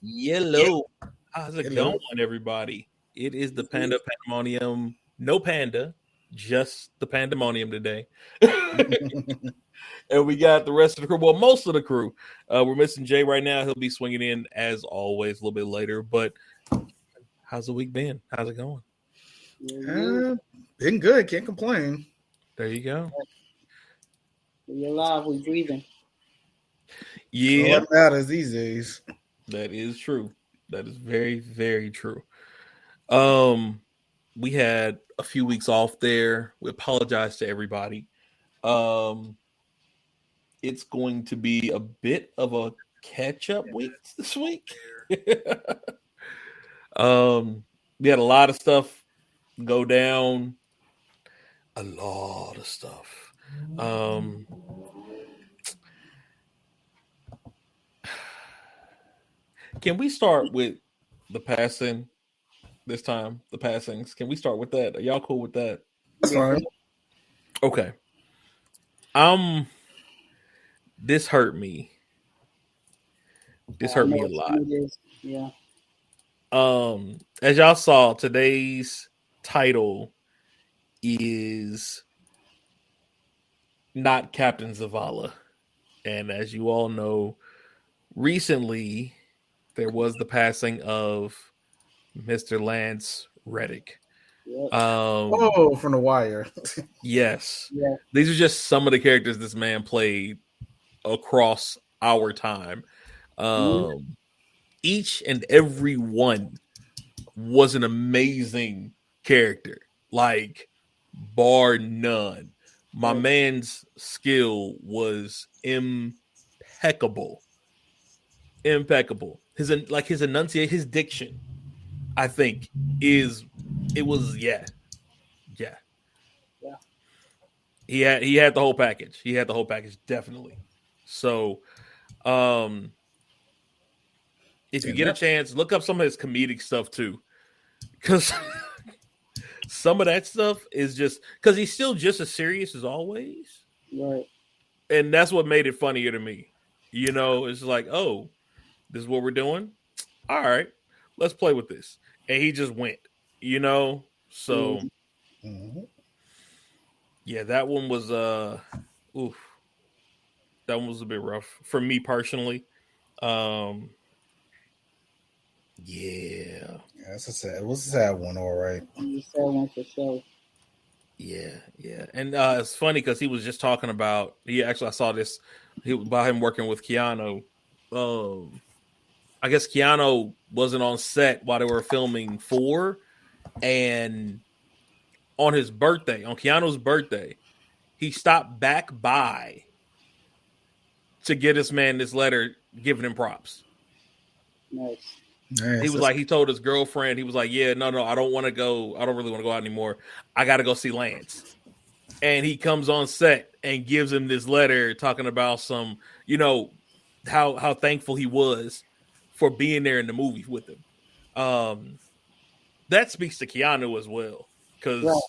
Yellow. How's it going, everybody? It is the Pandemonium. No panda, just the Pandemonium today. And we got the rest of the crew. Well, most of the crew. We're missing Jay right now. He'll be swinging in as always a little bit later. But how's the week been? How's it going? Been good. Can't complain. There you go. We're alive. We're breathing. Yeah. All that matters these days. That is true. That is very, very true. We had a few weeks off there. We apologize to everybody. It's going to be a bit of a catch-up week this week. We had a lot of stuff go down. A lot of stuff. Can we start with the passing this time? The passings. Can we start with that? Are y'all cool with that? That's fine. Okay. This hurt me. This hurt me a lot. Yeah. As y'all saw, today's title is not Captain Zavala. And as you all know, recently there was the passing of Mr. Lance Reddick. Yep. From The Wire. Yes. Yeah. These are just some of the characters this man played across our time. Each and every one was an amazing character, like bar none. My man's skill was impeccable. His enunciation, his diction, I think was. He had the whole package. Definitely. So, if you get a chance, look up some of his comedic stuff too, because some of that stuff is just because he's still just as serious as always, Right. and that's what made it funnier to me. You know, it's like, oh, this is what we're doing. All right, let's play with this, and he just went. You know, so yeah, that one was That one was a bit rough for me personally. Yeah, it was a sad one, all right. It's a sad one for sure. Yeah. And it's funny because he was just talking about, I saw this about him working with Keanu. I guess Keanu wasn't on set while they were filming 4, and on Keanu's birthday, he stopped back by to get this man this letter giving him props. Nice. He was like, he told his girlfriend, he was like, yeah, no, I don't want to go. I don't really want to go out anymore. I got to go see Lance. And he comes on set and gives him this letter talking about some, how thankful he was for being there in the movie with him. That speaks to Keanu as well, because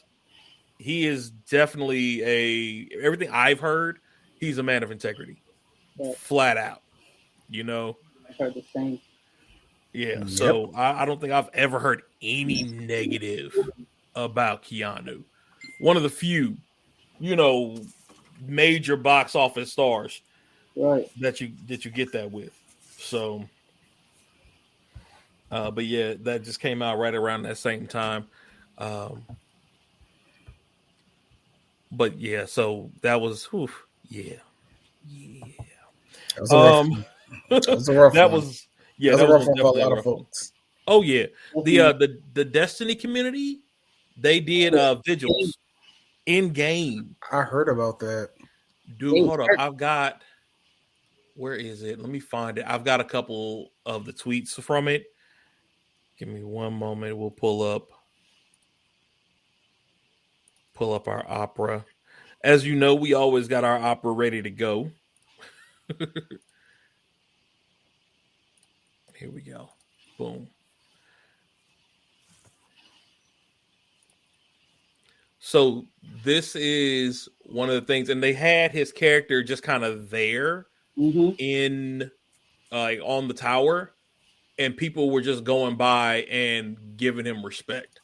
he is definitely everything I've heard, he's a man of integrity. Flat out, I heard the same. Yeah, so I don't think I've ever heard any negative about Keanu. One of the few, major box office stars, that you get that with. So, but yeah, that just came out right around that same time. But yeah, so that was, yeah. That was a rough one. That was a rough one for a lot of folks. Oh yeah, the Destiny community, they did vigils in game. I heard about that. Dude, hold up. Where is it? Let me find it. I've got a couple of the tweets from it. Give me one moment. We'll pull up pull up our opera. As you know, we always got our opera ready to go. Here we go. Boom. So this is one of the things, and they had his character just kind of there in on the tower, and people were just going by and giving him respect.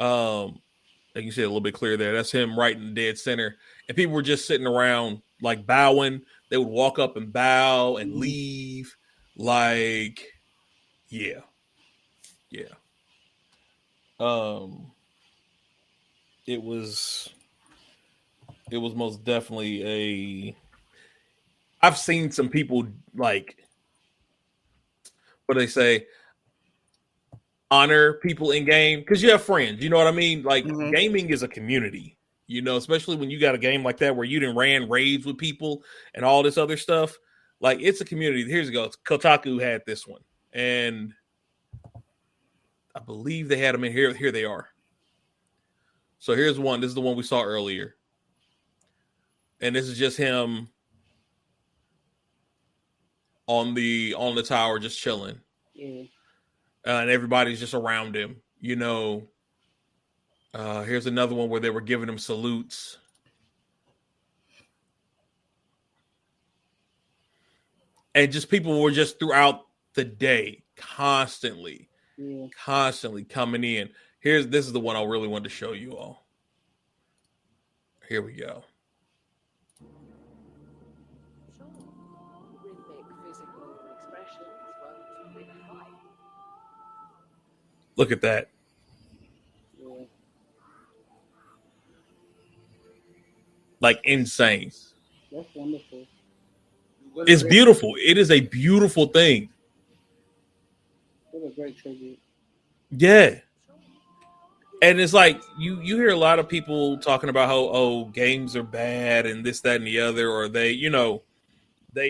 Like you said, a little bit clear there. That's him right in the dead center, and people were just sitting around like bowing. They would walk up and bow and leave. Like, yeah. It was most definitely a. I've seen some people like, what do they say, honor people in game because you have friends. You know what I mean? Like gaming is a community. You know, especially when you got a game like that where you done ran raids with people and all this other stuff. Like, it's a community. Here's go. Kotaku had this one, and I believe they had them in here. Here they are. So here's one. This is the one we saw earlier, and this is just him on the tower, just chilling. Yeah. And everybody's just around him. You know. Here's another one where they were giving him salutes. And just people were just throughout the day, constantly coming in. This is the one I really wanted to show you all. Here we go. Look at that. Yeah. Like, insane. That's wonderful. It's beautiful. It is a beautiful thing. What a great tribute. Yeah. And it's like you hear a lot of people talking about how games are bad and this, that, and the other, or they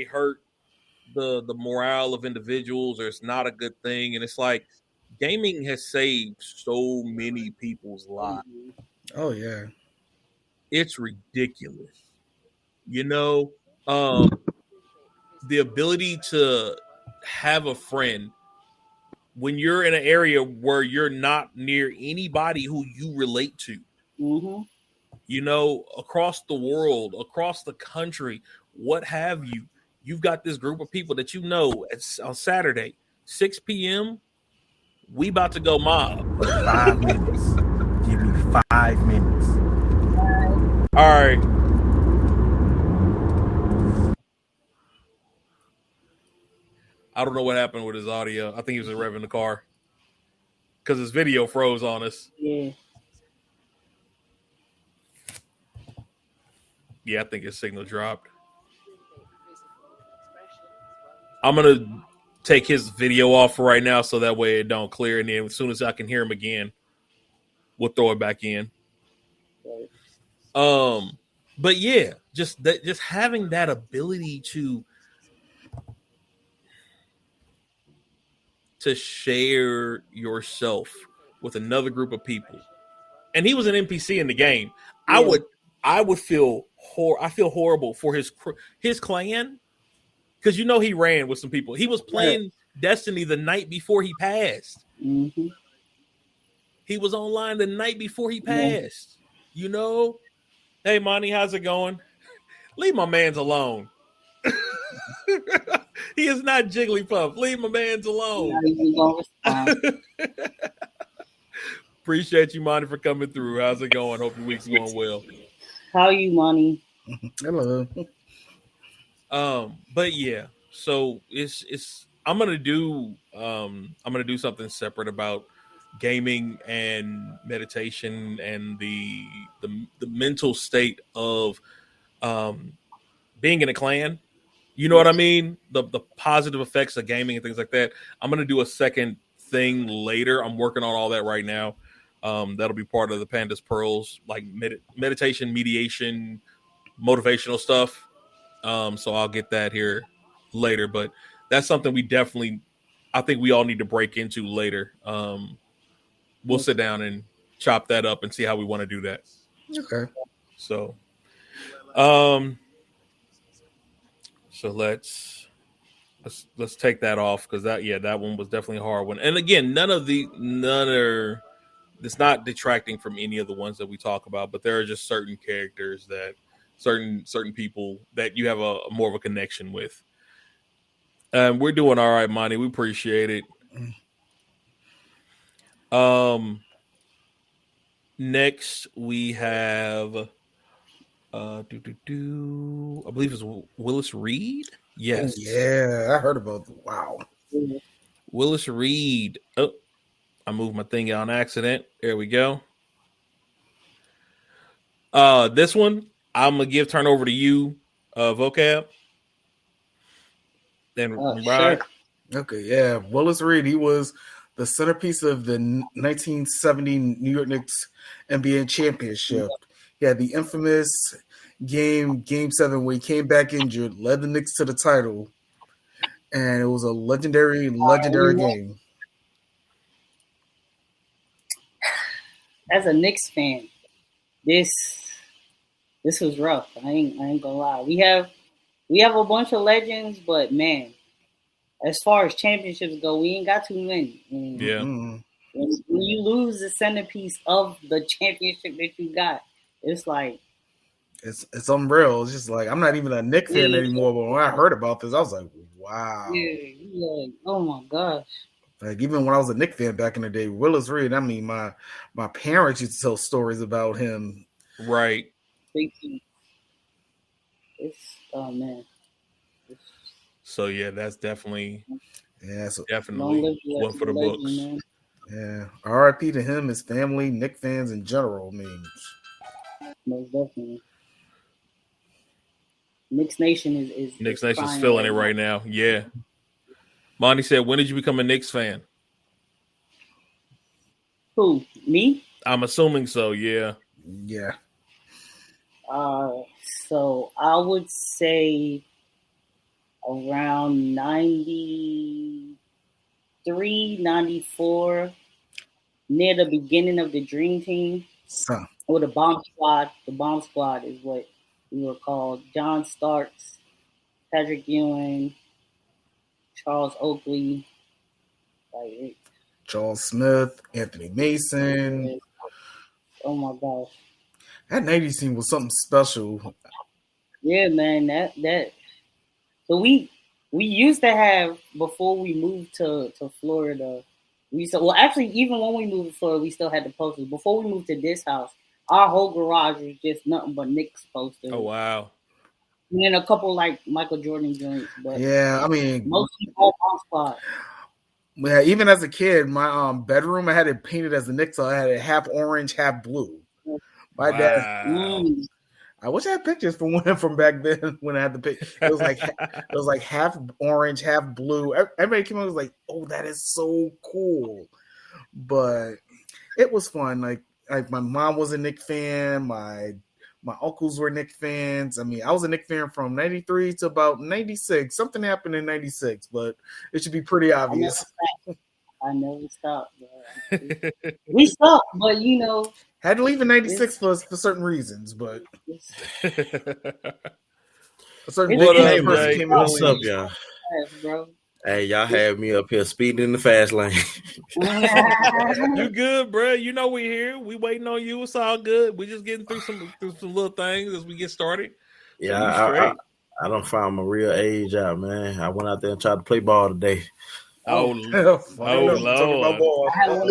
hurt the morale of individuals, or it's not a good thing. And it's like gaming has saved so many people's lives. Oh yeah. It's ridiculous. You know, the ability to have a friend when you're in an area where you're not near anybody who you relate to, you know, across the world, across the country, what have you, you've got this group of people that you know on Saturday, 6 p.m., we about to go mob. 5 minutes. Give me 5 minutes. All right. I don't know what happened with his audio. I think he was revving the car because his video froze on us. Yeah. Yeah, I think his signal dropped. I'm going to take his video off for right now so that way it don't clear. And then as soon as I can hear him again, we'll throw it back in. Right. But yeah, just having that ability to share yourself with another group of people. And he was an NPC in the game. Yeah. I would feel horrible for his clan, because you know he ran with some people. He was playing Destiny the night before he passed. Mm-hmm. He was online the night before he passed. You know, hey Monty, how's it going? Leave my man's alone. He is not Jigglypuff. Leave my man's alone. Appreciate you, Monty, for coming through. How's it going? Hope your week's going well. How are you, Monty? Hello. But yeah, so it's I'm gonna do something separate about gaming and meditation and the mental state of being in a clan. You know what I mean? The positive effects of gaming and things like that. I'm going to do a second thing later. I'm working on all that right now. That'll be part of the Panda's Pearls, like meditation, mediation, motivational stuff. So I'll get that here later. But that's something I think we all need to break into later. We'll sit down and chop that up and see how we want to do that. Okay. So, um, so let's take that off because that one was definitely a hard one. And again, none are. It's not detracting from any of the ones that we talk about, but there are just certain characters that certain people that you have a more of a connection with. We're doing all right, Monty. We appreciate it. Next we have I believe it's Willis Reed. Yes. Oh, yeah, I heard about the wow. Willis Reed. Oh, I moved my thing on accident. There we go. This one I'm gonna turn over to you, vocab. Then Sure. Okay, yeah. Willis Reed, he was the centerpiece of the 1970 New York Knicks NBA championship. He had the infamous game 7, where he came back injured, led the Knicks to the title, and it was a legendary game. As a Knicks fan, this was rough. I ain't gonna lie. We have a bunch of legends, but man, as far as championships go, we ain't got too many. And Yeah. when you lose the centerpiece of the championship that you got, it's like it's unreal. It's just like I'm not even a Knicks fan anymore, but when I heard about this, I was like, wow. Yeah, oh my gosh. Like even when I was a Knicks fan back in the day, Willis Reed, I mean my parents used to tell stories about him. Right. It's oh man. So yeah, that's definitely definitely one for the books. Man. Yeah. R.I.P. to him, his family, Knicks fans in general. I mean, most definitely. Knicks Nation is Knicks Nation's feeling it right now. Yeah. Monty said, when did you become a Knicks fan? Who? Me? I'm assuming so, yeah. Yeah. So I would say around 93, 94, near the beginning of the Dream Team. Or the Bomb Squad. The Bomb Squad is what we were called. John Starks, Patrick Ewing, Charles Oakley, Charles Smith, Anthony Mason. Oh my gosh. That 90s team was something special. Yeah, man. That so we used to have, before we moved to Florida, actually even when we moved to Florida, we still had the posters. Before we moved to this house, our whole garage was just nothing but Knicks posters. Oh wow. And then a couple like Michael Jordan joints. But yeah, I mean mostly all Bomb Squad. Yeah, even as a kid, my bedroom, I had it painted as a Knicks, so I had it half orange, half blue. My dad. I wish I had pictures from back then when I had the picture. It was like half orange, half blue. Everybody came out was like, "Oh, that is so cool!" But it was fun. Like my mom was a Knicks fan. My uncles were Knicks fans. I mean, I was a Knicks fan from 93 to about 96. Something happened in 96, but it should be pretty obvious. I never stopped. We stopped, but you know. Had to leave in 96 for certain reasons, but a certain person came in. What's up, y'all? Bro. Hey, y'all had me up here speeding in the fast lane. You good, bro? You know we here. We waiting on you. It's all good. We just getting through some little things as we get started. Yeah, I don't find my real age out, man. I went out there and tried to play ball today. Oh Lord! I had one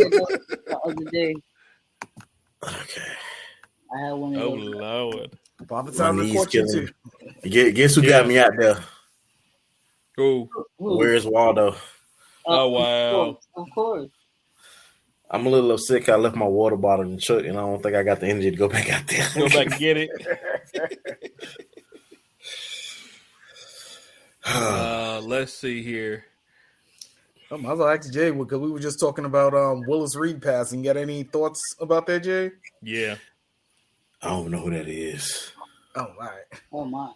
of those the other day. Okay. I had one of those. Oh Lord! Papa time to court you too. Guess who got me out there? Who? Where's Waldo? Oh wow! Of course. I'm a little upset. I left my water bottle in the truck, and I don't think I got the energy to go back out there. Go back and get it. Let's see here. I was gonna ask Jay because we were just talking about Willis Reed passing. You got any thoughts about that, Jay? Yeah. I don't know who that is. Oh, all right. Oh my.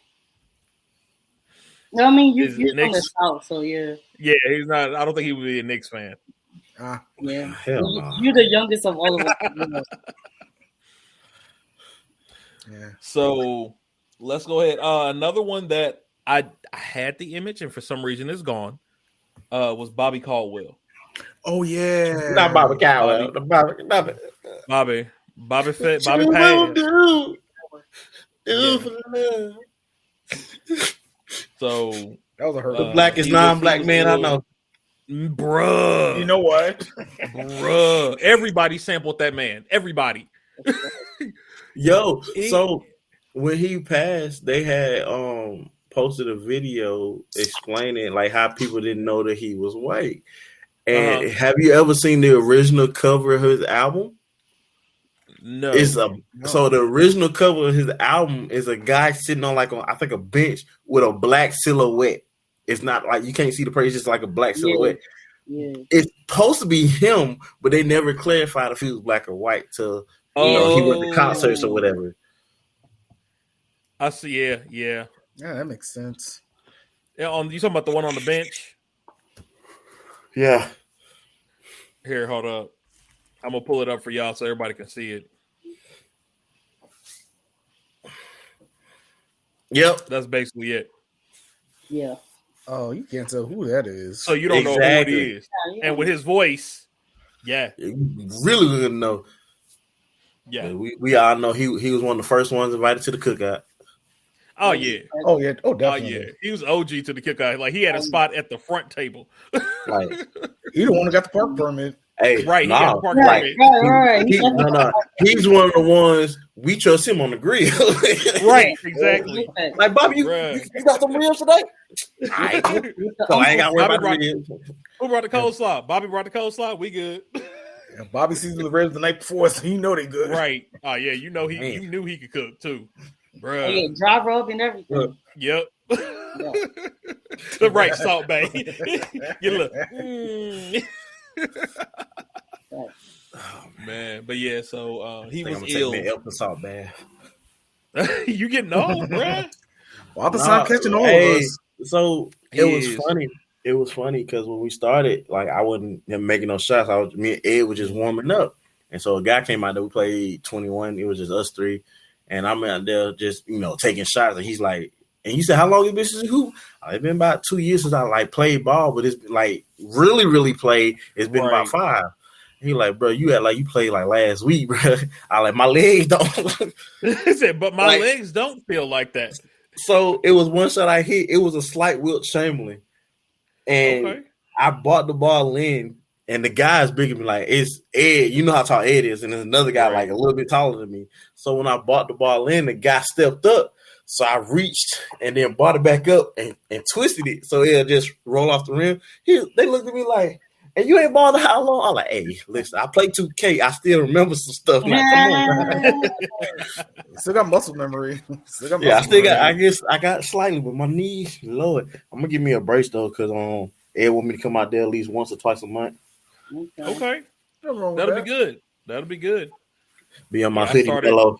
No, I mean you're from the South, so yeah. Yeah, he's not. I don't think he would be a Knicks fan. Yeah. You're the youngest of all of us. Yeah. So let's go ahead. Another one that I had the image and for some reason it's gone. Was Bobby Caldwell. Oh yeah. Not Bobby Caldwell. Bobby Fett. Bobby Pad. Dude Yeah. for love. So that was a hurt. The blackest non-black man I know. Bruh. You know what? Bruh. Everybody sampled that man. Everybody. Yo, so when he passed, they had posted a video explaining like how people didn't know that he was white. And have you ever seen the original cover of his album? No. So the original cover of his album is a guy sitting on I think a bench with a black silhouette. It's not like you can't see the page, it's just like a black silhouette. Yeah. It's supposed to be him, but they never clarified if he was black or white till he went to concerts or whatever. I see. Yeah. Yeah, that makes sense. Yeah, you talking about the one on the bench? Yeah. Here, hold up. I'm gonna pull it up for y'all so everybody can see it. Yep, that's basically it. Yeah. Oh, you can't tell who that is. So you don't know who it is. Yeah. And with his voice, yeah. You really wouldn't know. Yeah. We all know he was one of the first ones invited to the cookout. Oh yeah. Oh yeah. Oh definitely. Oh yeah. He was OG to the cookout. Like he had a spot at the front table. Like he the one who got the park permit. Hey, right. He got the park permit. Right. He's one of the ones we trust him on the grill. Right. Exactly. Like Bobby, you got some ribs today? So I ain't got to worry about the ribs. Who brought the coleslaw? Bobby brought the coleslaw. We good. Yeah, Bobby seasoned the ribs the night before, so you know they good. Right. Oh yeah. You know you knew he could cook too. Bruh. Oh, yeah, dry rub and everything. Yep. Yeah. The right salt bay. You look. Oh man, but yeah, so he was ill. Elton salt bath. You getting old, bruh? Well, stop catching all of us. So it was funny. It was funny because when we started, like I wasn't making no shots. Me and Ed were just warming up, and so a guy came out there. We played 21. It was just us three. And I'm out there just, taking shots. And he's like, and you said, how long has been since you hoop? It's been about 2 years since I played ball, but it's been really, really played. It's been about 5. He like, bro, you act like you played last week, bro. I like, my legs don't. He said, but my legs don't feel like that. So it was one shot I hit. It was a slight Wilt Chamberlain. And I bought the ball in. And the guy's bigger than me, it's Ed. You know how tall Ed is, and there's another guy a little bit taller than me. So when I bought the ball in, the guy stepped up. So I reached and then brought it back up and twisted it so it'll just roll off the rim. They looked at me like, "Hey, you ain't balled how long?" I'm like, "Hey, listen, I played 2K. I still remember some stuff." Like, come on, still got muscle memory. I got slightly, but my knees, Lord, I'm gonna give me a brace though, because Ed want me to come out there at least once or twice a month. Okay. That'll be good. That'll be good. Be on my city pillow.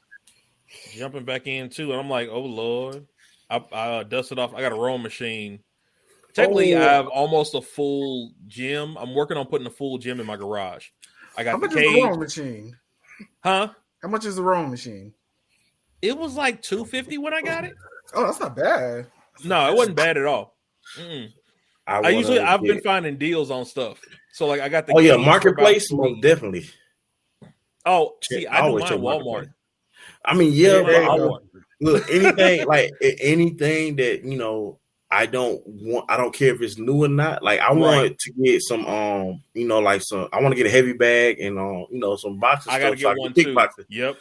Jumping back in too, and I'm like, oh Lord. I dusted off. I got a rowing machine. Technically, I have almost a full gym. I'm working on putting a full gym in my garage. I got the cage. How much is the rowing machine? Huh? How much is the rowing machine? It was like $250 when I got it. Oh, that's not bad. No, it wasn't bad at all. Mm-mm. I've been finding deals on stuff. So I got the marketplace most definitely. Oh, see, I do mine Walmart. I mean, look, anything that I don't care if it's new or not. I want to get some I want to get a heavy bag and some boxes. I gotta get one too. Yep.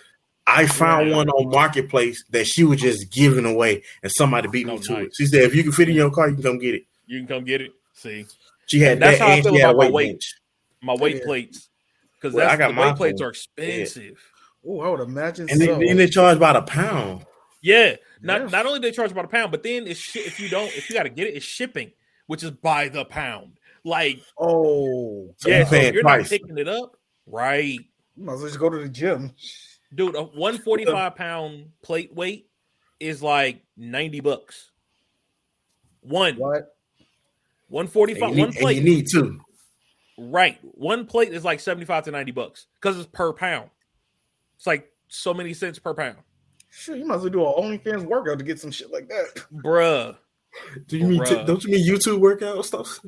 I found one on Marketplace that she was just giving away, and somebody beat me to it. She said, "If you can fit in your car, you can come get it." You can come get it. See, she had that's that. How I feel about my weight. Bench. My weight plates, because the weight plates are expensive. Oh, I would imagine. And then they charge about £1. Yeah, not only do they charge about £1, but then if you got to get it, it's shipping, which is by the pound. So if you're not picking it up, right? You might as well just go to the gym, dude. A 145-pound plate weight is like $90. One. What? 145. One plate. You need two. Right. One plate is like $75 to $90 because it's per pound. It's like so many cents per pound. Shit, you might as well do an OnlyFans workout to get some shit like that, bruh. Do you mean? Don't you mean YouTube workout stuff?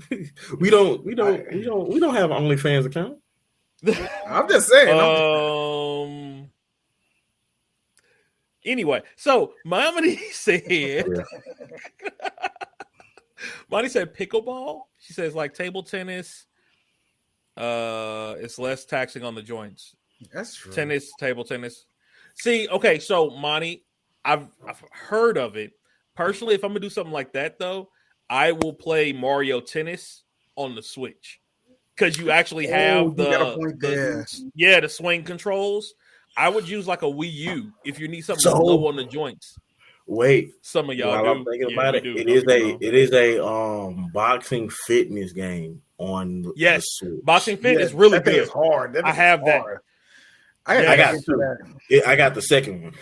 we don't have an OnlyFans account. I'm just saying. Anyway, so Mamadi said, Mamadi said pickleball. She says like table tennis. It's less taxing on the joints. That's true. Tennis, table tennis. See, okay, so Monty, I've heard of it. Personally, if I'm gonna do something like that, though, I will play Mario Tennis on the Switch because you actually have the swing controls. I would use like a Whyyyy if you need something low on the joints. Wait, some of y'all while do. I'm thinking about it, it is a boxing fitness game on the Switch. Boxing fit is really good. It's hard. I have that. I got two. I got the second one.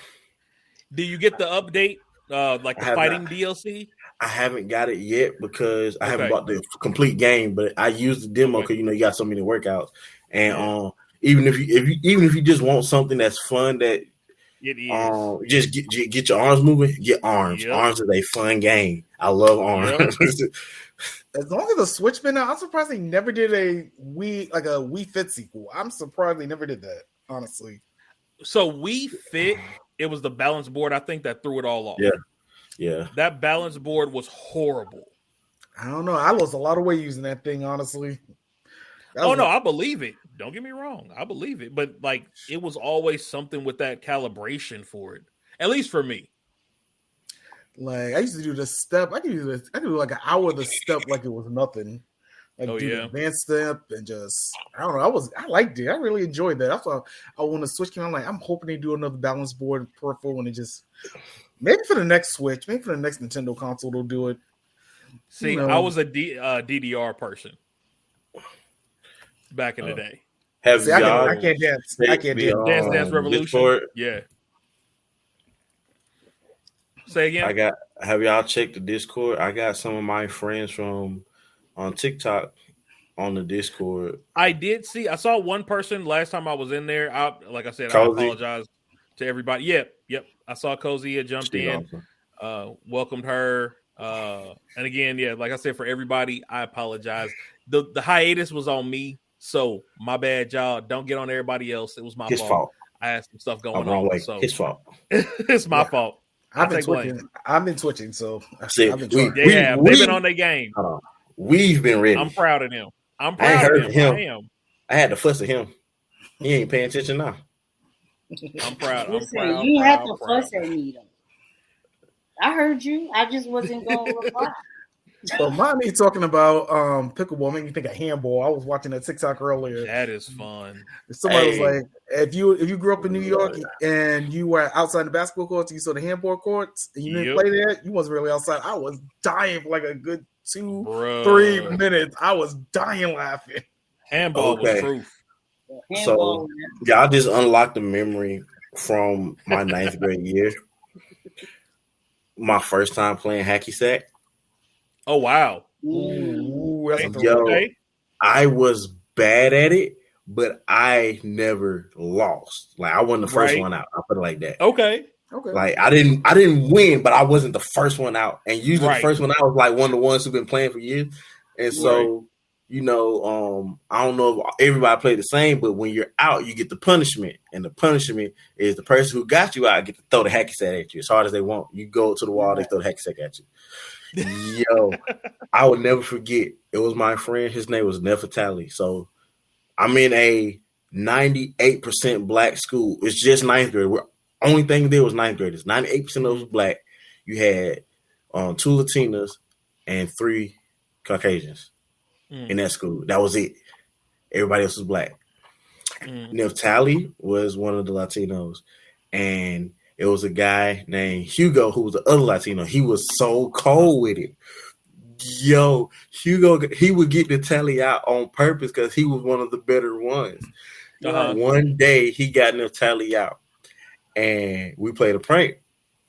Do you get the update? Like the fighting DLC? I haven't got it yet because I haven't bought the complete game, but I used the demo because you got so many workouts. And even if you just want something that's fun that just get your arms moving, get arms. Yep. Arms is a fun game. I love arms. Yep. As long as the Switch been out, I'm surprised they never did a Wii Fit sequel. I'm surprised they never did that, honestly. So Wii Fit, it was the balance board, I think, that threw it all off. Yeah. That balance board was horrible. I don't know. I lost a lot of weight using that thing, honestly. I believe it. Don't get me wrong. I believe it. But, like, it was always something with that calibration for it. At least for me. Like, I used to do the step. I do like an hour of the step like it was nothing. Like, the advanced step and just, I don't know. I liked it. I really enjoyed that. That's why when the Switch came out, I'm hoping they do another balance board peripheral when it just, maybe for the next Switch, maybe for the next Nintendo console, they'll do it. See, I was a DDR person back in the day. I can't dance. I can't dance. Dance Revolution. Discord? Yeah. Say again. Have y'all checked the Discord? I got some of my friends from on TikTok on the Discord. I did see. I saw one person last time I was in there. Like I said, Cozy. I apologize to everybody. Yep. I saw Cozy had jumped in, welcomed her. And again, like I said, for everybody, I apologize. The hiatus was on me, so my bad, y'all. Don't get on everybody else. It was my fault. I had some stuff going on. So his fault. It's my fault. I've been twitching, so they've been on their game. We've been ready. I'm proud of them. I had to fuss at him. He ain't paying attention now. I'm proud. You have to fuss at me though. I heard you. I just wasn't going to reply. So mommy talking about pickleball made me think of handball. I was watching that TikTok earlier. That is fun. Somebody was like, if you grew up in New York and you were outside the basketball courts, you saw the handball courts, and you didn't play there, you wasn't really outside. I was dying for like a good 2-3 minutes. I was dying laughing. Handball was proof. So y'all just unlocked the memory from my 9th grade year. My first time playing hacky sack. Oh wow! Ooh, I was bad at it, but I never lost. Like I wasn't the first one out. I put it like that. Okay. Like I didn't win, but I wasn't the first one out. And usually the first one out was like one of the ones who've been playing for years. And so, I don't know if everybody played the same, but when you're out, you get the punishment. And the punishment is the person who got you out get to throw the hacky sack at you as hard as they want. You go to the wall, they throw the hacky sack at you. Yo, I will never forget. It was my friend. His name was Nefertali. So I'm in a 98% black school. It's just 9th grade. Only thing there was 9th graders. 98% of those was black. You had 2 Latinas and 3 Caucasians in that school. That was it. Everybody else was black. Nefertali was one of the Latinos, and it was a guy named Hugo who was the other Latino. He was so cold with it. Yo, Hugo, he would get the tally out on purpose because he was one of the better ones. One day he got Nefertali out, and we played a prank.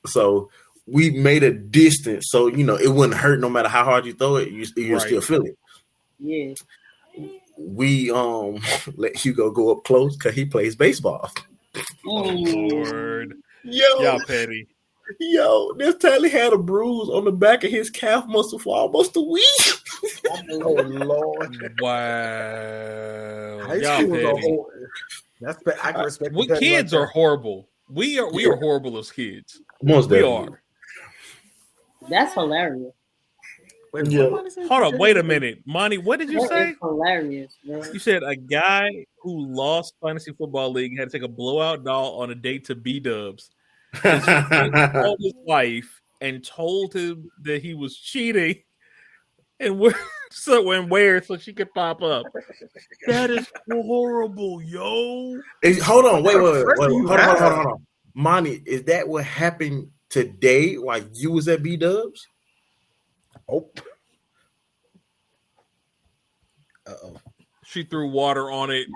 So we made a distance so, it wouldn't hurt no matter how hard you throw it. You still feel it. Yeah. We let Hugo go up close because he plays baseball. Oh, Lord. Y'all petty. Yo, this Tally had a bruise on the back of his calf muscle for almost a week. Oh Lord! Wow. High Y'all school was a petty. whole. I can respect. We kids are horrible. We are horrible as kids. Most we definitely. are. That's hilarious. Wait, Yeah. Hold on, wait a minute, Monty. What did you That say? is hilarious, bro. You said a guy who lost fantasy football league had to take a blowout doll on a date to B-Dubs. Called his wife and told him that he was cheating and where so she could pop up. That is horrible, yo. Hold on, wait, Hold on. Monty, is that what happened today while you was at B-Dubs? Oh. Uh-oh. She threw water on it.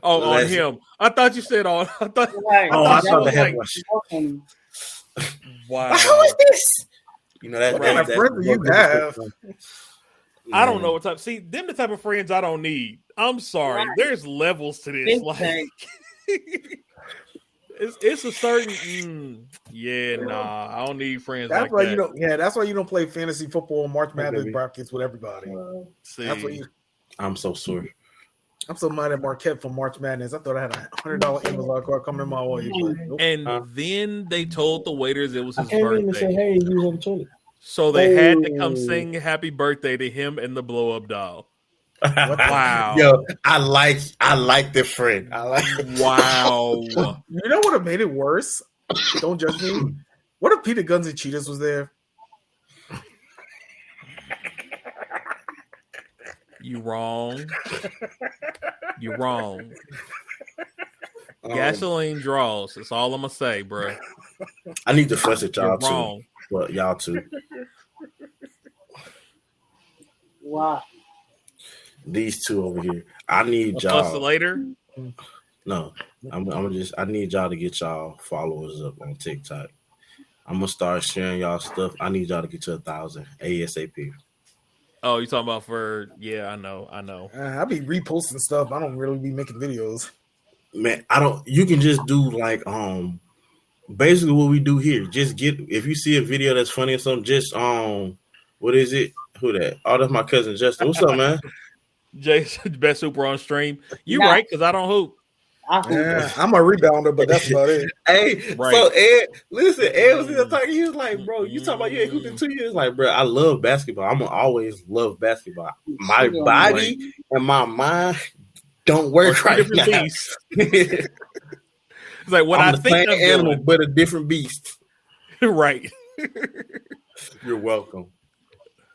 On him. I thought you said on. I thought that happened. Wow. How is this? You know that. What kind of friends do you have? I don't know what type. See, them the type of friends I don't need. I'm sorry. Right. There's levels to this. Like, it's a certain. I don't need friends. That's like why that. you don't. Yeah, that's why you don't play fantasy football and March Madness brackets with everybody. See, that's what I'm so sorry. I'm so mad at Marquette for March Madness. I thought I had $100 Amazon card coming my way. Nope. And then they told the waiters it was his birthday. Even say, hey, you was on the toilet. So they had to come sing happy birthday to him and the blow up doll. Wow. Yo, I like the friend. I like wow. You know what have made it worse? Don't judge me. What if Peter Guns and Cheetahs was there? You wrong. You're wrong. Gasoline draws. That's all I'm gonna say, bro. I need to fuss at y'all You're too. wrong. Well, y'all too. Wow. These two over here. I need y'all. Fuss later. No, I need y'all to get y'all followers up on TikTok. I'm gonna start sharing y'all stuff. I need y'all to get to 1,000 ASAP. Oh, you talking about for? Yeah, I know. I be reposting stuff. I don't really be making videos. Man, I don't. You can just do like basically what we do here. Just if you see a video that's funny or something. Just what is it? Who that? Oh, that's my cousin Justin. What's up, man? Jason, best super on stream. You right? Because I don't hoop. I'm a rebounder, but that's about it. Hey, right. So Ed was in the talking. He was like, "Bro, you talking about you ain't hooping 2 years?" Like, bro, I love basketball. I'm gonna always love basketball. My body and my mind don't work right now. It's like what I'm I think of animal, but a different beast. Right. You're welcome.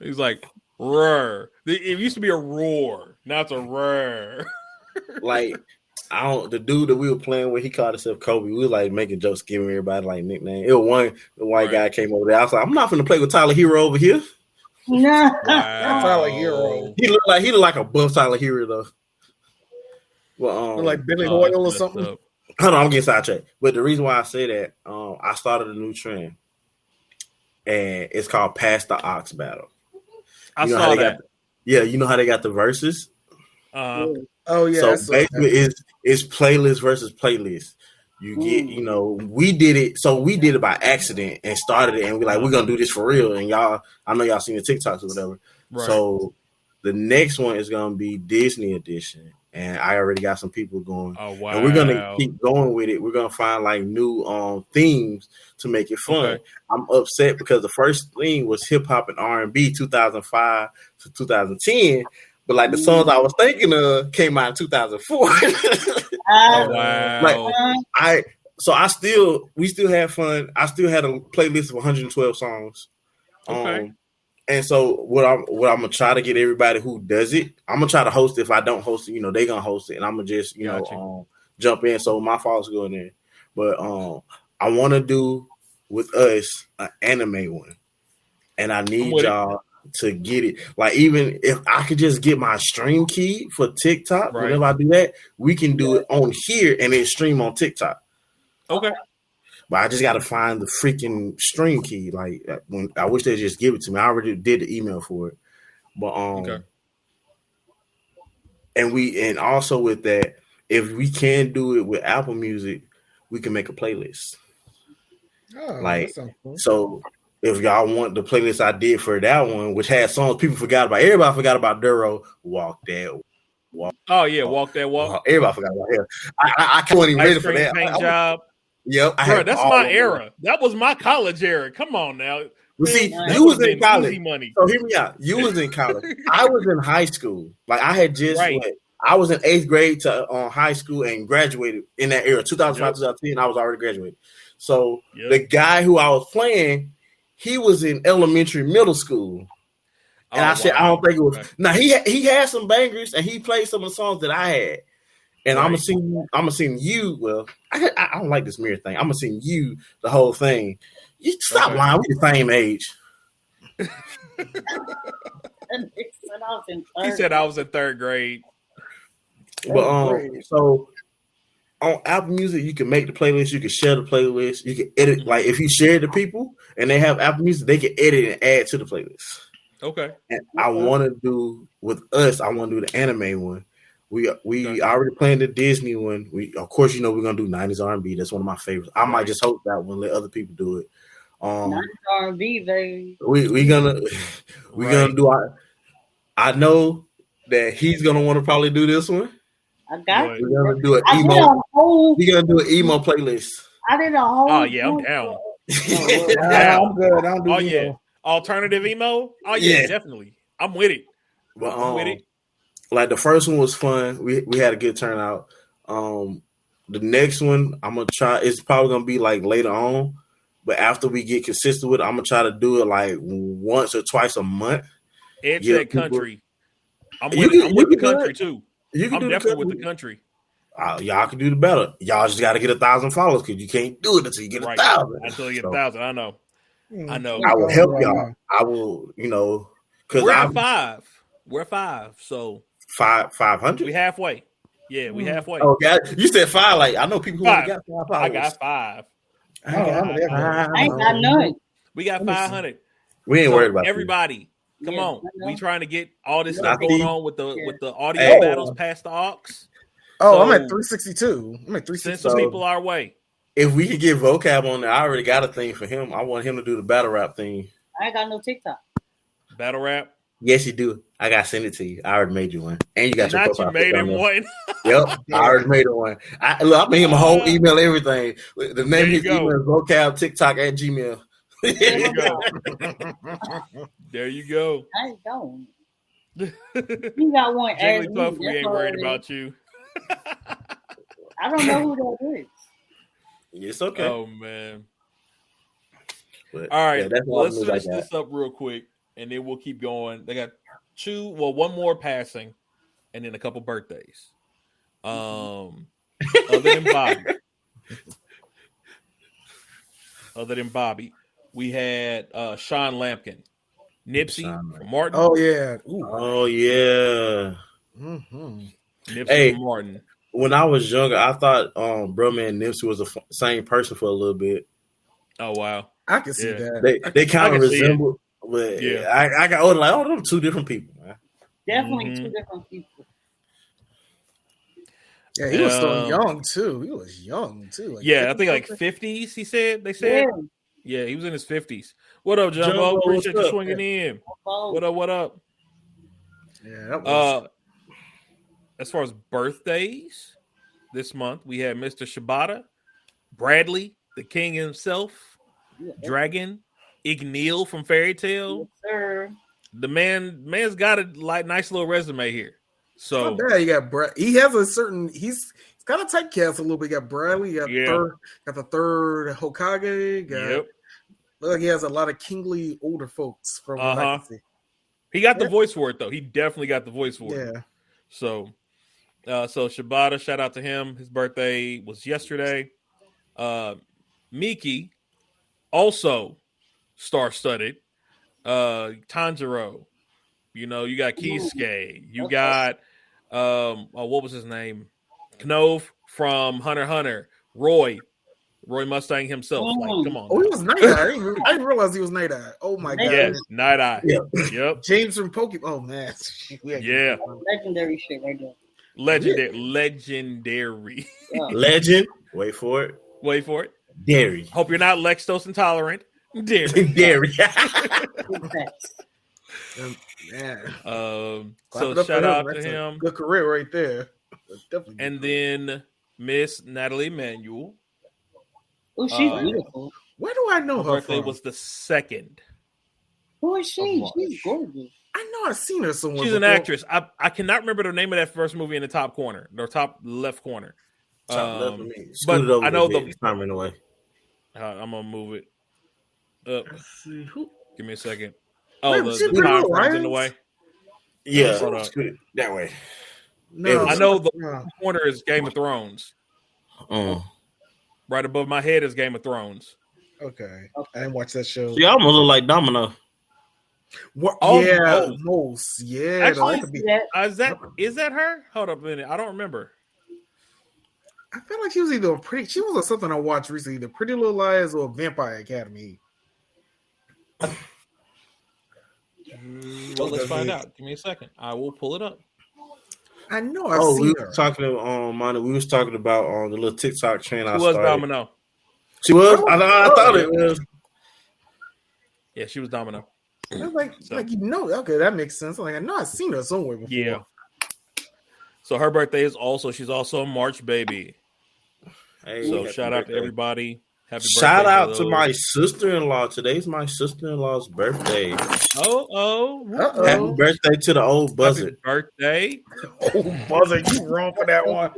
He's like, roar. It used to be a roar. Now it's a roar. Like, the dude that we were playing with, he called himself Kobe. We were like making jokes, giving everybody like nickname. It was the white guy came over there. I was like, I'm not gonna play with Tyler Hero over here. No. Wow. Tyler Hero. He looked like a buff Tyler Hero though. Well, like Billy Hoyle or something. Hold on, I'm getting sidetracked. But the reason why I say that, I started a new trend, and it's called Pass the Ox Battle. I saw that. You know how they got the verses. Oh yeah. So basically, it's playlist versus playlist. You get, we did it. So we did it by accident and started it, and we're gonna do this for real. And y'all, I know y'all seen the TikToks or whatever. Right. So the next one is gonna be Disney edition, and I already got some people going. Oh wow! And we're gonna keep going with it. We're gonna find like new themes to make it fun. Okay. I'm upset because the first theme was hip hop and R&B, 2005 to 2010. But like the songs I was thinking of came out in 2004. Oh, wow! We still had fun. I still had a playlist of 112 songs. Okay. And so what I'm gonna try to get everybody who does it. I'm gonna try to host it. If I don't host it, they gonna host it, and I'm gonna just jump in. So my fault's going in. But I want to do with us an anime one, and I need y'all to get it. Like, even if I could just get my stream key for TikTok, whenever I do that, we can do it on here and then stream on TikTok. Okay. But I just got to find the freaking stream key. Like, when I wish they'd just give it to me. I already did the email for it. But and also with that, if we can do it with Apple Music, we can make a playlist. Oh, like, that sounds cool. So if y'all want the playlist I did for that one, which had songs people forgot about, everybody forgot about Duro, Walk That Walk. Oh yeah, Walk That Walk. Everybody forgot about him. I wasn't even ready for that. Paint Job. Yep, bro, that's my era. That was my college era. Come on now. Well, see, you was in college. Money. So hear me out. You was in college. I was in high school. Like I had just I was in 8th grade to high school and graduated in that era, 2005, 2010. I was already graduated. So the guy who I was playing, he was in elementary, middle school. And I said, I don't think it was. Now he had some bangers and he played some of the songs that I had. And I'm gonna sing you. Well, I don't like this mirror thing. I'm gonna sing you the whole thing. You stop lying. We're the same age. He said I was in 3rd grade. But so on Apple Music, you can make the playlist. You can share the playlist. You can edit. Like if you share it to people and they have Apple Music, they can edit and add to the playlist. Okay. And I want to do with us. I want to do the anime one. We already planned the Disney one. Of course, we're gonna do 90s R&B. That's one of my favorites. I might just hope that one, let other people do it. 90s R&B, baby. We're gonna do our. I know that he's gonna want to probably do this one. I got you. We're gonna do an emo. We're gonna do an emo playlist. I did a whole. Oh yeah, I'm down. I'm good. I don't do emo. Yeah, alternative emo. Oh yeah, definitely. I'm with it. But I'm with it. Like the first one was fun. We had a good turnout. The next one I'm gonna try. It's probably gonna be like later on, but after we get consistent with it, I'm gonna try to do it like once or twice a month. Edge that country. I'm with the country too. I'm definitely with the country. Y'all can do the better. Y'all just got to get 1,000 followers because you can't do it until you get 1,000. Until you get 1,000, I know. I will help y'all. I will, because we're at 5. We're 5, so 500. We halfway. Yeah, we halfway. Oh, God. You said 5. Like I know people who only got 5 followers. I got 5. I ain't got none. We got 500. We ain't worried about everybody. Come on, we trying to get all this stuff going on with the audio battles past the aux. Oh, I'm at 362. I'm at 362. Send some people our way. If we could get vocab on there, I already got a thing for him. I want him to do the battle rap thing. I ain't got no TikTok. Battle rap? Yes, you do. I got to send it to you. I already made you one. And you got your profile. You made him one. Yep, I already made him one. I made him a whole email, everything. The name of his email is vocab TikTok at Gmail. There you go. There you go. I don't. You got one. Jigglypuff, we ain't worried about you. I don't know who that is. It's okay. Oh man. But, all right, let's finish this up real quick, and then we'll keep going. They got one more passing, and then a couple birthdays. Other than Bobby, we had Sean Lampkin, Nipsey from Martin. Oh yeah. Ooh. Oh yeah. Mm-hmm. Nipsey from Martin. When I was younger, I thought bro man Nipsey was the same person for a little bit. Oh wow. I can see that. They kind of resemble, but I got older like, them 2 different people, man. Definitely 2 different people. Yeah, he was still young too. He was young too. Like I think like 50s. They said. Yeah, he was in his 50s. What up, Jumbo? Appreciate you swinging in. What up? Yeah, that was. As far as birthdays, this month we had Mr. Shibata, Bradley, the king himself, Dragon, Igneel from Fairy Tail. Yes, sir. The man's got a nice little resume here. So not bad. You got Brad. He has a certain. He's kind of typecast a little bit. You got Bradley. You got the third Hokage. Look like he has a lot of kingly older folks from Legacy. He got the voice for it though. He definitely got the voice for it. So Shibata, shout out to him. His birthday was yesterday. Miki, also star-studded. Tanjiro, you got Kisuke. You got what was his name? Knove from Hunter x Hunter. Roy Mustang himself. Like, come on. Oh, he was Night Eye. I didn't realize he was Night Eye. Oh my god. Yes, Night Eye. Yep. James from Pokemon. Oh man. Legendary shit right there. Legendary. Legend. Wait for it. Wait for it. Dairy. Hope you're not lactose intolerant. Dairy. Dairy. Man. So shout out to him. Good career right there. Definitely. And then Miss Natalie Manuel. Oh, she's beautiful. Where do I know her birthday from? was the 2nd. Who is she? She's gorgeous. I know I've seen her somewhere. She's an actress. I cannot remember the name of that first movie in the top corner, or top left corner. But I know the time in the way. I'm gonna move it up. Give me a second. Wait, The time frame's in the way. Yeah, that way. No, I know the corner is Game of Thrones. Right above my head is Game of Thrones. Okay. I didn't watch that show. She almost look like Domino. What? Almost. Yeah. Actually, is that her? Hold up a minute. I don't remember. I feel like she was either she was on something I watched recently, either Pretty Little Liars or Vampire Academy. Well, let's find out. Give me a second. I will pull it up. I know I've seen her. We was talking about the little TikTok trend. She was Domino. She was? I thought it was. Yeah, she was Domino. Like okay, that makes sense. Like I know I've seen her somewhere before. Yeah. So her birthday is she's also a March baby. Hey, so shout out to everybody. Happy birthday. Shout out to my sister-in-law. Today's my sister-in-law's birthday. Happy birthday to the old buzzard. Happy birthday. Old buzzard. You wrong for that one.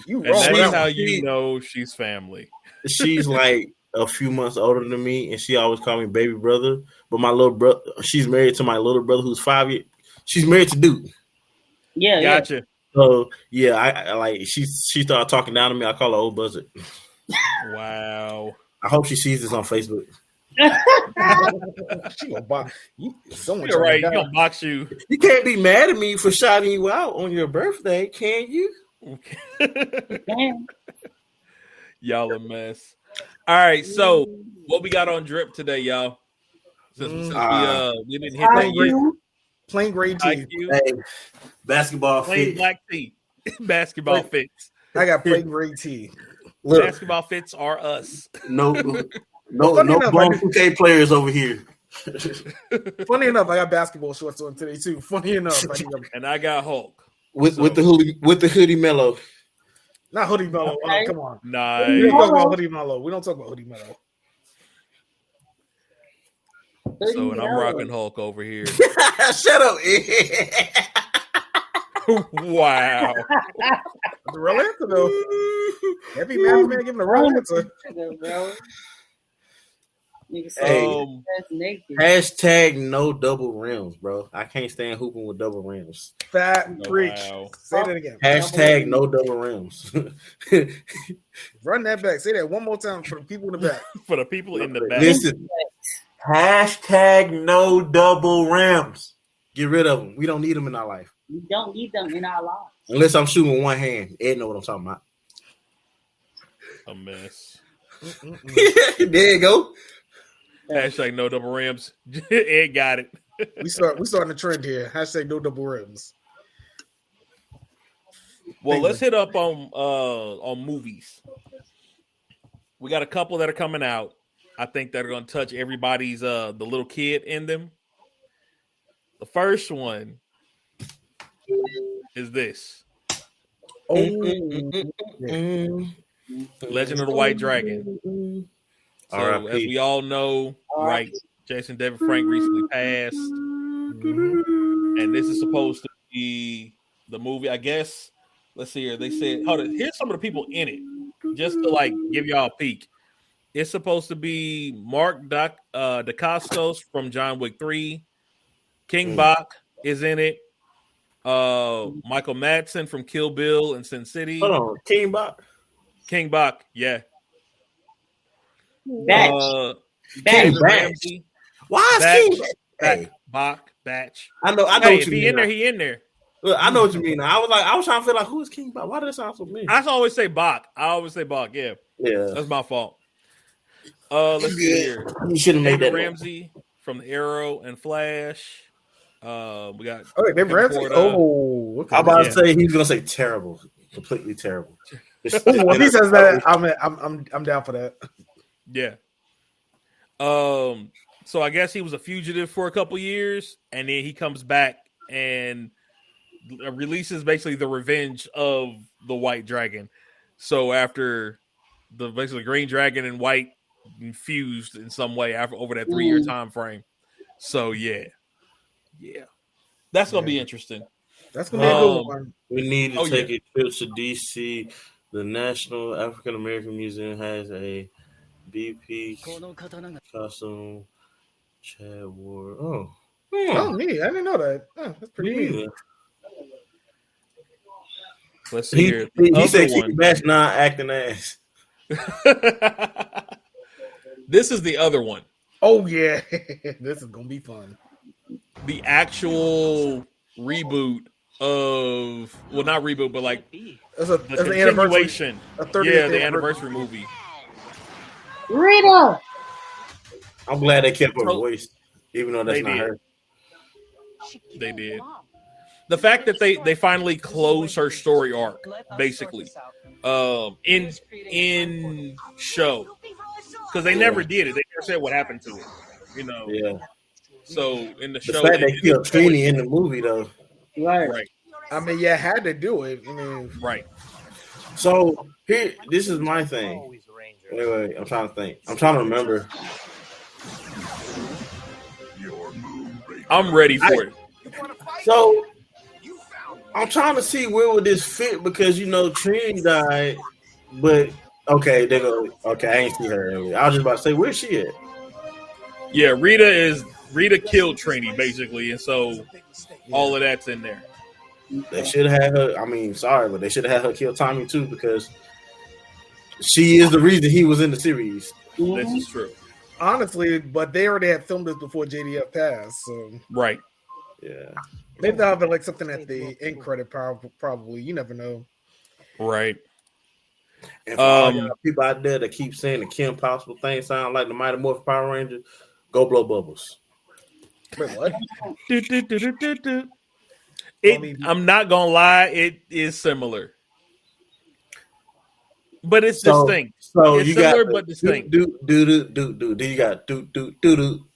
You wrong. And that's how you know she's family. She's like a few months older than me, and she always called me baby brother. But my little brother, she's married to my little brother who's 5 years. She's married to Duke. Yeah, gotcha. Yeah. So I like she started talking down to me. I call her old buzzard. Wow. I hope she sees this on Facebook. She gonna box you. You're right. You gonna box you. You can't be mad at me for shouting you out on your birthday, can you? Y'all a mess. All right, so what we got on drip today, y'all? Since we didn't hit that yet. Plain gray tee. Hey, basketball plain fit. Black tee. Basketball fits. I got plain gray tee. Look, basketball fits are us. No grown 2K players over here. Funny enough, I got basketball shorts on today too. Funny enough, and I got Hulk with the hoodie mellow. Not hoodie mellow. Come on. Nice. We don't talk about hoodie mellow. We don't talk about hoodie mellow. So, and I'm rocking Hulk over here. Shut up, Wow. The real answer, though. Every man giving the real answer. Hashtag no double rims, bro. I can't stand hooping with double rims. Fat preach. Wow. Say that again. Hashtag no double rims. Run that back. Say that one more time for the people in the back. For the people in the back. Listen. Hashtag no double rims. Get rid of them. We don't need them in our life. We don't need them in our lives. Unless I'm shooting with one hand. Ed know what I'm talking about. A mess. There you go. Hashtag no double rims. Ed got it. We starting a trend here. Hashtag no double rims. Well, let's hit up on movies. We got a couple that are coming out. I think that are going to touch everybody's the little kid in them. The first one is this. Legend of the White Dragon. So, as we all know, right, Jason David Frank recently passed. And this is supposed to be the movie, I guess. Let's see here. They said, hold on, here's some of the people in it, just to like give y'all a peek. It's supposed to be Mark DeCostos from John Wick 3. King Bach is in it. Michael Madsen from Kill Bill and Sin City. Hold on, King Bach, yeah. Batch. Ramsey. Why is King Bach? Batch. I know. Hey, what if you he mean. in there, he in there. Look, I know what you mean. I was trying to feel like, who is King Bach? Why did that sound so mean? I always say Bach. Yeah. That's my fault. Let's see here. You should have made that. Ramsey from The Arrow and Flash. We got. Okay, they Ramsey. Oh, okay. I'm about to say he's gonna say terrible, completely terrible. Ooh, if he says that, I'm down for that. Yeah. So I guess he was a fugitive for a couple years, and then he comes back and releases basically the revenge of the White Dragon. So after the basically Green Dragon and White fused in some way over that 3-year time frame. So yeah, that's gonna be interesting. That's gonna be a good one. We need to take a trip to DC. The National African American Museum has a BP costume. Chad Ward. Oh, me. I didn't know that. Oh, that's pretty neat. Let's see here. He said keep match non-acting ass. This is the other one. Oh yeah, this is gonna be fun. The actual reboot of not reboot, but like the continuation. The anniversary movie. Rita. I'm glad they kept her voice, even though that's not her. They did. The fact that they finally closed her story arc, basically, in show, because they never did it. They never said what happened to it. Yeah. So in the show, the fact they killed Trini in the movie, though. Right. I mean, had to do it. I mean, right. So here, this is my thing. Wait, I'm trying to think. I'm trying to remember. I'm ready for it. So I'm trying to see where would this fit because Trini died, but okay, they go. Okay, I ain't see her earlier. I was just about to say, where's she at? Yeah, Rita killed Trini basically, and so all of that's in there. They should have had her. I mean, sorry, but they should have had her kill Tommy too because she is the reason he was in the series. This is true. Honestly, but they already had filmed this before JDF passed, so right. Yeah. Maybe they'll have like something at the end credit, probably. You never know. Right. And for all y'all people out there that keep saying the Kim Possible thing sound like the Mighty Morphin Power Ranger, go blow bubbles. Wait, what? I'm not gonna lie, it is similar. But it's distinct. So it's you similar got but distinct. Do. Then you got do.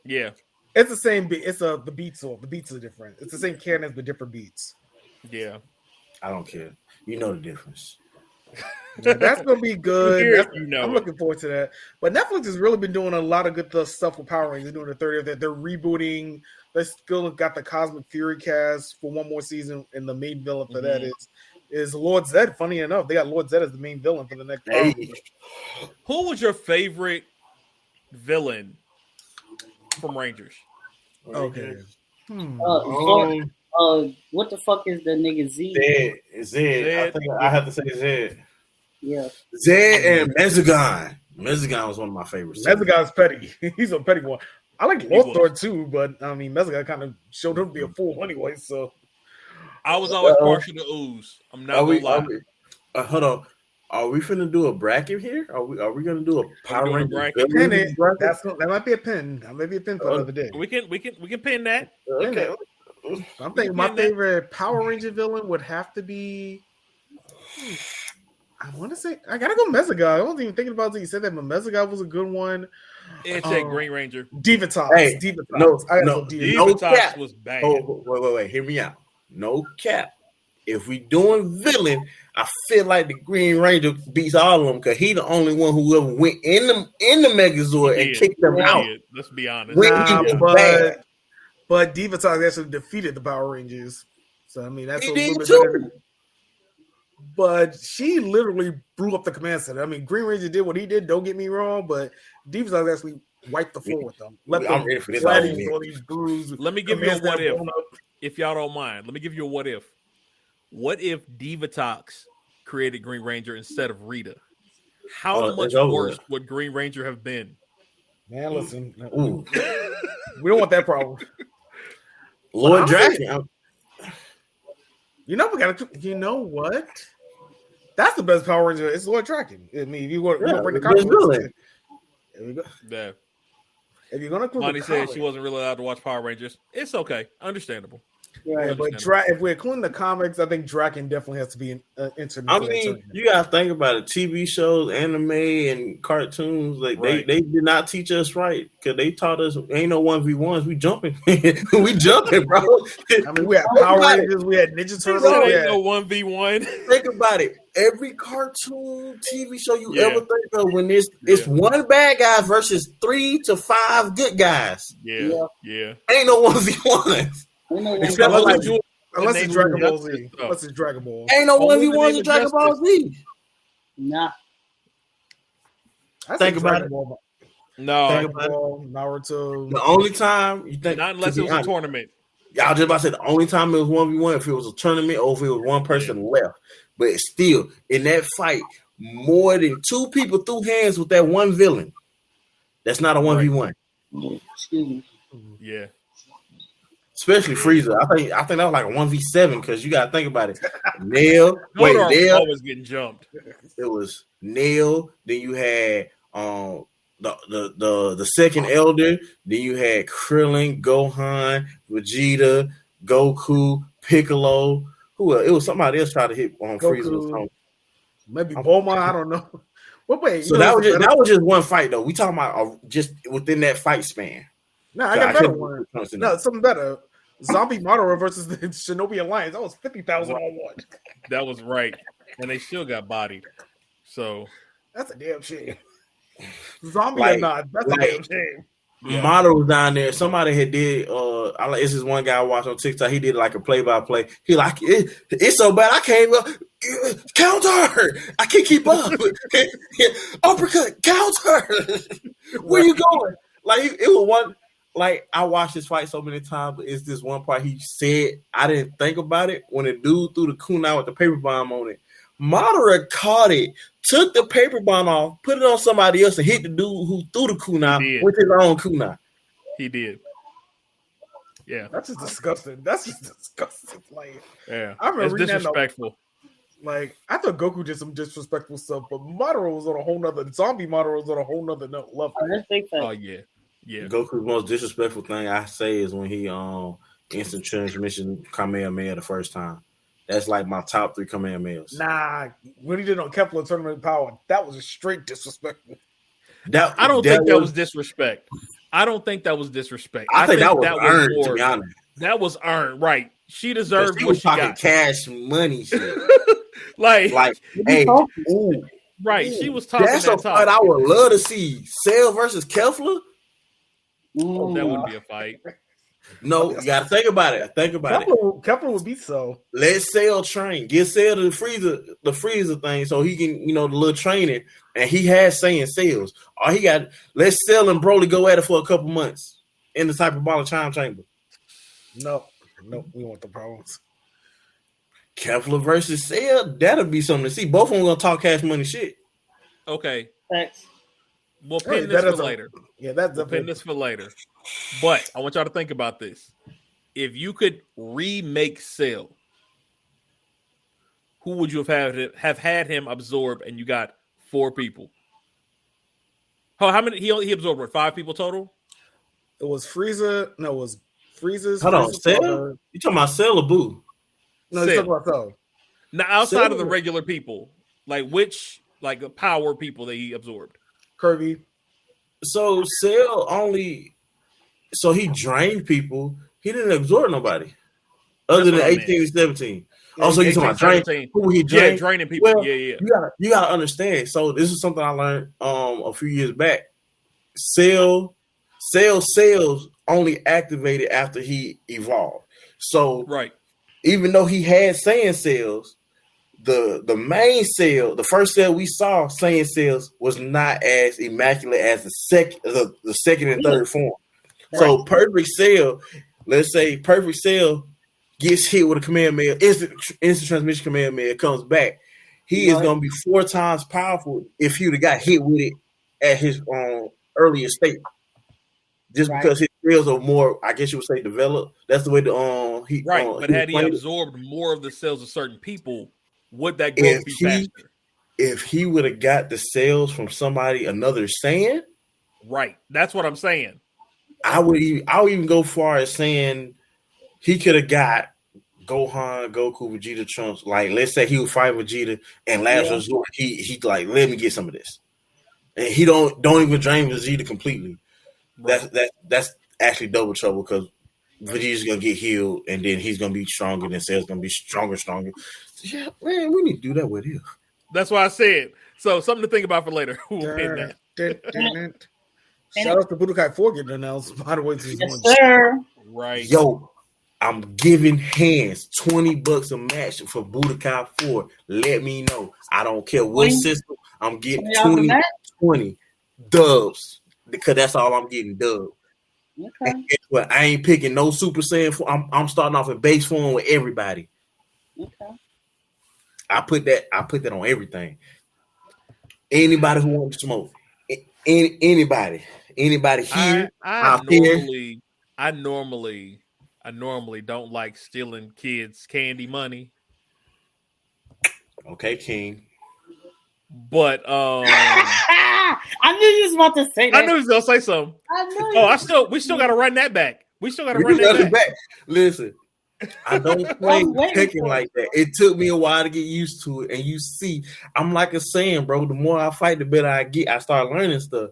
Yeah. It's the same beat. The beats are different. It's the same cadence but different beats. Yeah. I don't care. You know the difference. That's gonna be good. I'm looking forward to that. But Netflix has really been doing a lot of good stuff with Power Rangers. They're doing the 30th. They're rebooting. They still got the Cosmic Fury cast for one more season, and the main villain for that is Lord Zed. Funny enough, they got Lord Zed as the main villain for the next. Who was your favorite villain from Rangers? Okay. What the fuck is the nigga Z? Zed. I think I have to say Zed. Yeah. Zed and Mezagon. Mezagon was one of my favorites. Mezagon's petty. He's a petty one. I like Lothar too, but I mean Mezagon kind of showed him to be a fool anyway. So I was always partial to Ooze. I'm not gonna lie. Hold on. Are we finna do a bracket here? Are we gonna do a Power Ranger bracket? That might be a pin. That might be a pin for another day. We can pin that. Okay. I'm thinking my favorite Power Ranger villain would have to be. I want to say I gotta go Mezagon. I wasn't even thinking about it. You said that, but Mezagon was a good one. It's a Green Ranger. Divatox. Hey, Divatox. Divatox was bad. Oh, wait. Hear me out. No cap. If we doing villain, I feel like the Green Ranger beats all of them because he the only one who ever went in the Megazord and kicked them out. Let's be honest. But Divatox actually defeated the Power Rangers. So I mean that's he a did little bit too. better. But she literally blew up the command center. I mean, Green Ranger did what he did. Don't get me wrong, but Divatox actually wiped the floor with them. I'm ready for this. Let me give you a what if. If y'all don't mind, let me give you a what if. What if Divatox created Green Ranger instead of Rita? How much worse would Green Ranger have been? Man, listen. We don't want that problem. Lord Dragon. We gotta. You know what? That's the best Power Ranger. It's Lord Dragon. I mean, if you want to bring the comic. There we go. Yeah. If you're gonna include Bonnie the said comics, she wasn't really allowed to watch Power Rangers. It's okay, understandable. Right. yeah, but if we're including the comics, I think Draken definitely has to be entered into I that mean, tournament. you gotta think about it. TV shows, anime, and cartoons, like they did not teach us right because they taught us ain't no 1v1s. We jumping, we jumping, bro. I mean, we had Power Rangers, we had Ninja Turtles. Ain't no 1v1. Think about it. Every cartoon, TV show you ever think of, when it's one bad guy versus 3 to 5 good guys. Yeah. Ain't no 1v1s. Unless it's Dragon Ball Z. Unless it's Dragon Ball. Ain't no 1v1s in Dragon Ball Z. Nah. Think about it. No. Dragon Ball, Naruto. The only time you think, not unless it was a tournament. Yeah, I was just about to say the only time it was 1v1 if it was a tournament or if it was one person left. But still, in that fight, more than 2 people threw hands with that one villain. That's not a 1v1. Excuse me. Yeah. Especially Frieza. I think that was like a 1v7 because you gotta think about it. Nail. Nail always getting jumped. It was Nail. Then you had the second elder. Then you had Krillin, Gohan, Vegeta, Goku, Piccolo. Who else? It was somebody else trying to hit on Frieza or something. Maybe Bulma. I don't know. But wait, so that was just one fight though. We talking about just within that fight span. No, I got better one. No, something better. Zombie Madara versus the Shinobi Alliance. That was 50,000 on one. That was right, and they still got bodied. So that's a damn shame. Zombie or not, that's a damn shame. Madara was down there. Somebody had did. This is one guy I watched on TikTok. He did like a play-by-play. He like it's so bad I can't counter. I can't keep up. Uppercut counter. Where you going? Like it was one. Like I watched this fight so many times, but it's this one part he said I didn't think about it when the dude threw the kunai with the paper bomb on it. Madara caught it, took the paper bomb off, put it on somebody else, and hit the dude who threw the kunai with his own kunai. He did. Yeah, that's just disgusting. Like, yeah, I remember it's disrespectful. Like I thought Goku did some disrespectful stuff, but Madara was on a whole nother. Zombie Madara was on a whole nother level. Oh yeah. Yeah, Goku's most disrespectful thing I say is when he instant transmission Kamehameha the first time. That's like my top 3 Kamehamehas. Nah, when he did on Kepler Tournament Power, that was a straight disrespectful. I don't think that was disrespect. I don't think that was disrespect. I think that was earned, to be honest. That was earned, right? She deserved what she got. Cash money shit. like hey, right? She was talking. That's a fight I would love to see. Cell versus Kefla. Oh, that wouldn't be a fight. No, you gotta think about it. Kepler would beat Cell. Let Cell train. Get Cell the freezer thing, so he can, the little training, and he has Saiyan cells. All he got, let Cell and Broly go at it for a couple months in the hyperbolic time chamber. No, we want the problems. Kepler versus Cell, that'll be something to see. Both of them gonna talk cash money shit. Okay. Thanks. We'll pin this for later. We'll pin this for later. But I want y'all to think about this. If you could remake Cell, who would you have had him absorb? And you got 4 people. Oh, how many? He absorbed what? 5 people total. It was Frieza. No, it was Frieza's. Hold on, Cell. You talking about Cell or Boo? No, you talking about Cell. Now, outside of the regular people, like which power people that he absorbed? Kirby. So Cell so he drained people. He didn't absorb nobody other than 18 and 17. Yeah, so you talking about drain? Who he drained? Yeah, draining people. Well, yeah. You gotta understand. So this is something I learned a few years back. Cell cells only activated after he evolved. So right, even though he had Saiyan cells, the main cell, the first cell we saw, Saiyan cells, was not as immaculate as the second and third form. Right. So perfect cell, let's say perfect cell gets hit with a Kamehameha, instant transmission Kamehameha, comes back. He is going to be 4 times powerful if he would have got hit with it at his earlier state. Just because his cells are more, I guess you would say, developed. That's the way but had he absorbed more of the cells of certain people, would that growth be faster? If he would have got the cells from another Saiyan? Right. That's what I'm saying. I would even go far as saying he could have got Gohan, Goku, Vegeta, Trunks. Like, let's say he would fight Vegeta, and last resort, he like, let me get some of this, and he don't even drain Vegeta completely. Right. That's actually double trouble because Vegeta's gonna get healed, and then he's gonna be stronger, and Cell's gonna be stronger. So, yeah, man, we need to do that with him. That's why I said. So something to think about for later. We'll pin that. Shout out to Budokai 4 getting announced. By the way, yes, sir. Right. Yo, I'm giving hands $20 a match for Budokai 4. Let me know. I don't care what system. I'm getting 20 dubs because that's all I'm getting dubs. Okay. And guess what? I ain't picking no Super Saiyan 4. I'm starting off in base form with everybody. Okay. I put that on everything. Anybody who wants to smoke. Anybody here. I normally don't like stealing kids' candy money. Okay, King. But I knew you was about to say that. I knew he was gonna say something. We still gotta run that back. Listen, I don't play picking like that. It took me a while to get used to it. And you see, I'm like a saying, bro, the more I fight, the better I get. I start learning stuff.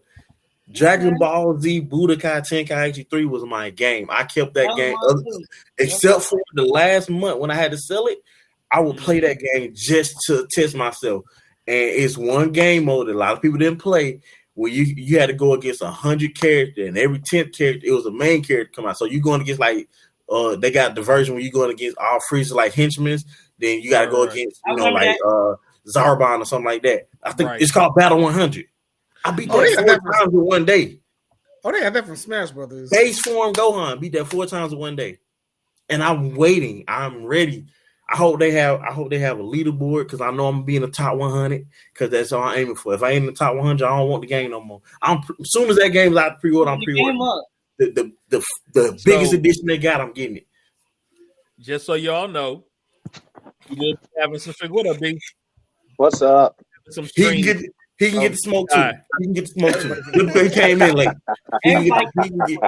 Dragon Ball Z Budokai Tenkaichi 3 was my game. I kept that game except for the last month when I had to sell it. I would play that game just to test myself. And it's one game mode that a lot of people didn't play where you had to go against 100 characters, and every 10th character, it was a main character come out. So you're going against like they got the version where you're going against all Frieza like henchmen. Then you got to go against Zarbon or something like that. I think it's called Battle 100. I beat that 4 times in one day. Oh, they had that from Smash Brothers. Base form Gohan beat that 4 times in one day, and I'm waiting. I'm ready. I hope they have a leaderboard because I know I'm gonna be in the top 100 because that's all I'm aiming for. If I ain't in the top 100, I don't want the game no more. As soon as that game's out pre-order, I'm pre-ordering. The biggest edition they got, I'm getting it. Just so y'all know, we'll be having some figure. What up, B? What's up? Some he can get the smoke too. He can get the smoke too. He came in late. He can get.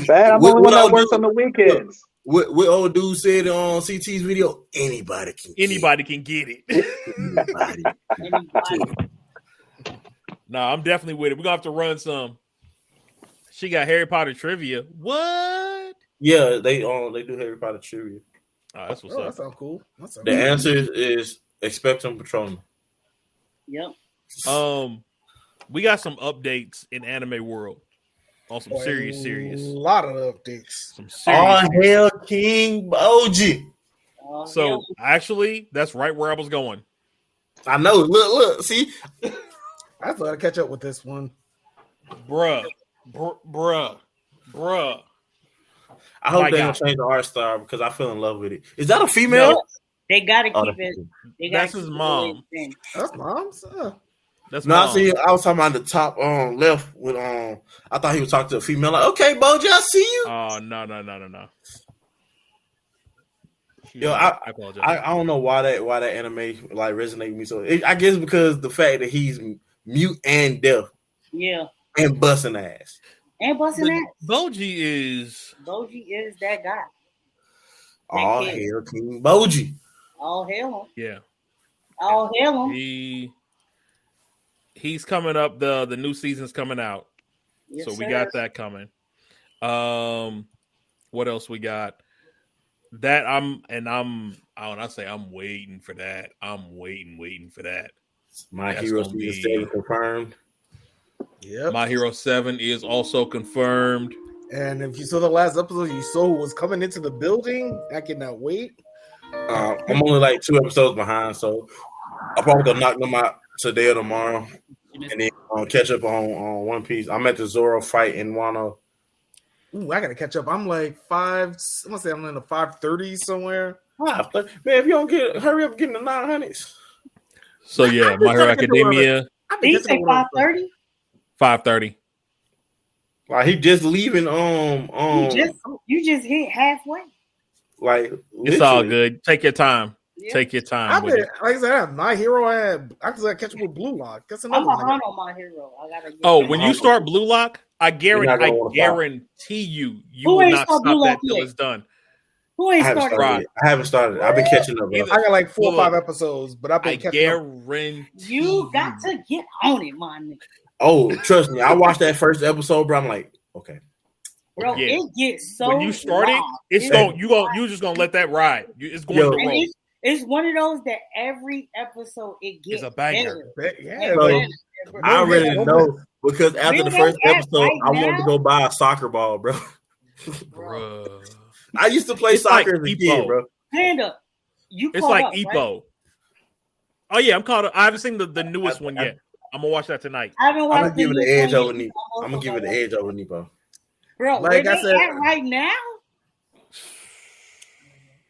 I'm the only one that works on the weekends. What old dude said on CT's video? Anybody can get it. Anybody. No, I'm definitely with it. We're gonna have to run some. She got Harry Potter trivia. What? Yeah, they do Harry Potter trivia. Oh, that's what's up. That sounds cool. The answer is Expectum Patronum. Yep. We got some updates in anime world on some serious. A lot of updates. Some serious. Oh hell, King Boji. So actually, that's right where I was going. I know. Look. See, I thought I'd catch up with this one, bruh. I hope they don't change the art style because I feel in love with it. Is that a female? No, they gotta keep it. That's his mom. That's mom's. That's no, I was talking about the top left with I thought he was talking to a female. Like, okay, Boji, I see you. Oh no. Yo, I apologize. I don't know why that anime like resonate with me. So I guess because the fact that he's mute and deaf. Yeah. And busting ass. Boji is that guy. All hail King Boji. All hail him. Yeah. All hail him. He's coming up. The new season's coming out. Yes, so we got that coming. What else we got? That I'm waiting for that. I'm waiting for that. My Hero Season 7 confirmed. Yep. My Hero 7 is also confirmed. And if you saw the last episode, you saw who was coming into the building. I cannot wait. I'm only like 2 episodes behind, so I'll probably go knock them out today or tomorrow, and then catch up on One Piece. I'm at the Zoro fight in Wano. Ooh, I gotta catch up. I'm like 5. I'm gonna say I'm in the 530 somewhere. Man, if you don't hurry up, getting the 900s. So yeah, My Hero Academia. Did you say 530? 530. Like he just leaving. You just hit halfway. Like it's all good. Take your time. Take your time. I've with been, it. like I said, I have My Hero. I just got catch up with Blue Lock. That's another I'm one. behind on My Hero. I gotta get when you start Blue Lock, I guarantee you will not stop that till it's done. Who ain't started? I haven't started. I've been catching up. Bro. I got like 4 or 5 episodes, but I've been catching up. You got to get on it, man. Oh, trust me. I watched that first episode, bro. I'm like, okay. Bro, it gets so when you start it, you're just gonna let that ride. It's going to roll. It's one of those that every episode it gets a banger. I already know because after the first episode, I wanted to go buy a soccer ball, bro. I used to play soccer as a kid, bro. Panda, it's like Epo. Right? Oh yeah, I'm caught up. I haven't seen the newest one yet. I'm gonna watch that tonight. I'm gonna give it the edge over Nepo. I'm gonna give it the edge over Nepo. Bro, like I said, right now.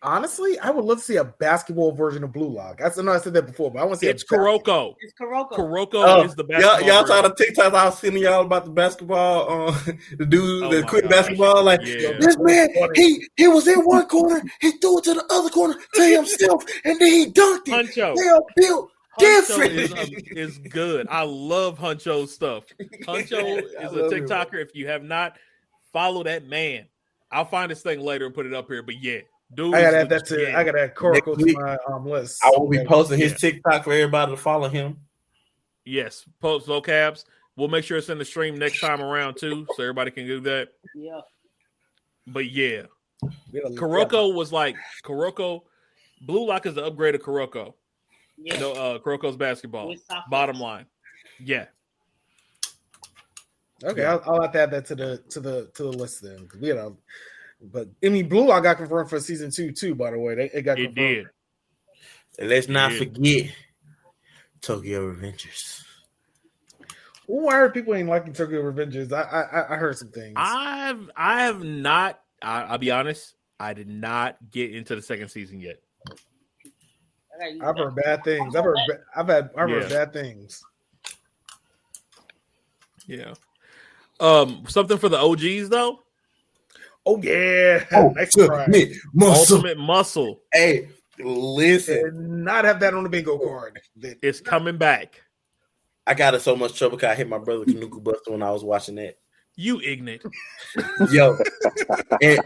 Honestly, I would love to see a basketball version of Blue Lock. I know I said that before, but I want to see Kuroko. It's Kuroko. Kuroko is the basketball. Y'all trying to TikTok? I was seeing y'all about the basketball. The dude that quit basketball. Like this man, he was in one corner, he threw it to the other corner to himself, and then he dunked it. Huncho. They are built different. Is good. I love Huncho's stuff. Huncho is a TikToker. If you have not followed that man, I'll find this thing later and put it up here. But yeah. Dude, I gotta add that to. I gotta add Kuroko to my list. I will be posting his TikTok for everybody to follow him. Yes, post vocabs. We'll make sure it's in the stream next time around too, so everybody can do that. Yeah. But yeah, Kuroko was like Kuroko. Blue Lock is the upgrade of Kuroko. Yeah. Kuroko's basketball. Bottom line. Yeah. Okay, yeah. I'll have to add that to the list then. We had But I mean, Blue Lock got confirmed for season 2 too. By the way, it got confirmed. Did. And let's not forget Tokyo Revengers. Why are people ain't liking Tokyo Revengers? I heard some things. I have not. I'll be honest. I did not get into the second season yet. I've heard bad things. I've heard bad things. Yeah. Something for the OGs though. Oh yeah, Ultimate Muscle. Hey, listen, and not have that on the bingo card. It's coming back. I got in so much trouble because I hit my brother Kanuku Buster when I was watching that. You ignorant. Yo, and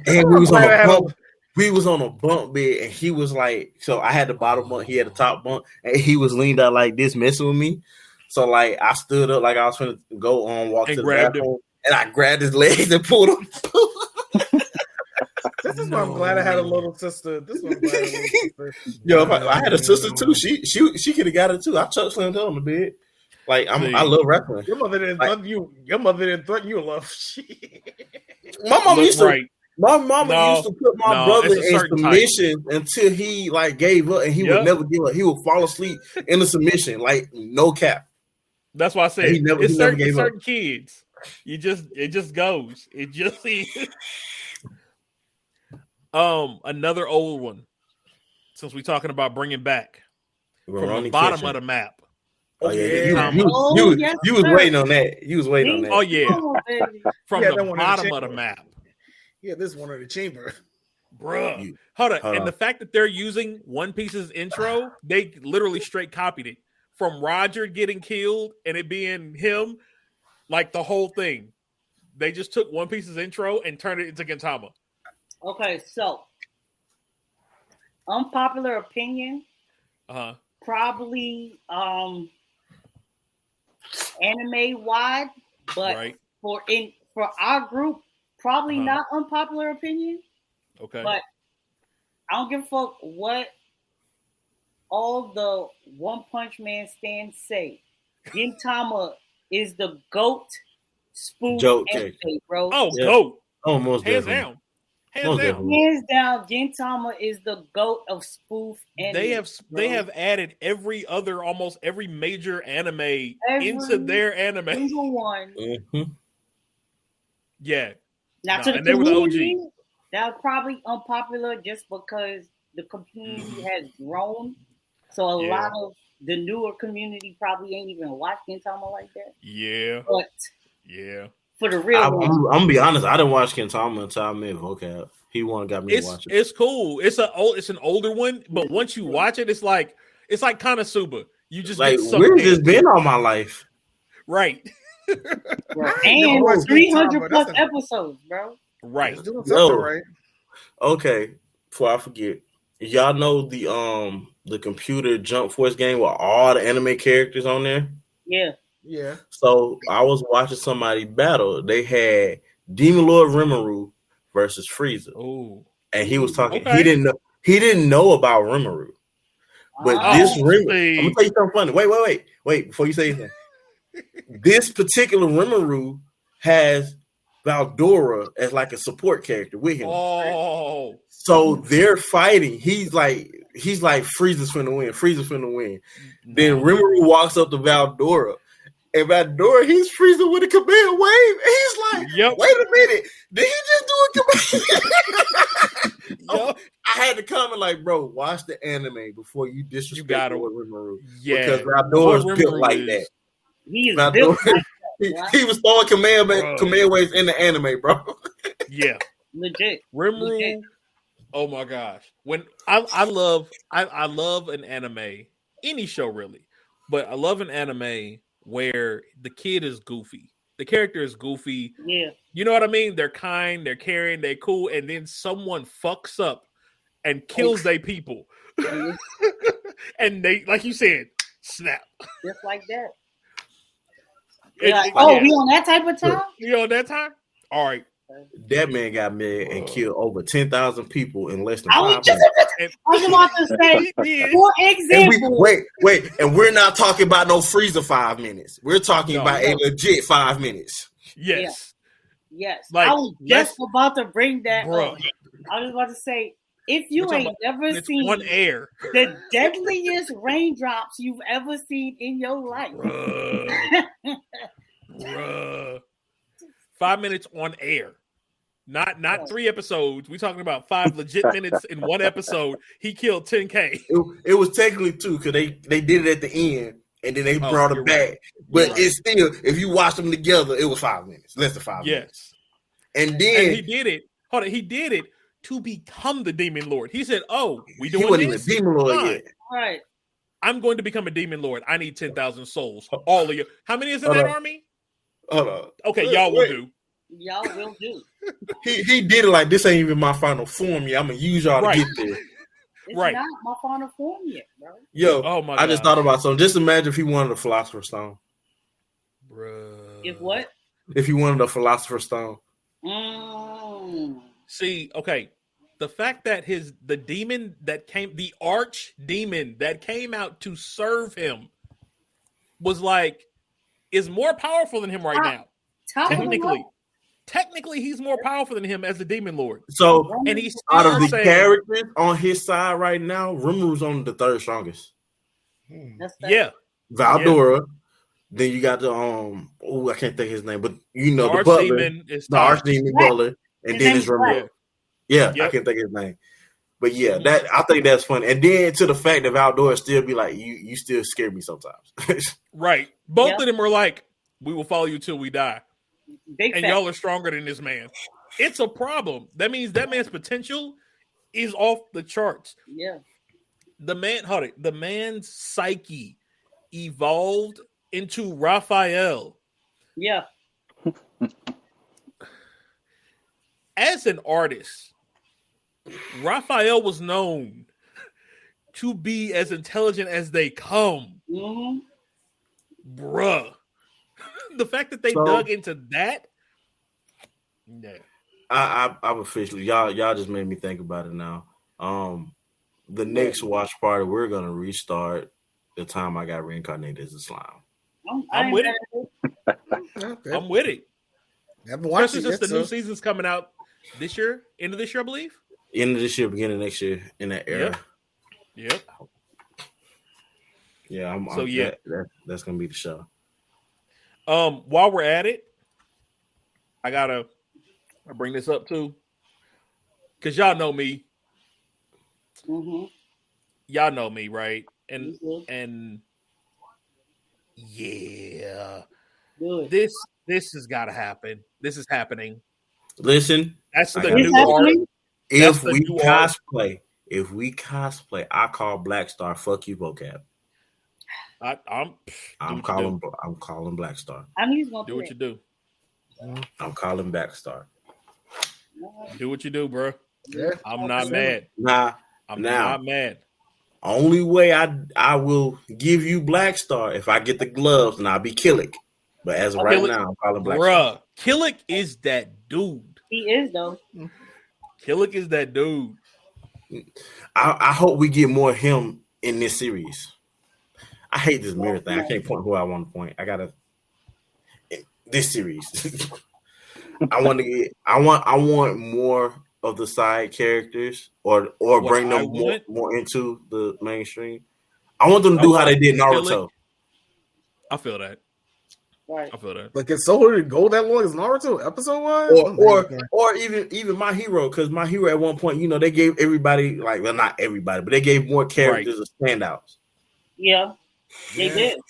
we was on a bunk bed, and he was like, so I had the bottom bunk, he had the top bunk, and he was leaned out like this, messing with me. So like I stood up like I was going to go on walk to the bathroom, and I grabbed his legs and pulled him. This is why I'm glad I had a little sister. This is why I'm glad I had a little sister. Yo, if I had a sister too, she could have got it too. I chuck slammed her on the bed. Like I love wrestling. Your mother didn't threaten you. Your mother didn't threaten you enough. My mama used to. My mama used to put my brother in submission until he like gave up, and he would never give up. He would fall asleep in the submission, like no cap. That's why I said it's certain kids. It just goes. It just another old one. Since we're talking about bringing back from the bottom of the map. Oh yeah, you was waiting on that. You was waiting on that. Oh yeah, from the bottom of the map. Yeah, this one in the chamber, bruh. Hold on. And the fact that they're using One Piece's intro, they literally straight copied it from Roger getting killed and it being him, like the whole thing. They just took One Piece's intro and turned it into Gintama. Okay, so unpopular opinion. Probably anime wide, but for our group, probably not unpopular opinion. Okay. But I don't give a fuck what all the One Punch Man stands say. Gintama is the GOAT spoof anime, bro. Oh, GOAT. Almost hands down. Hands down, Gintama is the GOAT of spoof anime. They have added almost every major anime into their anime. Single one. Mm-hmm. Yeah. Now to the community, that was probably unpopular just because the community has grown. So a lot of the newer community probably ain't even watched Gintama like that. Yeah. But yeah. For the real I'm gonna be honest, I didn't watch Gintama until I met vocab. He one got me to watch it. It's cool. It's an older one, but once you watch it, it's like Konosuba. You just like, get where's this been all my life? Right. And 300 plus episodes, bro. Right. It's doing something right. Okay. Before I forget, y'all know the computer Jump Force game with all the anime characters on there? Yeah. Yeah. So I was watching somebody battle. They had Demon Lord Rimuru versus Frieza. Oh. And he was talking. Okay. He didn't know about Rimuru. But this Rimuru, I'm gonna tell you something funny. Wait, before you say anything. This particular Rimuru has Valdora as like a support character with him. Oh. So they're fighting. He's like Frieza's finna win. Then Rimuru walks up to Valdora. And Valdora, he's Frieza with a command wave. And he's like, wait a minute. Did he just do a command? I had to comment like, bro, watch the anime before you disrespect Rimuru. Yeah. Because Valdora's built like that. He is built like that. He was throwing command waves in the anime, bro. Yeah. Legit. Rimuru. Legit. Oh my gosh. When I love an anime, any show really, but I love an anime where the kid is goofy. The character is goofy. Yeah. You know what I mean? They're kind, they're caring, they're cool, and then someone fucks up and kills their people. And they, like you said, snap. Just like that. We on that type of time? You on that time? All right. That man got mad and killed over 10,000 people in less than 5 minutes. I was about to say, for example. Wait, and we're not talking about no Frieza 5 minutes. We're talking about a legit 5 minutes. Yes. Yes. Like, I was just about to bring that bro. up. I was about to say, if you ain't never seen on air the deadliest raindrops you've ever seen in your life. Bruh. 5 minutes on air. Not 3 episodes. We're talking about 5 legit minutes in one episode. He killed 10K. It was technically 2 because they did it at the end and then they brought it back. Right. But it's still, if you watch them together, it was 5 minutes, less than 5 minutes. And he did it. Hold on, he did it to become the Demon Lord. He said, "Oh, we doing he wasn't this? even Demon Lord yet. Right. I'm going to become a Demon Lord. I need 10,000 souls. All of you. How many is in that army? Hold on. Okay, y'all will do. Y'all will do. He did it like this ain't even my final form yet. I'm gonna use y'all to get there. It's not my final form yet, bro. Yo, oh my I just thought about something. Just imagine if he wanted a Philosopher's Stone. Bruh. If what? If he wanted a Philosopher's Stone. See, okay. The fact that the arch demon that came out to serve him was like, is more powerful than him right now. Technically, he's more powerful than him as the Demon Lord. So, and he's out of the characters on his side right now, Rimuru's on the 3rd strongest. Yeah, Valdora. Yeah. Then you got the I can't think his name, but you know the butler, the Archdemon butler, and then it's Rimuru. Yeah, I can't think his name. But yeah, I think that's funny. And then to the fact that Valdora still be like, you still scare me sometimes. Right. Both of them were like, we will follow you till we die. Big and y'all are stronger than this man. It's a problem. That means that man's potential is off the charts. Yeah. The man's psyche evolved into Raphael. Yeah. As an artist, Raphael was known to be as intelligent as they come. Mm-hmm. Bruh. The fact that they dug into that. Yeah. I'm officially y'all just made me think about it now. The next watch party, we're gonna restart the time I got reincarnated as a slime. I'm with it. Okay. I'm with it. Especially since the new season's coming out this year, end of this year, I believe. End of this year, beginning of next year, in that era. Yep. Yeah, that's gonna be the show. While we're at it, I bring this up too, because y'all know me. Mm-hmm. Y'all know me, right? And yeah, this has got to happen. This is happening. Listen, that's the new art. If we cosplay, I call Black Star. Fuck you, vocab. I'm calling Black Star. Do what you do. I'm calling Black Star. Do what you do, bro. Yeah, I'm not mad. I'm not mad. Only way I will give you Black Star if I get the gloves, and I'll be Killick. But as of right now, I'm calling Black Star. Killick is that dude. He is though. Killick is that dude. I hope we get more of him in this series. I hate this mirror thing. I can't point who I want to point. I gotta this series. I want more of the side characters or bring them more into the mainstream. I want them to do how they did Naruto. I feel that. Right. I feel that. But can Soul go that long as Naruto episode wise? Or even My Hero, because My Hero at one point, they gave everybody not everybody, but they gave more characters as standouts. Yeah, they did.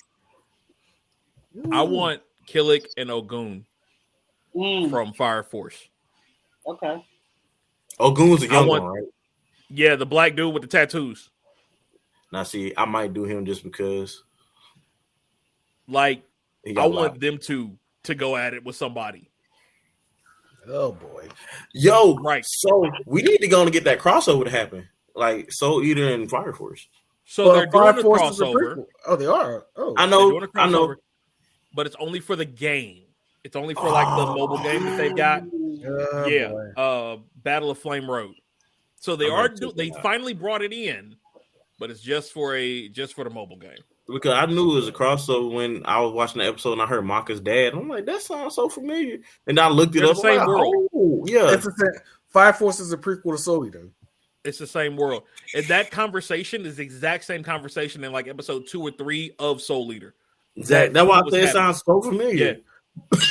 I want Killick and Ogun from Fire Force. Okay. Ogun's a young one, right? Yeah, the black dude with the tattoos. Now, see, I might do him just because. I want them to go at it with somebody. Oh boy. Yo, right. So we need to go and get that crossover to happen. Like Soul Eater and Fire Force. So they're doing a crossover. Oh, they are. Oh, I know. But it's only for the game. It's only for the mobile game that they've got. Battle of Flame Road. So they finally brought it in, but it's just for the mobile game. Because I knew it was a crossover when I was watching the episode and I heard Maka's dad. I'm like, that sounds so familiar. And I looked it up. The same world. Oh, yeah. It's the same. Fire Force is a prequel to Soul Eater. It's the same world. And that conversation is the exact same conversation in episode 2 or 3 of Soul Eater. That's why I say it sounds so familiar.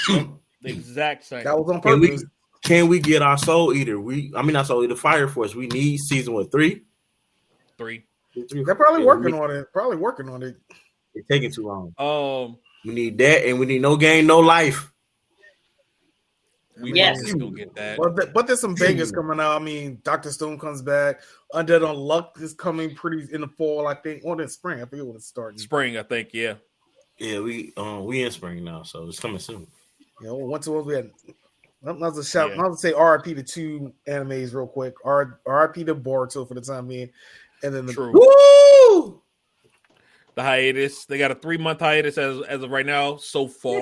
Yeah. The exact same. That was on purpose. Can we get our Soul Eater? Not Soul Eater, Fire Force. We need season 3? 3. They're probably working on it. It's taking too long. We need that, and we need No Game, No Life. We still get that. But there's some bangers coming out. I mean, Dr. Stone comes back. Undead Unluck is coming pretty in the fall, I think, or in spring. I forget when it's starting. Spring, I think. Yeah. Yeah, we in spring now, so it's coming soon. Once we had. I'm not to say RIP to 2 animes real quick. RIP to Boruto for the time being. And then the hiatus. They got a 3-month hiatus as of right now so far.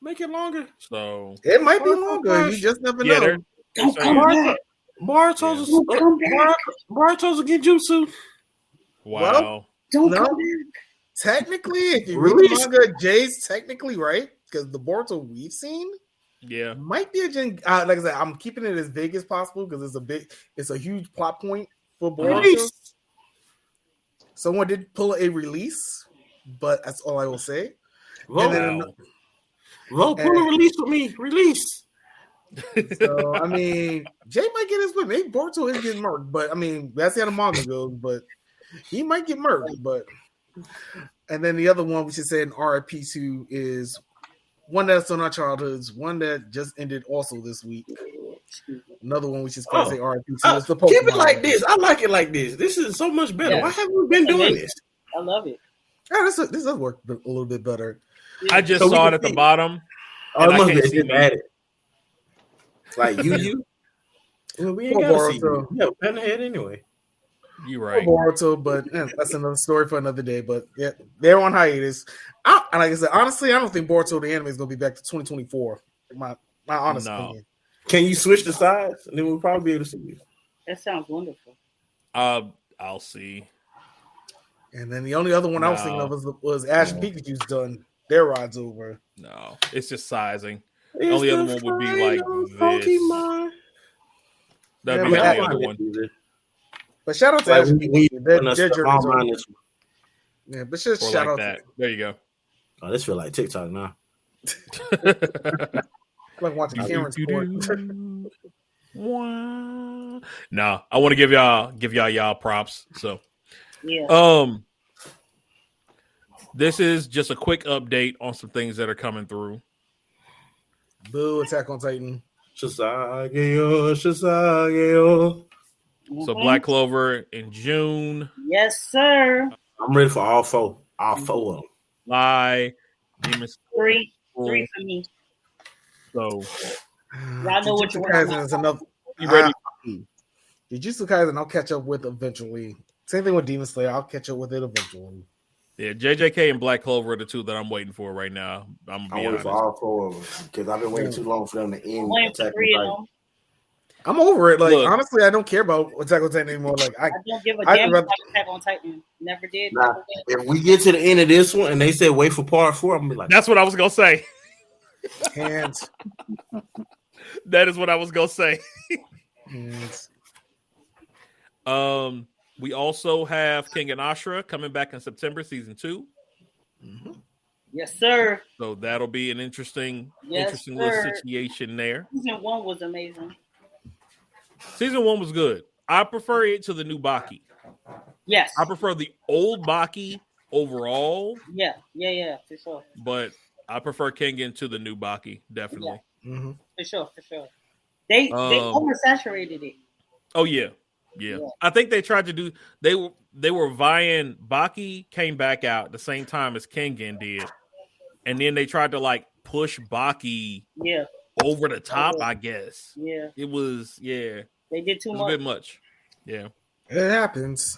Make it longer. So it might be longer. You just never know. Boruto's a Genjutsu. Wow. Well, don't come back. Technically, if you read the manga, Jay's technically right because the Boruto we've seen. Yeah, might be a like I said, I'm keeping it as big as possible because it's a huge plot point for Boruto. Someone did pull a release, but that's all I will say. Pull a release with me. Release. So I mean, Jay might get his win. Maybe Boruto is getting murked, but I mean that's how the manga goes. But he might get murked. But and then the other one we should say in RIP to is one that's on our childhoods, one that just ended also this week. Another one we should say RIP to is the Pokemon. Keep it like this. I like it like this. This is so much better. Why haven't we been doing this? I love it. This does work a little bit better. I just saw it at the bottom. Oh, it must be added. Like you. Well, we ain't got to see you. Yeah, pen ahead anyway. You're right. Boruto, but that's another story for another day. But yeah, they're on hiatus. And like I said, honestly, I don't think Boruto the anime is going to be back to 2024. My honest opinion. Can you switch the sides? And then we'll probably be able to see you. That sounds wonderful. I'll see. And then the only other one I was thinking of was Ash and Pikachu's done. Their ride's over. No, it's just sizing. The only other one would be like this. That'd be the other one. But shout out to Ash and Pikachu. Yeah, but just shout out that. There you go. Oh, this feel like TikTok now. Like watching Karen's court. No, I want to give y'all props. So, yeah. This is just a quick update on some things that are coming through. Boo! Attack on Titan. Shisageyo. So Black Clover in June. Yes, sir. I'm ready for all four. All four of them. July, Demon Slayer. Three for me. So y'all know what Jujutsu Kaisen is another. You ready? Jujutsu Kaisen, I'll catch up with eventually. Same thing with Demon Slayer. I'll catch up with it eventually. Yeah, JJK and Black Clover are the two that I'm waiting for right now. I'm waiting for all four of them because I've been waiting too long for them to end. I'm over it. Like, look, honestly, I don't care about Attack on Titan anymore. Like, I don't give a damn about Attack on Titan. Never did. Nah, if we get to the end of this one and they say wait for part 4, I'm gonna be like, that's what I was gonna say. Hands. That is what I was gonna say. Hands. We also have King and Ashura coming back in September, season 2. Mm-hmm. Yes, sir. So that'll be an interesting little situation there. Season 1 was amazing. Season 1 was good. I prefer it to the new Baki. Yes. I prefer the old Baki overall. Yeah, for sure. But I prefer Kengan to the new Baki, definitely. Yeah. Mm-hmm. For sure. They oversaturated it. Oh yeah. I think they tried to do. They were vying. Baki came back out the same time as Kengan did, and then they tried to like push Baki. Over the top, I guess. Yeah. It was. Yeah. They did too much. A bit much. Yeah. It happens.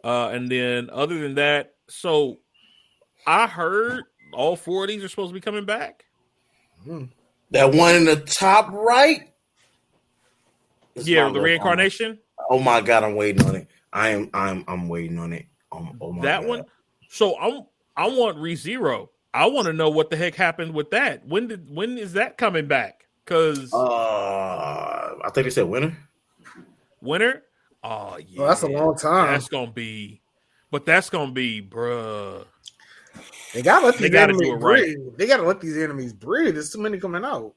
And then other than that, so I heard all 4 of these are supposed to be coming back. That one in the top right. Yeah, the reincarnation. Oh my god, I'm waiting on it. I'm waiting on it. Oh my that god. One. So I want ReZero. I want to know what the heck happened with that. When is that coming back? Because I think they said winter. Winter? Oh yeah. Oh, that's a long time. That's gonna be, bruh. They gotta let these enemies breathe. They gotta let these enemies breathe. There's too many coming out.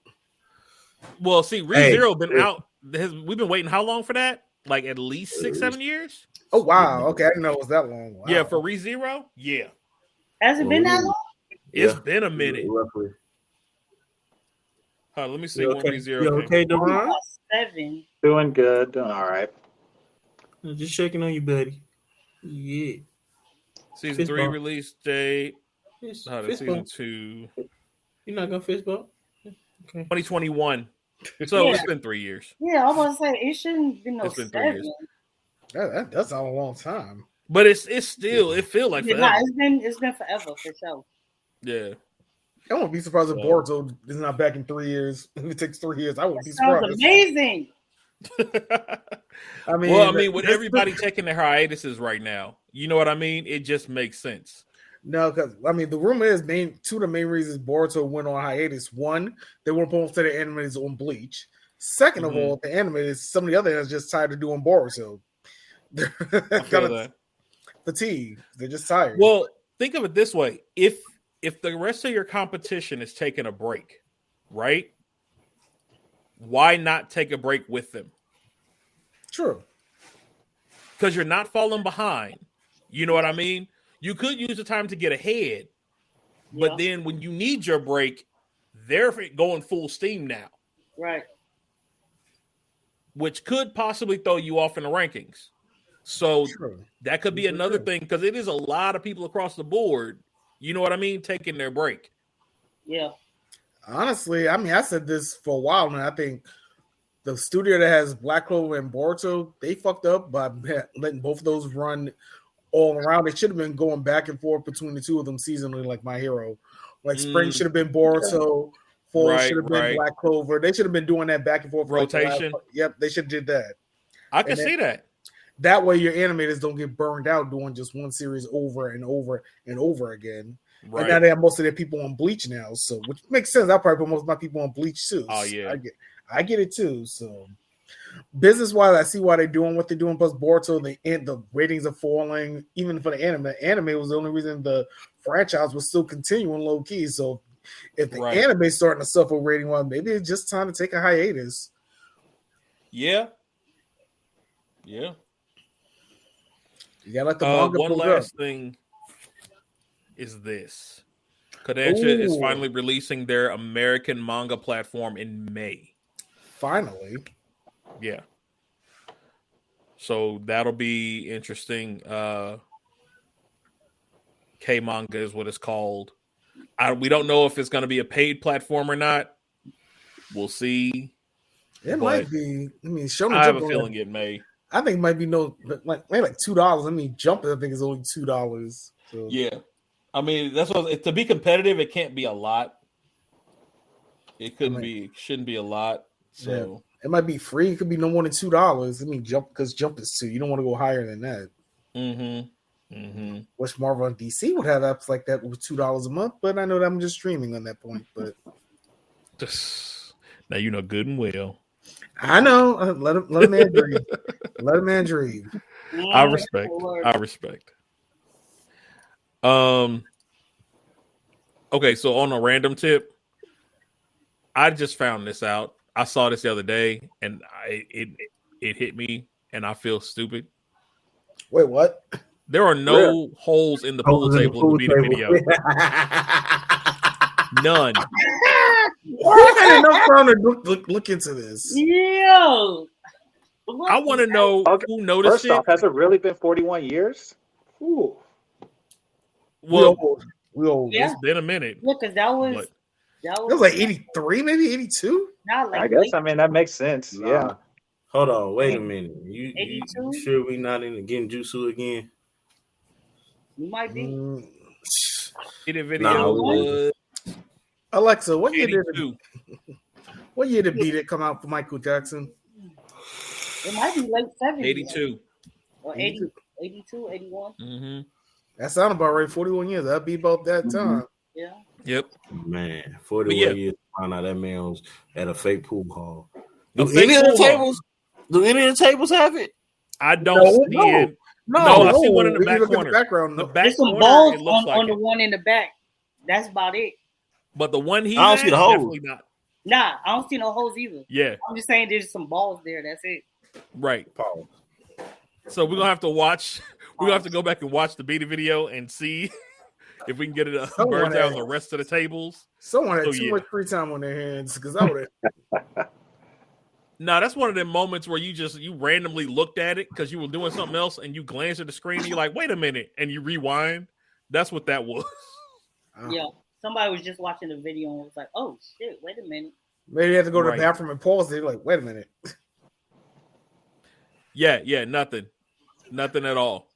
Well, see, ReZero been out. We've been waiting how long for that? Like at least 6-7 years. Oh wow. Okay, I didn't know it was that long. Wow. Yeah, for ReZero. Yeah. Has it been that long? It's been a minute. Roughly. Let me see when ReZero. You okay, Devon? 7. Doing good. Doing all right. Just checking on you, buddy. Yeah. Season 3 release date. Season 2. You're not gonna fist bump? Okay. 2021. So it's been 3 years. Yeah, I was gonna say it shouldn't be no. It's been 3 years. That's a long time. But it's still it feels like forever. It's been forever for sure. Yeah. I won't be surprised if Boruto is not back in 3 years. If it takes 3 years, I wouldn't be surprised. Sounds amazing. I mean, with everybody taking their hiatuses right now, you know what I mean? It just makes sense. No, because I mean, the rumor is two of the main reasons Boruto went on hiatus. One, they weren't supposed to the animators on Bleach. Second of all, the animators, some of the others just tired of doing Boruto. They're kind of fatigued. They're just tired. Well, think of it this way: if the rest of your competition is taking a break, right? Why not take a break with them? True. Because you're not falling behind. You know what I mean? You could use the time to get ahead, but then when you need your break, they're going full steam now. Right. Which could possibly throw you off in the rankings. So that could be another thing, because it is a lot of people across the board, you know what I mean, taking their break. Yeah. Honestly, I mean, I said this for a while now. I think the studio that has Black Clover and Boruto, they fucked up by letting both of those run all around. They should have been going back and forth between the two of them seasonally, like My Hero. Like spring should have been Boruto, fall should have been Black Clover. They should have been doing that back and forth rotation. Yep, they should have did that. I can see that. That way, your animators don't get burned out doing just one series over and over and over again. Right. And now they have most of their people on Bleach now, so which makes sense. I'll probably put most of my people on Bleach too. Oh yeah, so I get it too. So business wise, I see why they're doing what they're doing. Plus Boruto, the ratings are falling. Even for the anime was the only reason the franchise was still continuing low key. So if the anime is starting to suffer rating wise, maybe it's just time to take a hiatus. Yeah. You gotta let the manga one last thing is this. Kodansha is finally releasing their American manga platform in May. Finally. Yeah. So that'll be interesting. K-manga is what it's called. We don't know if it's going to be a paid platform or not. We'll see. It might be. I mean, I have a feeling it may. I think it might be maybe like $2. I mean, Jump, I think is only $2. So. Yeah. I mean, that's what to be competitive, it can't be a lot. It shouldn't be a lot. So yeah. It might be free. It could be no more than $2. I mean, Jump is $2. You don't want to go higher than that. Which Marvel and DC would have apps like that with $2 a month, but I know that I'm just streaming on that point. But now you know good and well. I know. Let a man dream. Let a man dream. I respect. Okay, so on a random tip, I just found this out. I saw this the other day, and it hit me, and I feel stupid. Wait, what? There are no holes in the pool table in the beat video. None. I had enough time to look into this. Yo, I want to know who noticed First off, has it really been 41 years? Ooh. Well, we old. Yeah. It's been a minute. Look, because that was like 83, maybe 82. Not like I guess. I mean, that makes sense. Nah. Yeah. Hold on, wait a minute. You sure we not in the Genjutsu again? You might be. The video was Alexa, what year did Beat It come out for Michael Jackson? It might be late 70s. 82. Or 82, 81. Mm-hmm. That sounded about right. 41 years. That'd be about that time. Yeah. Yep. Man, 41 years. Found out that man was at a fake pool hall. Do any of the tables have it? I don't see it. No, I see one in the back corner. The back There's some corner, balls it looks on the one in the back. That's about it. But the one he I don't see the holes. not. Nah, I don't see no holes either. Yeah. I'm just saying there's some balls there. That's it. Right. So we're gonna have to watch. We're gonna have to go back and watch the beta video and see if we can get it burnt out on the rest of the tables. Someone had too much free time on their hands because I would have. No, that's one of them moments where you randomly looked at it because you were doing something else and you glanced at the screen and you're like, wait a minute, and you rewind. That's what that was. Yeah. Somebody was just watching the video and was like, oh shit, wait a minute. Maybe they had to go to the bathroom and pause. They're like, wait a minute. Yeah, nothing at all.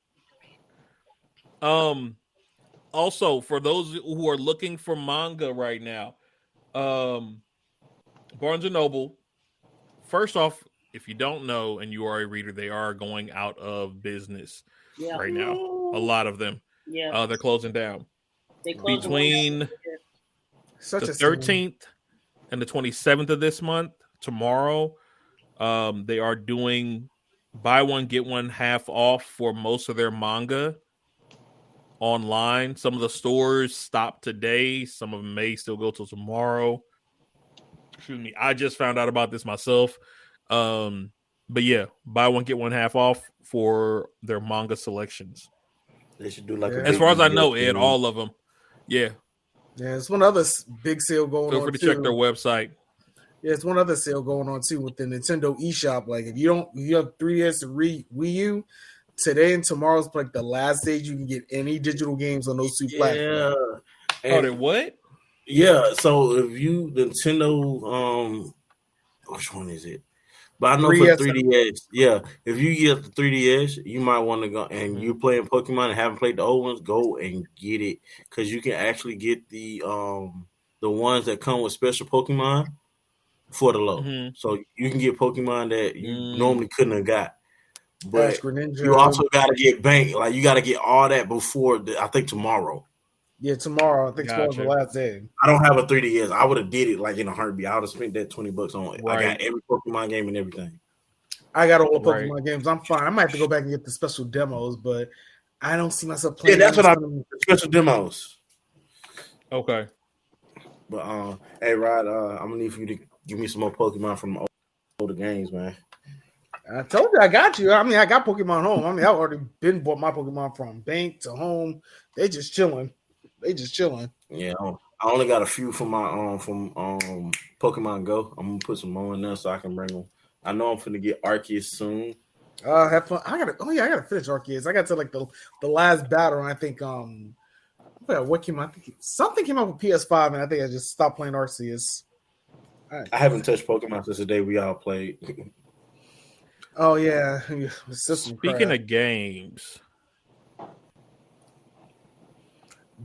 Also, for those who are looking for manga right now, Barnes & Noble, first off, if you don't know and you are a reader, they are going out of business right now. A lot of them. Yeah. They're closing down. Between the 13th and the 27th of this month, tomorrow, they are doing buy one, get one half off for most of their manga online. Some of the stores stopped today. Some of them may still go till tomorrow. Excuse me. I just found out about this myself. But yeah, buy one, get one half off for their manga selections. They should do like as far as I know, Ed, all of them. Yeah. Yeah, it's one other big sale going on. Feel free to check their website. Yeah, it's one other sale going on too with the Nintendo eShop. Like if you have 3DS or Whyyyy, today and tomorrow's like the last day you can get any digital games on those two platforms. Yeah. They what? Yeah, so if you Nintendo, which one is it? But I know 3DS. For 3DS, yeah, if you get the 3DS, you might want to go and you're playing Pokemon and haven't played the old ones, go and get it because you can actually get the ones that come with special Pokemon for the low. Mm-hmm. So you can get Pokemon that you normally couldn't have got. But you also got to get bank. Like you got to get all that before I think tomorrow. Yeah, tomorrow. I think tomorrow's the last day. I don't have a 3DS. I would have did it like in a heartbeat. I would have spent that $20 on it. Right. I got every Pokemon game and everything. I got all the Pokemon games. I'm fine. I might have to go back and get the special demos, but I don't see myself playing. Yeah, that's what I'm. Special demos. Okay. But hey, Rod, I'm gonna need for you to give me some more Pokemon from older games, man. I told you I got you. I mean, I got Pokemon home. I mean, I've already been bought my Pokemon from bank to home. They just chilling. They just chilling. Yeah, I only got a few from my Pokemon Go. I'm gonna put some more in there so I can bring them. I know I'm finna get Arceus soon. Have fun. I gotta finish Arceus. I got to like the last battle, and I think what came out? I think something came out with PS5, and I think I just stopped playing Arceus. I haven't touched Pokemon since the day we all played. Oh yeah. Speaking of games,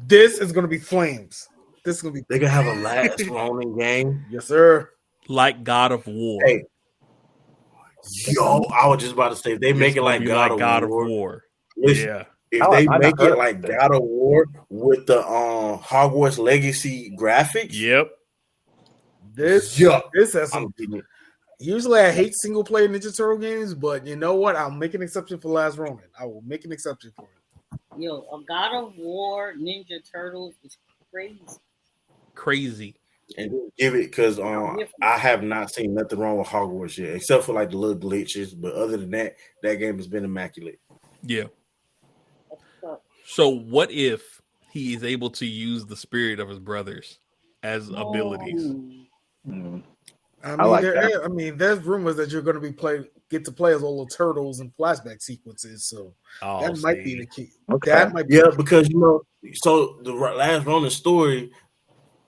this is gonna be flames. This is gonna be. They gonna have a last Ronin game. Yes, sir. like God of War. Hey, yo, I was just about to say if they make it like God of War. Yeah. If they make it like God of War with the Hogwarts Legacy graphics. Yep. This has some. Usually, I hate single player Ninja Turtle games, but you know what? I'll make an exception for Last Ronin. I will make an exception for it. Yo, a God of War Ninja Turtles is crazy. And give it because I have not seen nothing wrong with Hogwarts yet, except for like the little glitches. But other than that, that game has been immaculate. Yeah. So what if he is able to use the spirit of his brothers as abilities? I mean, there's rumors that you're going to get to play as all the turtles and flashback sequences, so that might be the key. Okay. That might be because so the Last Ronin story.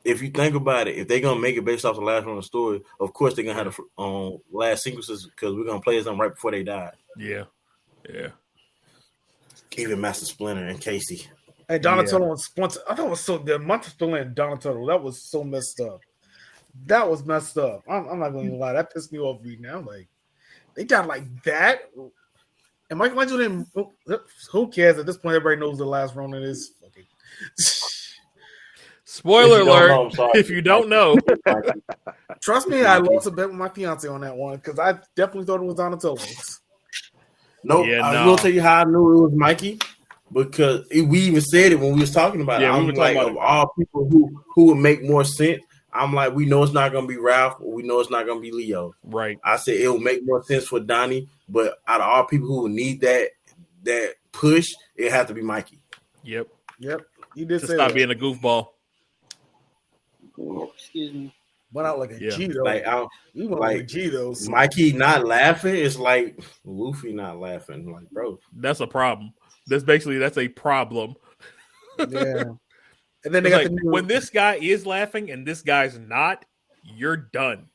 If you think about it, if they're gonna make it based off the Last Ronin story, of course they're gonna have the last sequences because we're gonna play as them right before they die. Yeah. Even Master Splinter and Casey. And Donatello and Splinter. I thought it was so good. Master Splinter and Donatello. That was so messed up. I'm not going to lie. That pissed me off reading now. Like, they died like that. And Michelangelo didn't. Who cares at this point? Everybody knows the Last Ronin is. Okay. Spoiler alert! If you don't know, trust me, I lost a bet with my fiance on that one because I definitely thought it was Donatello. Nope. I will tell you how I knew it was Mikey because we even said it when we was talking about it. I'm like, of all people who would make more sense, I'm like, we know it's not going to be Ralph, or we know it's not going to be Leo. Right. I said it will make more sense for Donnie, but out of all people who would need that push, it has to be Mikey. Yep. You did say stop being a goofball. Excuse me. Went out like a G though. We went like a G though. So. Mikey not laughing is like Luffy not laughing. Like, bro, that's a problem. That's a problem. Yeah. And then they got when this guy is laughing and this guy's not, you're done.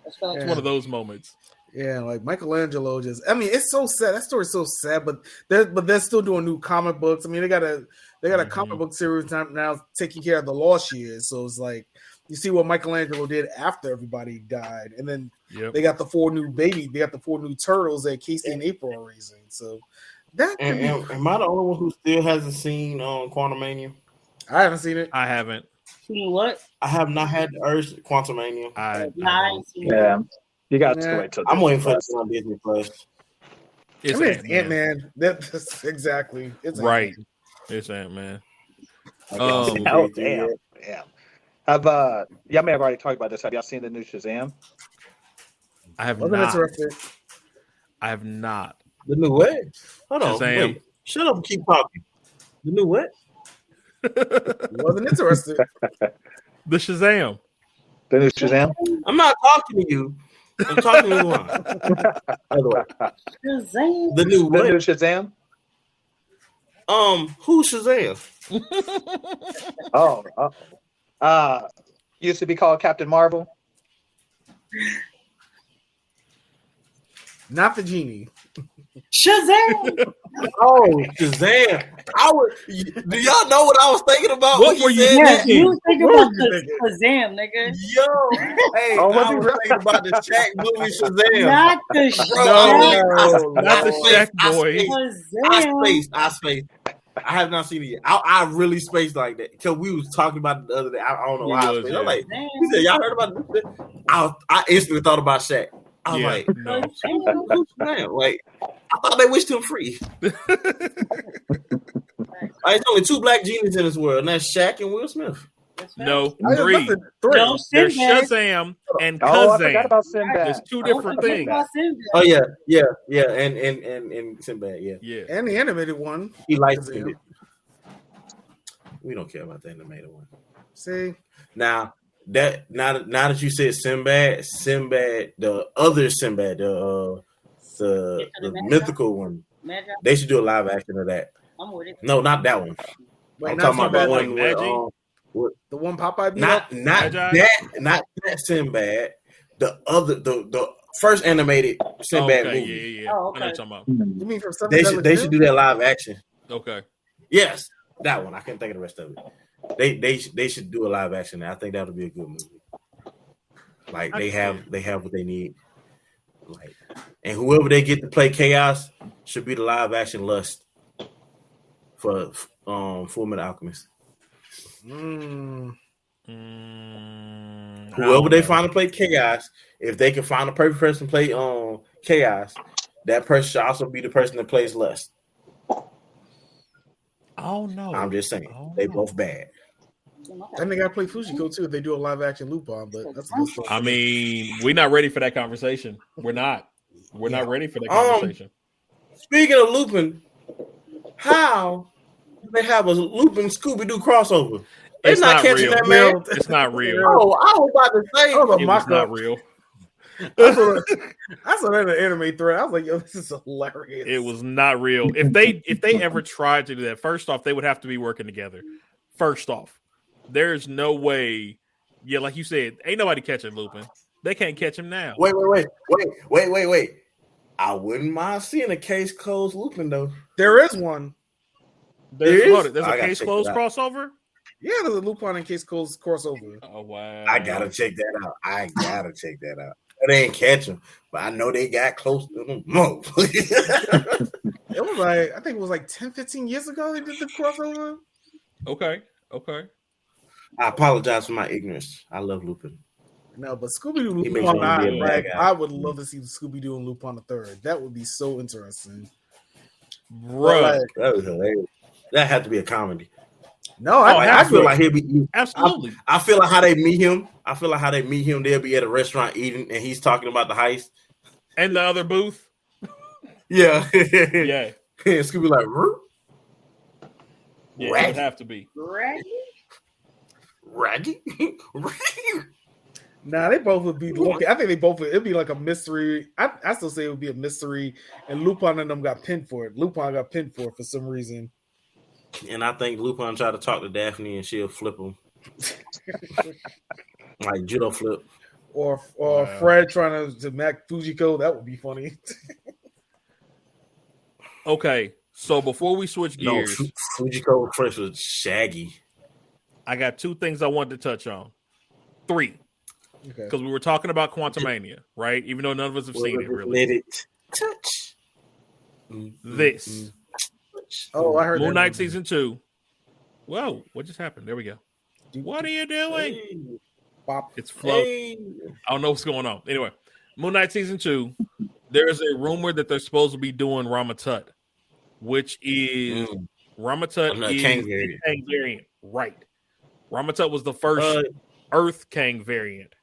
It's one of those moments. Yeah, like Michelangelo it's so sad. That story's so sad, but they're still doing new comic books. I mean, they got a comic book series now taking care of the lost years. So it's like you see what Michelangelo did after everybody died, and then they got the 4 new turtles that Casey and April are raising. So that am I the only one who still hasn't seen Quantumania? I haven't seen it. I haven't. Seen what? I have not had the urge. Quantumania. Yeah. You got to wait till I'm waiting for it on Disney Plus. It's Ant-Man. That's exactly. It's right. It's Ant-Man. Damn. Y'all may have already talked about this. Have y'all seen the new Shazam? I have not. I have not. The new what? Hold on. Shazam. Wait. Shut up and keep talking. The new what? Wasn't interested. The Shazam. The new Shazam? I'm not talking to you. I'm talking to you. Shazam. The new what? The new Shazam? Who's Shazam? Used to be called Captain Marvel. Not the genie. Shazam! Shazam! Do y'all know what I was thinking about? What were you thinking? You was thinking about Shazam, nigga. Yo, hey, I was thinking about the Shaq movie Shazam. Not the Shaq. Not the Shaq boy. I spaced. I have not seen it yet. I really spaced like that because we was talking about it the other day. I don't know why. I'm like, he said, "Y'all heard about this?" I instantly thought about Shaq. I was like, no. Man, like, I thought they wished him free. There's only 2 black genies in this world, and that's Shaq and Will Smith. No, 3. There's Shazam and Kazam. I forgot about Sinbad. There's 2 different things. Oh yeah, and Sinbad, yeah, and the animated one. He likes it. We don't care about the animated one. See, now that you said Sinbad, the other Sinbad, the mythical one, they should do a live action of that. I'm with it. No, not that one. Wait, I'm not talking about the Sinbad, one with the one Popeye beat not up? not that Sinbad. The other the first animated Sinbad movie. Yeah. Oh, okay. I know what you're talking about. You mean from They should do that live action. Okay. Yes, that one. I can't think of the rest of it. They should do a live action. I think that would be a good movie. Like they have what they need. Like, and whoever they get to play Chaos should be the live action Lust for Full Metal Alchemist. Whoever they find to play Chaos, if they can find a perfect person to play Chaos, that person should also be the person that plays Lust. Oh no! I'm just saying they both bad. And they got to play Fujiko too if they do a live action Lupin. But that's a good story. I mean, we're not ready for that conversation. We're not. We're not ready for that conversation. Speaking of Lupin, how do they have a Lupin Scooby Doo crossover? They're not catching real. that man. It's not real. Oh, I was about to say it was not real. I saw that in an anime thread. I was like, "Yo, this is hilarious." It was not real. If they ever tried to do that, first off, they would have to be working together. First off, there's no way. Yeah, like you said, ain't nobody catching Lupin. They can't catch him now. Wait. I wouldn't mind seeing a Case Closed Lupin though. There is one. There's a Case Closed crossover. Yeah, there's a Lupin and Case Closed crossover. Oh wow! I gotta check that out. They ain't catch him, but I know they got close to them. No. It was like, I think it was like 10, 15 years ago they did the crossover. Okay. I apologize for my ignorance. I love Lupin. No, but Scooby-Doo Lupin, I would love to see Scooby-Doo and Lupin the Third. That would be so interesting. Bro, that was hilarious. That had to be a comedy. No, I feel like he'll be absolutely. I feel like how they meet him. They'll be at a restaurant eating, and he's talking about the heist and the other booth. Yeah, yeah. And Scooby like, yeah, it would have to be Raggy. Nah, they both would be. I think it'd be like a mystery. I still say it would be a mystery, and Lupin and them got pinned for it. Lupin got pinned for it for some reason. And I think Lupin tried to talk to Daphne, and she'll flip him. Like judo flip. Or Fred trying to Mac Fujiko. That would be funny. Okay, so before we switch gears, Fujiko first was Shaggy. I got two things I wanted to touch on. 3. Because we were talking about Quantumania, right? Even though none of us have seen it, really. Let it touch. This. Oh, I heard Moon Knight Season 2. Whoa, what just happened? There we go. What are you doing? Hey. It's floating. I don't know what's going on. Anyway, Moon Knight Season 2, there's a rumor that they're supposed to be doing Ramatut, which is Ramatut is Kang variant. Right. Ramatut was the first Earth Kang variant.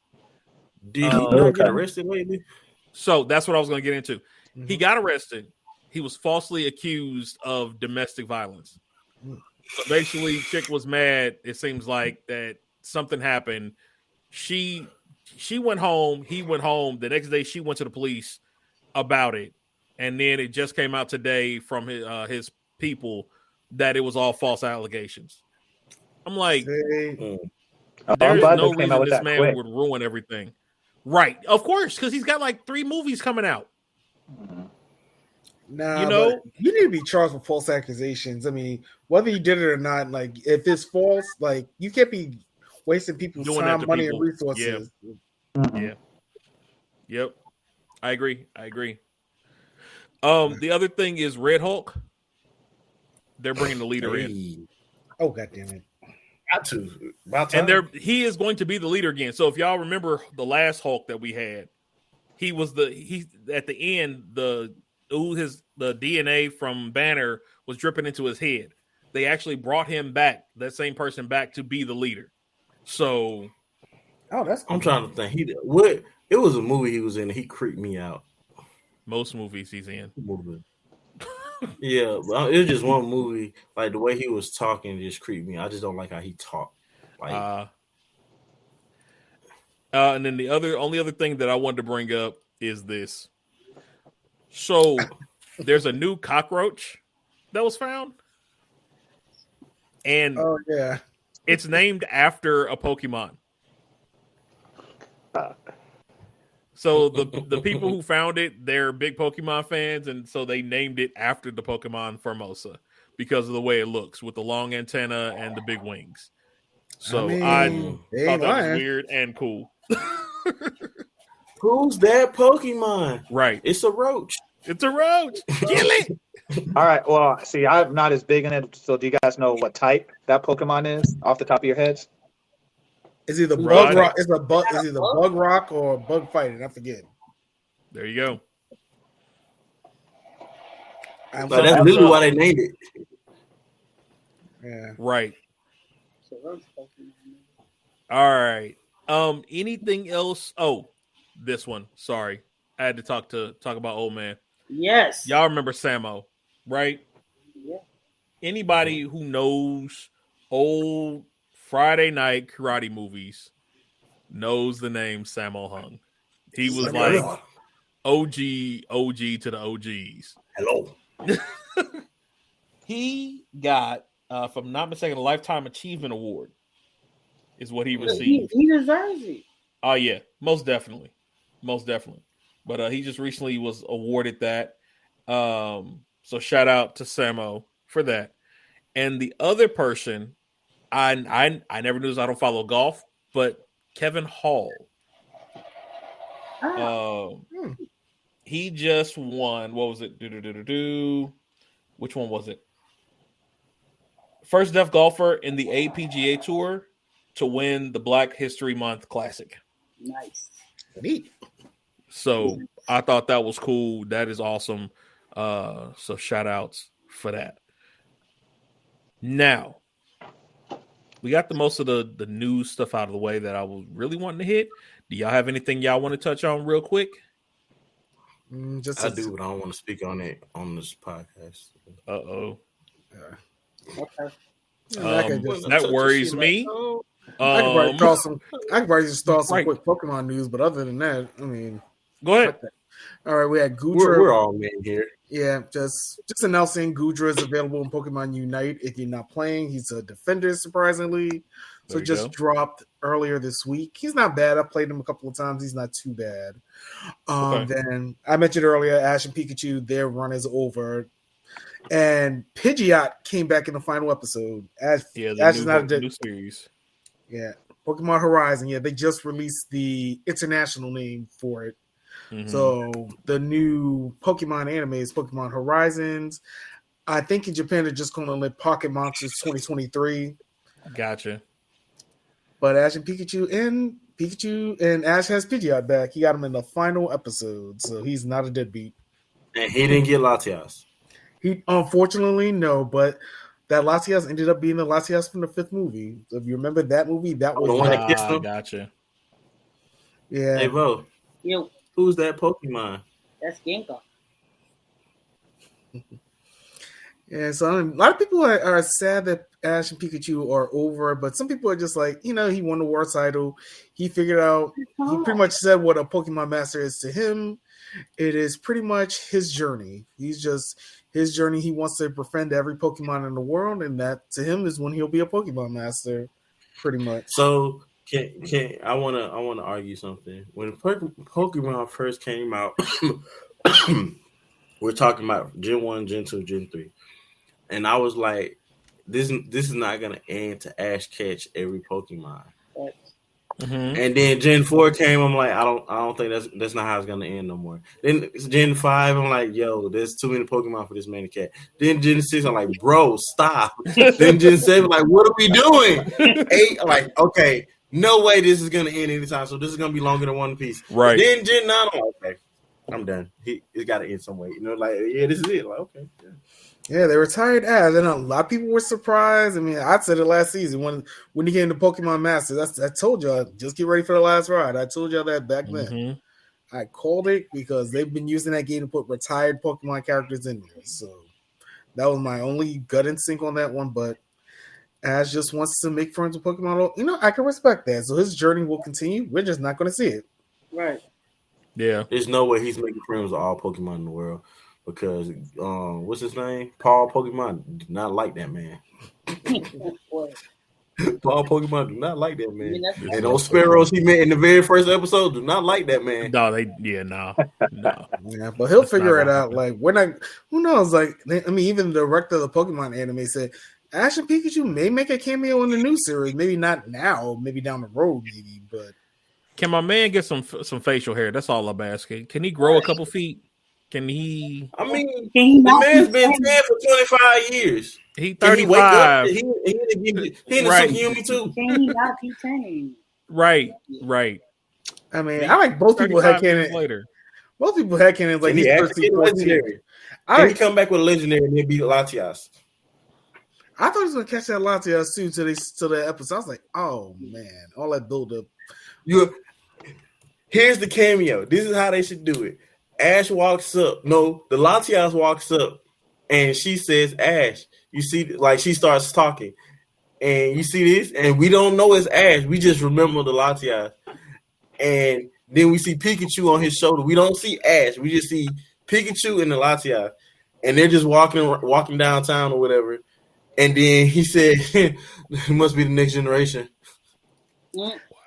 Did he not get arrested lately? So that's what I was going to get into. Mm-hmm. He got arrested. He was falsely accused of domestic violence. So basically, chick was mad. It seems like that something happened. She went home. He went home. The next day, she went to the police about it. And then it just came out today from his people that it was all false allegations. I'm like, there's no reason this man would ruin everything. Right. Of course, because he's got like 3 movies coming out. Nah, you need to be charged with false accusations. I mean, whether you did it or not, like if it's false, like you can't be wasting people's time, money, and resources. Yeah. Yep. I agree. The other thing is Red Hulk. They're bringing the leader in. Oh, God damn it. Got to. About time. And he is going to be the leader again. So if y'all remember the last Hulk that we had, he at the end, the DNA from Banner was dripping into his head. They actually brought him back, that same person back to be the leader. So, that's cool. I'm trying to think. It was a movie he was in. He creeped me out. Most movies he's in. Yeah, but it was just one movie. Like the way he was talking just creeped me. I just don't like how he talked. Like, and then the only other thing that I wanted to bring up is this. So there's a new cockroach that was found, and it's named after a Pokemon. So the people who found it, they're big Pokemon fans, and so they named it after the Pokemon Formosa because of the way it looks with the long antenna and the big wings. So I thought that was weird and cool. Who's that Pokemon? Right. It's a roach. It's a roach. Kill it. All right. Well, see, I'm not as big in it. So do you guys know what type that Pokemon is off the top of your heads? It's either bug rock. It's either bug rock or bug fighting. I forget. There you go. That's literally why they named it. Yeah. Right. All right. Anything else? Oh, this one. Sorry, I had to talk about old man. Yes. Y'all remember Samo, right? Yeah. Anybody who knows old Friday night karate movies knows the name Sammo Hung. He was like OG to the OGs. Hello. He got, if I'm not mistaken, a Lifetime Achievement Award is what he received. He deserves it. Oh, yeah. Most definitely. But he just recently was awarded that. So shout out to Samo for that. And the other person, I never knew this. I don't follow golf, but Kevin Hall. He just won. What was it? Which one was it? First deaf golfer in the APGA Tour to win the Black History Month Classic. Nice. Neat. So I thought that was cool. That is awesome. So shout outs for that. Now, we got the most of the news stuff out of the way that I was really wanting to hit. Do y'all have anything y'all want to touch on real quick? I do, but I don't want to speak on it on this podcast. Uh-oh. Okay. That worries me. I could probably just throw some quick Pokemon news, but other than that, I mean, go ahead. All right, we had Goodra. We're all men here. Yeah, just announcing Goodra is available in Pokemon Unite. If you're not playing, he's a defender, surprisingly. So just dropped earlier this week. He's not bad. I played him a couple of times. He's not too bad. Then I mentioned earlier, Ash and Pikachu, their run is over. And Pidgeot came back in the final episode. Ash is not a new series. Yeah, Pokemon Horizon. Yeah, they just released the international name for it. Mm-hmm. So the new Pokemon anime is Pokemon Horizons. I think in Japan they're just going to let Pocket Monsters 2023. Gotcha. But Ash and Pikachu and Ash has Pidgeot back. He got him in the final episode, so he's not a deadbeat. And he didn't get Latias. He unfortunately no, but that Latias ended up being the Latias from the 5th movie. So if you remember that movie, that was the one that kissed him. Gotcha. Yeah. Hey, Bo. Yo. Who's that Pokemon? That's Gengar. Yeah, so a lot of people are sad that Ash and Pikachu are over, but some people are just like, he won the war title. He figured out, he pretty much said what a Pokemon Master is to him. It is pretty much his journey. His journey. He wants to befriend every Pokemon in the world, and that to him is when he'll be a Pokemon Master, pretty much. So can I want to argue something? When Pokemon first came out, we're talking about Gen 1, Gen 2, Gen 3. And I was like, this is not going to end to Ash catch every Pokemon. Mm-hmm. And then Gen 4 came, I'm like, I don't think that's not how it's going to end no more. Then Gen 5, I'm like, yo, there's too many Pokemon for this man to catch. Then Gen 6, I'm like, bro, stop. Then Gen 7, like, what are we doing? 8, I'm like, okay, no way this is going to end anytime. So this is going to be longer than One Piece. Right. Then Gen 9, I'm like, okay, I'm done. It's got to end some way. Like, yeah, this is it. Like, okay, yeah. Yeah, they retired Ash, and a lot of people were surprised. I mean, I said it last season when he came to Pokemon Masters. I told y'all, just get ready for the last ride. I told y'all that back then. Mm-hmm. I called it because they've been using that game to put retired Pokemon characters in there. So That was my only gut instinct on that one, but Ash just wants to make friends with Pokemon. You know, I can respect that. So his journey will continue. We're just not going to see it. Right. Yeah. There's no way he's making friends with all Pokemon in the world because what's his name? Paul Pokemon did not like that man. Paul Pokemon do not like that man. And those sparrows he met in the very first episode do not like that man. No. No. Yeah, but he'll figure it out. Like we're not. Who knows? Like I mean, even the director of the Pokemon anime said Ash and Pikachu may make a cameo in the new series. Maybe not now. Maybe down the road. Maybe, but can my man get some facial hair? That's all I'm asking. Can he grow a couple feet? Can he? I mean, the man's been 10 for 25 years. He 35. He in the Tsukiyumi too. Can he not be 10? Right. I mean, I like both people headcanon later. Both people headcanon like he's legendary. Can he come back with a legendary and then beat Latias? I thought he was gonna catch that Latias too till the episode. I was like, oh man, all that build up. Here's the cameo. This is how they should do it. Ash walks up. No, the Latias walks up and she says, Ash, you see, like she starts talking. And you see this? And we don't know it's Ash. We just remember the Latias. And then we see Pikachu on his shoulder. We don't see Ash. We just see Pikachu and the Latias. And they're just walking downtown or whatever. And then he said, it must be the next generation.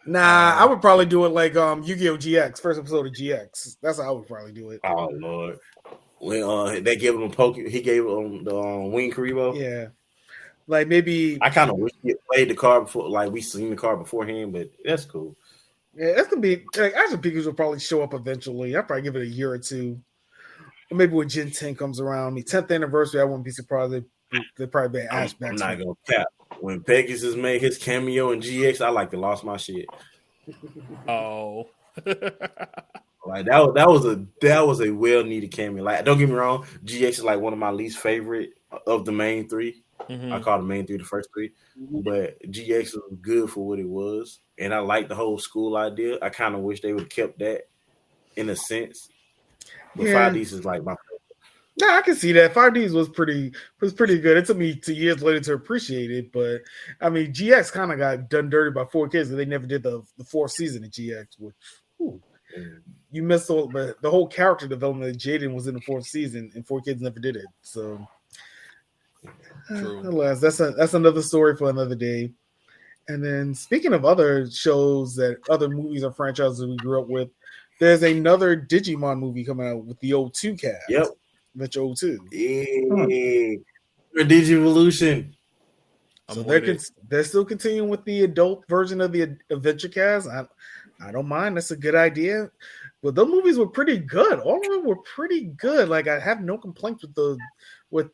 Nah, I would probably do it like Yu-Gi-Oh! GX, first episode of GX. That's how I would probably do it. Oh Lord. When they gave him a he gave him the Wing Karibo. Yeah. Like maybe I kind of wish he had played the card before, like we seen the card beforehand, but that's cool. Yeah, that's gonna be like actually Pikachu will probably show up eventually. I'll probably give it a year or two. Or maybe when Gen 10 comes around. 10th anniversary, I wouldn't be surprised if they probably be Ash back. I'm not gonna cap. When Pegasus made his cameo in GX, I like to lost my shit. Oh. Like that was a well needed cameo. Like, don't get me wrong, GX is like one of my least favorite of the main three. Mm-hmm. I call the main three the first three, but GX was good for what it was, and I like the whole school idea. I kind of wish they would have kept that in a sense. But 5Ds is like my favorite. No, I can see that. 5Ds was pretty good. It took me 2 years later to appreciate it, but I mean, GX kind of got done dirty by 4Kids, and they never did the fourth season of GX. Which, you missed all, but the whole character development of Jaden was in the fourth season, and 4Kids never did it. So, alas, that's another story for another day. And then, speaking of other shows that other movies or franchises that we grew up with, there's another Digimon movie coming out with the O2 cast. Yep. Adventure 02. Yeah. Digivolution. So they're still continuing with the adult version of the Adventure cast. I don't mind. That's a good idea. But those movies were pretty good. All of them were pretty good. Like I have no complaints with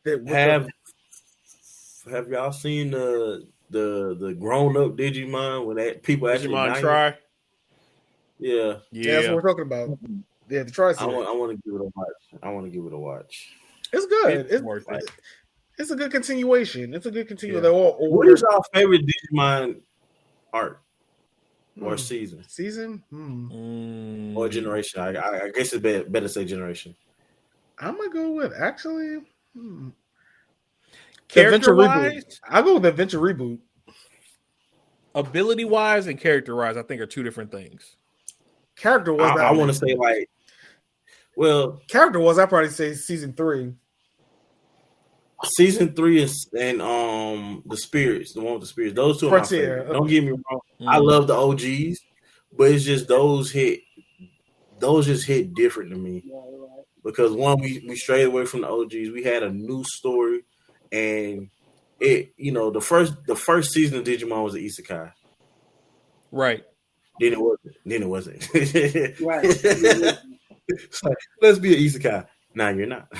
Have y'all seen the grown up Digimon when that people actually Digimon Try? Yeah. That's what we're talking about. Yeah, the Try. I want to give it a watch. It's good. It's worth it. It's a good continuation. It's a good continuation. Yeah. What is our favorite Digimon art or season? Or generation? I guess it's better to say generation. I'm gonna go with actually. Character wise, I'll go with the Adventure Reboot. Ability wise and character wise, I think are two different things. Character was I want to say like, well, character was I probably say season 3. Season 3 is and the spirits, the one with the spirits. Those two are my favorite. Don't get me wrong. I love the OGs, but it's just those just hit different to me. Because one, we strayed away from the OGs. We had a new story, and it, the first season of Digimon was an isekai. Right. Then it wasn't. Right. It's like, let's be an isekai. Nah, you're not.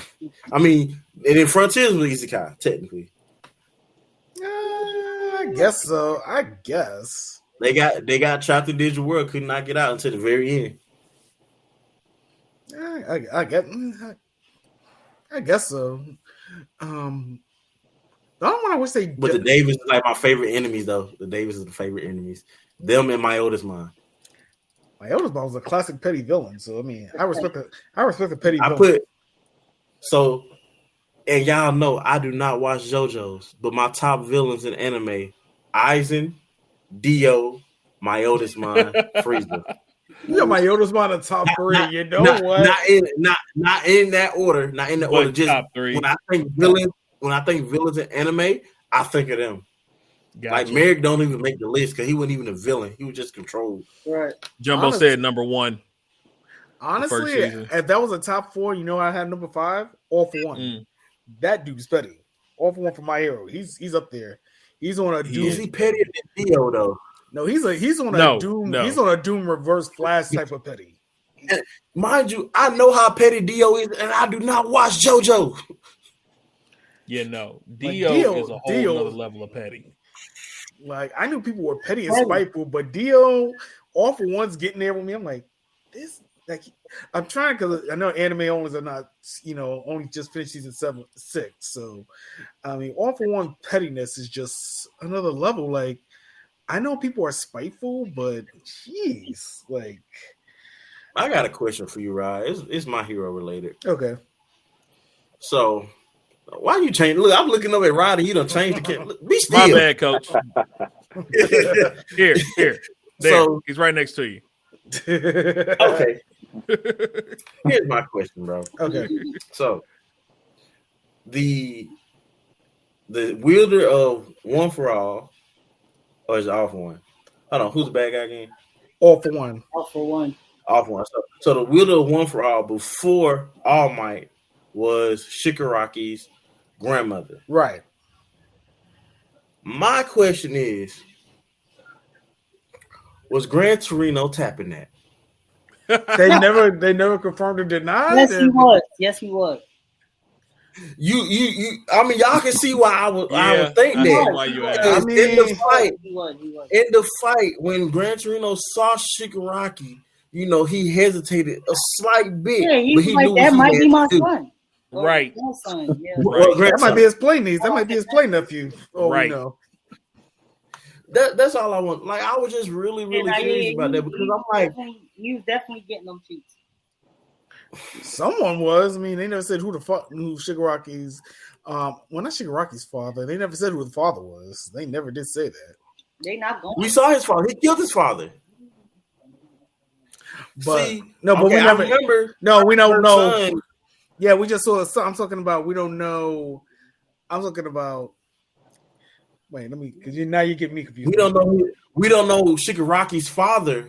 I mean, and then Frontiers was isekai, technically. I guess so. I guess. They got trapped in digital world, could not get out until the very end. I guess so. The only one I would say, but the Davis is like my favorite enemies, though. The Davis is the favorite enemies. Them and my oldest mind. My oldest mind was a classic petty villain, so I mean, I respect the petty villain. And y'all know I do not watch JoJo's, but my top villains in anime: Aizen, Dio, my oldest mind, Frieza. You got my Yoda's mind the top three. You know not, what? Not in that order. Not in that But order. Just top three. when I think villains in anime, I think of them. Gotcha. Like Merrick don't even make the list because he wasn't even a villain. He was just controlled. Right. Jumbo said number one. Honestly, if that was a top four, you know I had number 5. All for One. That dude's petty. All for One for My Hero. He's up there. He's on a Doom. Is he pettier than Dio though? No, he's on a Doom. No. He's on a Doom reverse Flash type of petty. And mind you, I know how petty Dio is, and I do not watch JoJo. Yeah, no. Dio is a whole other level of petty. Like, I knew people were petty and spiteful, but Dio, All for One's getting there with me. I'm like, this. Like, I'm trying because I know anime owners are not, only just finished season 6. So, I mean, All for One pettiness is just another level. Like, I know people are spiteful, but jeez, like. I got a question for you, Rod. It's My Hero related. Okay. So, why you change? Look, I'm looking up at Rod and you done changed the Be still. My bad, coach. Here. There. So, he's right next to you. Okay. Here's my question, bro. Okay. So, the wielder of One for All, or is it All for One? Hold on, who's the bad guy again? All for One. All for One. All for One. So the wielder of One for All before All Might was Shigaraki's grandmother. Right. My question is, was Gran Torino tapping that? They never confirmed or denied. Yes, he was. You. I mean, y'all can see why I would think that. Why you asked. In the fight, when Gran Torino saw Shigaraki, he hesitated a slight bit. Yeah, but he like, knew that might be my son. Right. My son. Yeah. Well, that might be his play niece. That might be his play nephew. Right. That's all I want. Like, I was just really curious about that because I'm like, he was definitely getting them cheeks. Someone was. I mean, they never said who Shigaraki's. Well, not Shigaraki's father. They never said who the father was. They never did say that. They not going. We saw his father. He killed his father. But we never remember. No, we don't know. Yeah, we just saw. I'm talking about. We don't know. I'm talking about. Wait, because now you get me confused. We don't know Shigaraki's father.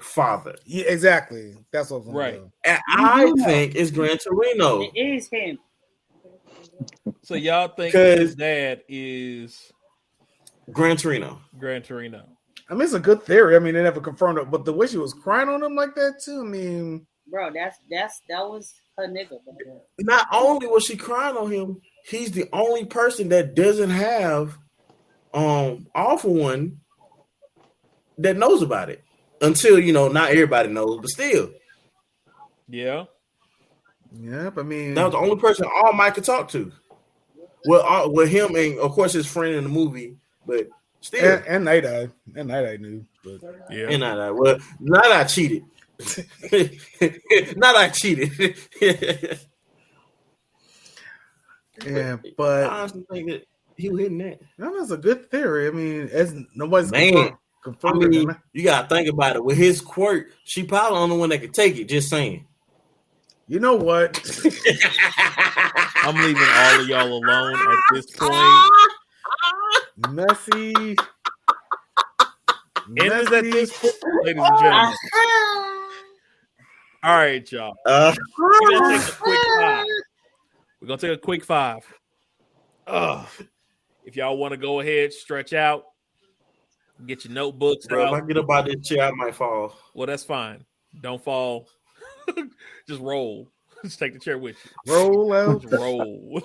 Yeah, exactly. That's what I'm right. Doing. And I think it's Gran Torino. It is him. So y'all think his dad is Gran Torino? I mean, it's a good theory. I mean, they never confirmed it, but the way she was crying on him like that too. I mean, bro, that was her nigga. Bro. Not only was she crying on him, he's the only person that doesn't have All for One that knows about it until not everybody knows, but still. Yeah. I mean, that was the only person All Might could talk to. Well, with him and of course his friend in the movie, but still. And Night Eye knew, but yeah. And Night Eye. Well, Night Eye cheated. Night Eye cheated. Yeah, but I honestly think that he was hitting that. No, that's a good theory. I mean, as nobody's confirmed. I mean, you gotta think about it. With his quirk, she probably the only one that could take it. Just saying. You know what? I'm leaving all of y'all alone at this point. Messy. It is at this point, ladies and gentlemen. All right, y'all. We're gonna take a quick 5. We're gonna take a quick 5. If y'all want to go ahead, stretch out, get your notebooks Bro, out. if I get up out this chair, I might fall. Well, that's fine. Don't fall. Just roll. Just take the chair with you. Roll out. Just roll.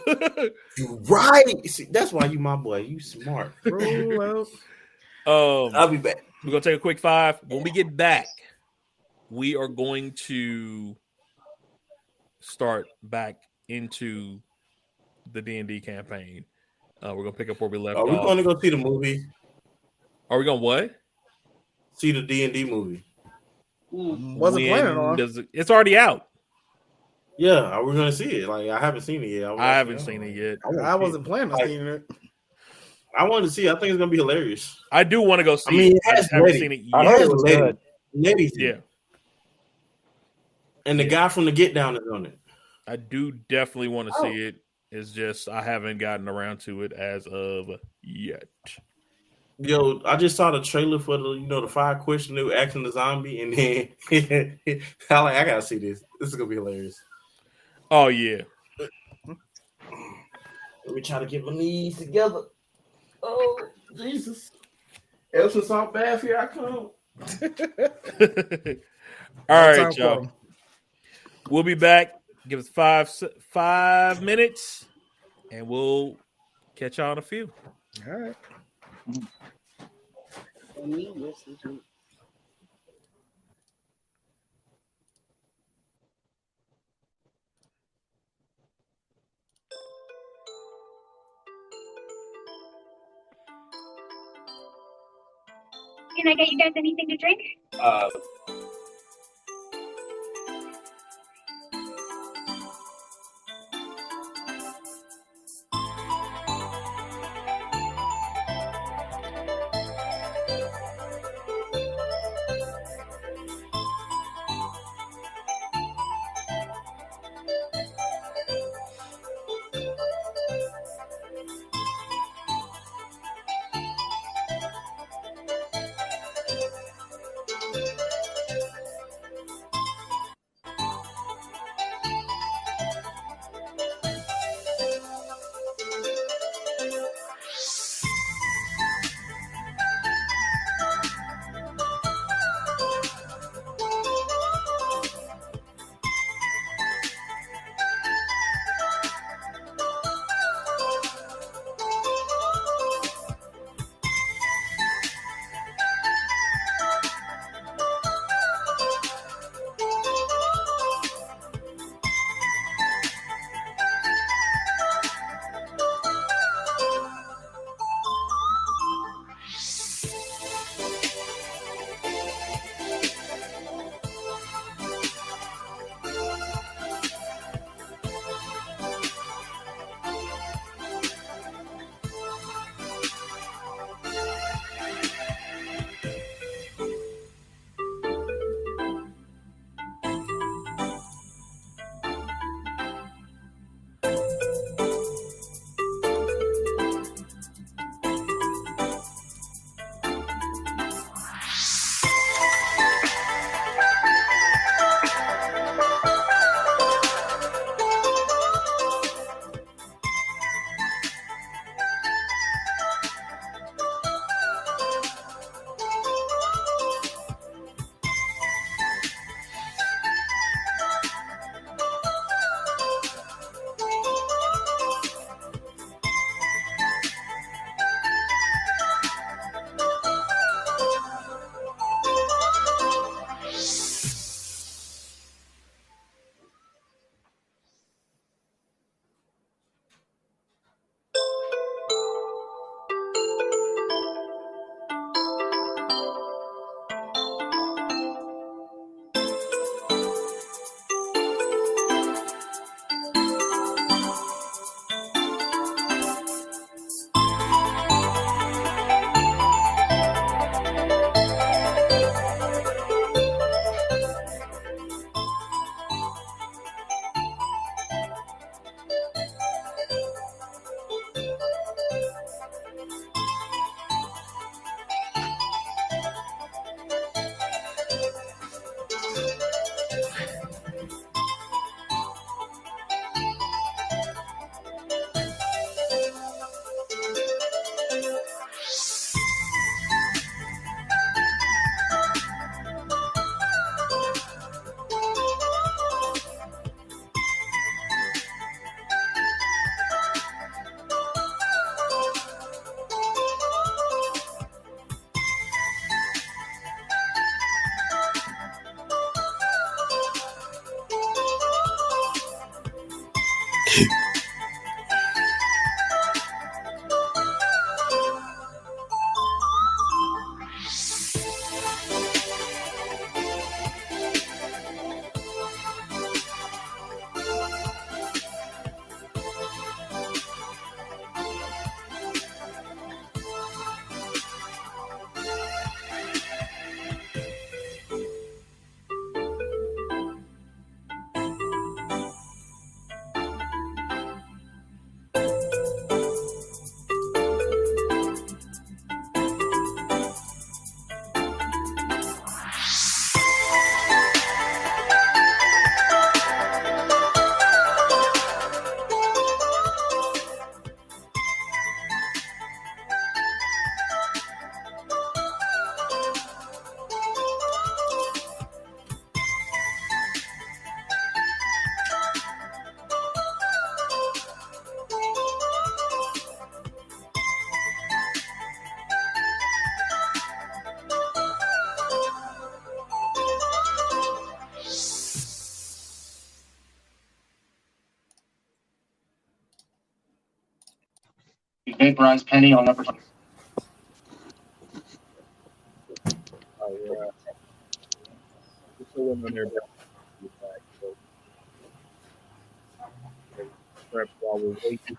You right. See, that's why you my boy. You smart. Roll out. I'll be back. We're gonna take a quick 5. When we get back, we are going to start back into the DnD campaign. We're gonna pick up where we left off. Are we going to go see the movie? Are we going what? See the DnD movie. Wasn't planning on. It's already out. Yeah, we're gonna see it. Like I haven't seen it yet. I haven't seen it yet. I wasn't planning on seeing it. I wanted to see it. I think it's gonna be hilarious. I do want to go see. I mean, it. I just haven't seen it yet. I heard it was good. Yeah. And the guy from the Get Down is on it. I do definitely want to see it. It's just I haven't gotten around to it as of yet. Yo, I just saw the trailer for the 5 questions they were asking the zombie, and then I gotta see this. This is gonna be hilarious. Oh yeah. Let me try to get my knees together. Oh Jesus! Epsom salt bath, here I come. All right, y'all. We'll be back. Give us 5 minutes, and we'll catch y'all in a few. All right. Can I get you guys anything to drink? vaporized penny on number 20. Oh yeah. Just so on there. Perhaps while we're waiting.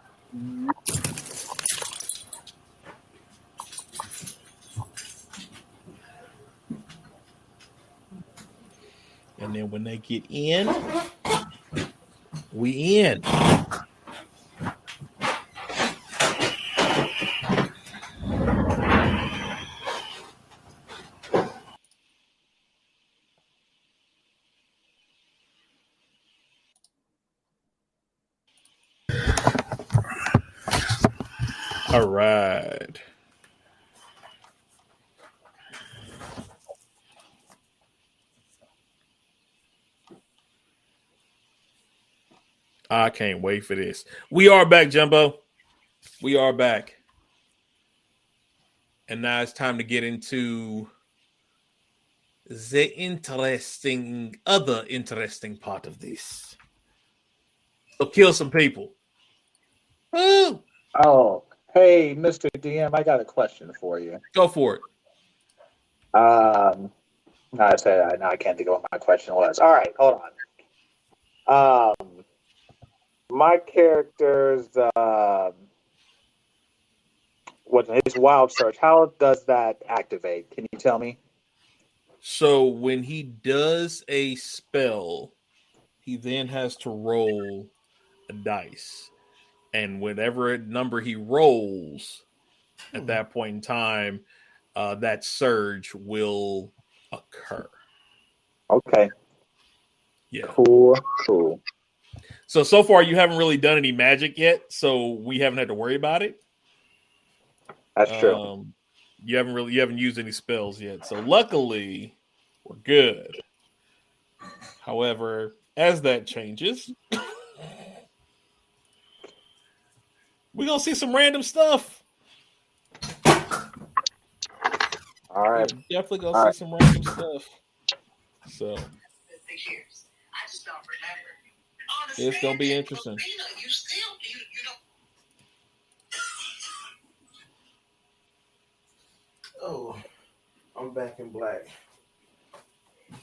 And then when they get in, we in. All right. I can't wait for this. We are back, Jumbo. We are back. And now it's time to get into the other interesting part of this. So kill some people. Woo! Oh, hey, Mr. DM, I got a question for you. Go for it. No, I can't think of what my question was. All right, hold on. My character's his wild search. How does that activate? Can you tell me? So when he does a spell, he then has to roll a dice. And whatever number he rolls at that point in time, that surge will occur. Okay. Yeah. Cool. So far you haven't really done any magic yet, so we haven't had to worry about it. That's true. You haven't used any spells yet, so luckily we're good. However, as that changes, we're gonna see some random stuff. All right. We're definitely gonna see some random stuff. So it's gonna be interesting. Oh, I'm back in black.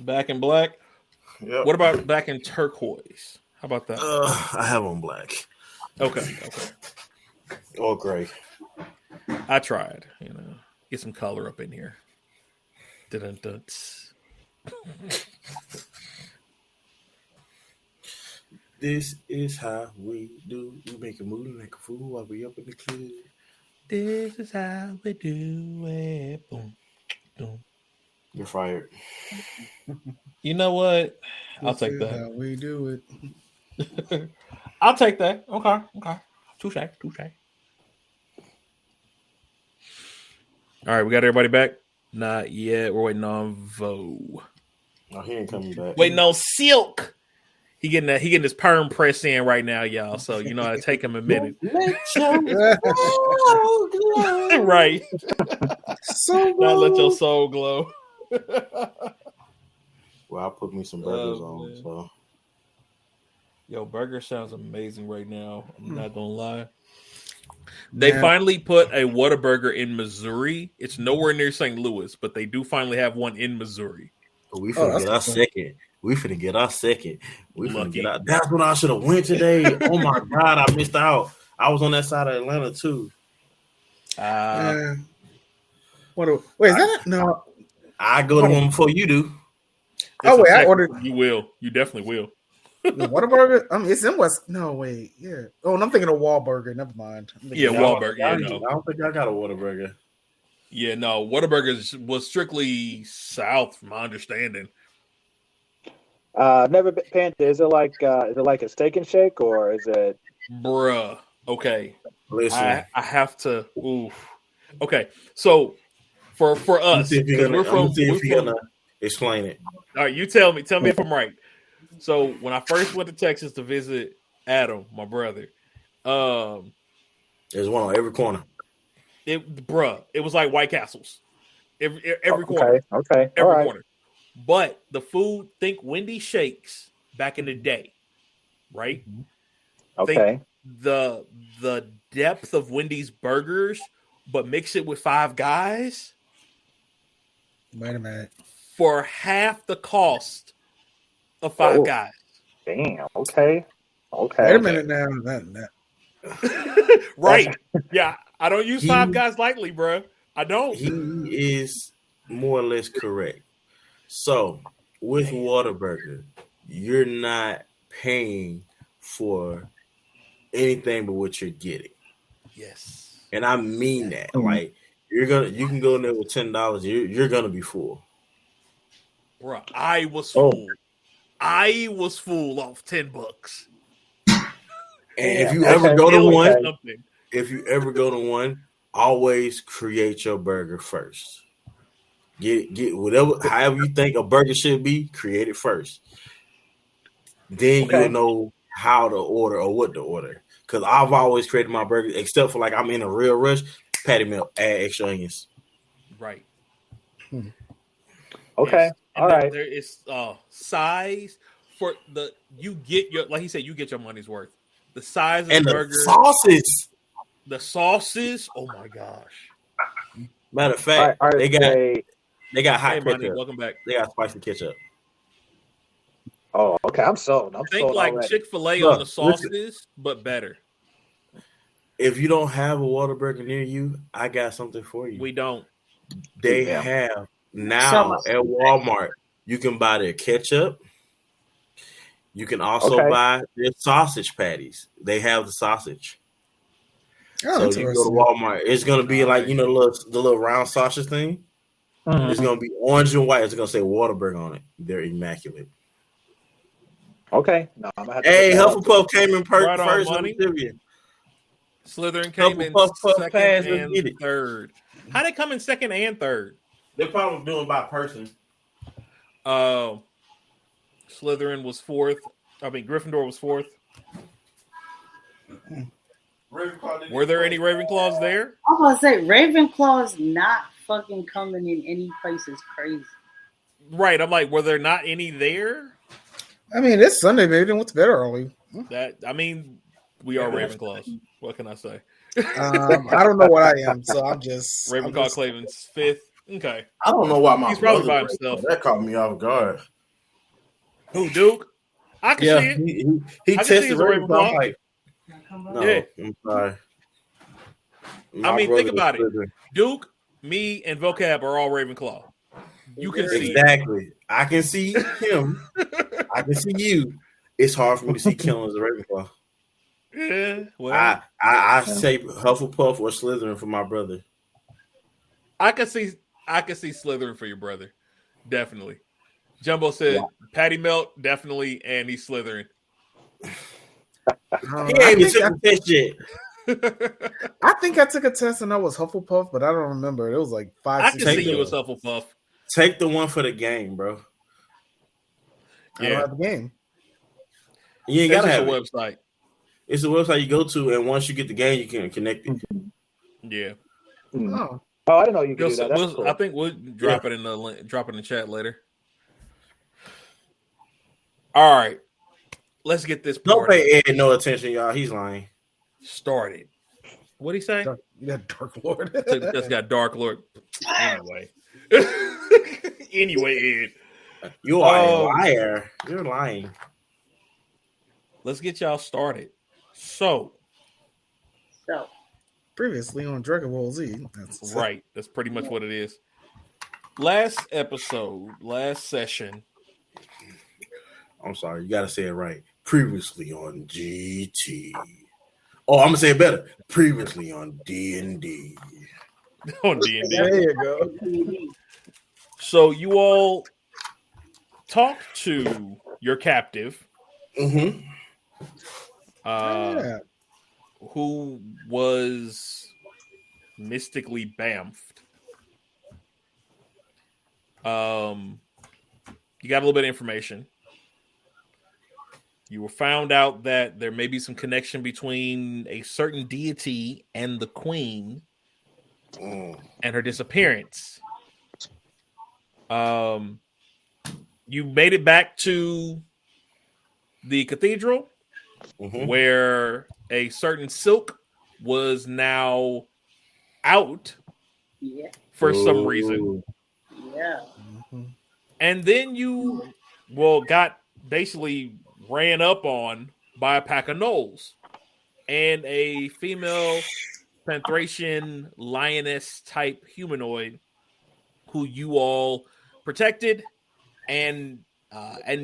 Back in black? Yep. What about back in turquoise? How about that? I have on black. Okay. Or gray. I tried, get some color up in here. Dun-dun-dun. This is how we do. We make a move like a fool while we up in the club. This is how we do it. Boom, boom. You're fired. You know what? I'll take that. How we do it. I'll take that. Okay. Touche. All right, we got everybody back? Not yet. We're waiting on Vo. Oh, he ain't coming back. Waiting on Silk. He getting his perm press in right now, y'all. So it'll take him a minute. Right. So not let your soul glow. Well, I'll put me some burgers on. Man. So, yo, burger sounds amazing right now. I'm not gonna lie. They finally put a Whataburger in Missouri. It's nowhere near St. Louis, but they do finally have one in Missouri. We finna get our second. We finna get our second. We finna get out. That's what I should have went today. Oh my God, I missed out. I was on that side of Atlanta too. Wait, is that no? I go to one before you do. I ordered. You will. You definitely will. The Whataburger? It's in West. No, wait. Yeah. Oh, and I'm thinking of Wahlburger. Never mind. Wahlburger. I don't think I got a Whataburger. Yeah, no. Whataburger was strictly south, from my understanding. Never been Panda. Is it like a steak and shake, or is it? Bruh. Okay. Listen, I have to. Oof. Okay. So for us, we're gonna explain it. All right, you tell me if I'm right. So when I first went to Texas to visit Adam, my brother, there's one on every corner. It was like White Castles. Every corner. Okay. Every corner. But the food, think Wendy Shakes back in the day, right? Okay. the depth of Wendy's burgers, but mix it with Five Guys. Wait a minute. For half the cost of Five Guys. Damn. Okay. Wait a minute now. Right. Yeah. I don't use Five Guys lightly, bro. I don't. He is more or less correct. So with Whataburger, you're not paying for anything but what you're getting. Yes. And I mean that. Like you can go in there with $10, you're gonna be full. Bro, I was full. I was full off $10. And if you ever go to one, always create your burger first. Get whatever, however you think a burger should be, create it first. Then you'll know how to order or what to order. Because I've always created my burger, except for like I'm in a real rush, patty melt, add extra onions. Right. Okay. All right. There is size for you get your, like he said, you get your money's worth. The size of and the the burger, sauces. Oh my gosh! Matter of fact, they got hot ketchup. Money, welcome back. They got spicy ketchup. Oh, okay. I'm sold. Think like already. Chick-fil-A on the sauces, but better. If you don't have a Whataburger near you, I got something for you. We don't. They have now at Walmart. You can buy their ketchup. You can also buy their sausage patties. They have the sausage. Oh, so you go to Walmart. It's gonna be like the little round sausage thing. Mm-hmm. It's gonna be orange and white. It's gonna say Whataburger on it. They're immaculate. Okay. No, I'm gonna have to Hufflepuff came in right first. Slytherin came in second and third. How they come in second and third? They're probably doing by person. Slytherin was fourth. I mean, Gryffindor was fourth. Were there any Ravenclaws there? I was gonna say Ravenclaws not fucking coming in any place is crazy. Right. I'm like, were there not any there? I mean, it's Sunday, maybe. What's better early? We are Ravenclaws. What can I say? I don't know what I am, so I'm just Ravenclaw Claven's fifth. Okay. I don't know why he's probably by himself. That caught me off guard. Who, Duke? I can see it. He tested Ravenclaw. Like, no, yeah. I'm sorry. Think about it. Duke, me, and Vocab are all Ravenclaw. You can see exactly. I can see him. I can see you. It's hard for me to see Kellen as a Ravenclaw. Yeah, well, I say Hufflepuff or Slytherin for my brother. I can see Slytherin for your brother, definitely. Jumbo said Patty Melt, definitely, and he's Slytherin. I think I took a test and I was Hufflepuff, but I don't remember. It was like 5. I can see you as Hufflepuff. Take the one for the game, bro. I don't have the game. You ain't gotta have a website. It's a website you go to, and once you get the game, you can connect it. Yeah. Oh, I didn't know you could do that. That's cool. I think we'll drop it in the chat later. All right, let's get this. Don't pay Ed no attention, y'all. He's lying. Started. What'd he say? You got Dark Lord. Just got Dark Lord. Anyway, Ed. You are a liar. You're lying. Let's get y'all started. So previously on Dragon Ball Z. Right. That's pretty much what it is. Last session. I'm sorry, you gotta say it right. Previously on GT. Oh, I'm gonna say it better. Previously on DnD. On DnD. There you go. So you all talked to your captive. Mm-hmm. Who was mystically bamfed. You got a little bit of information. You were found out that there may be some connection between a certain deity and the queen and her disappearance. You made it back to the cathedral where a certain silk was now out for some reason. Yeah. And then you, got basically ran up on by a pack of gnolls and a female Panthration lioness type humanoid who you all protected, and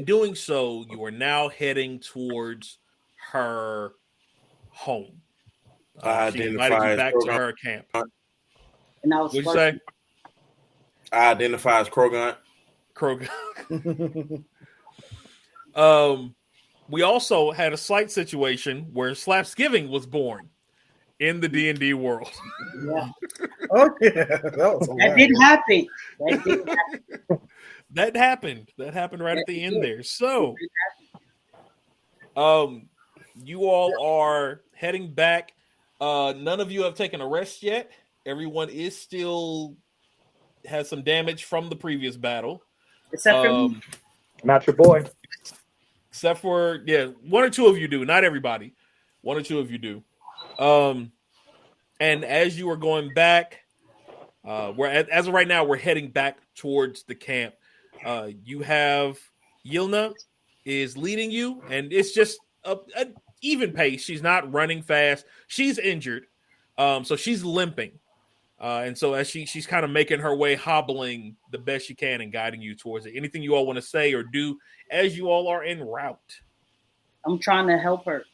doing so, you are now heading towards her home. She invited you back to her camp. And I was What'd you say? I identify as Krogan. We also had a slight situation where Slapsgiving was born in the D&D world. Yeah. Oh yeah, that did happen. That happened. That happened right at the end there. So, you all are heading back. None of you have taken a rest yet. Everyone is still has some damage from the previous battle. Except for me. Not your boy. Except for, one or two of you do. Not everybody. One or two of you do. And as you are going back, as of right now, we're heading back towards the camp. You have Yilna is leading you, and it's just an even pace. She's not running fast. She's injured, so she's limping. And so as she's kind of making her way, hobbling the best she can and guiding you towards it. Anything you all want to say or do as you all are en route? I'm trying to help her.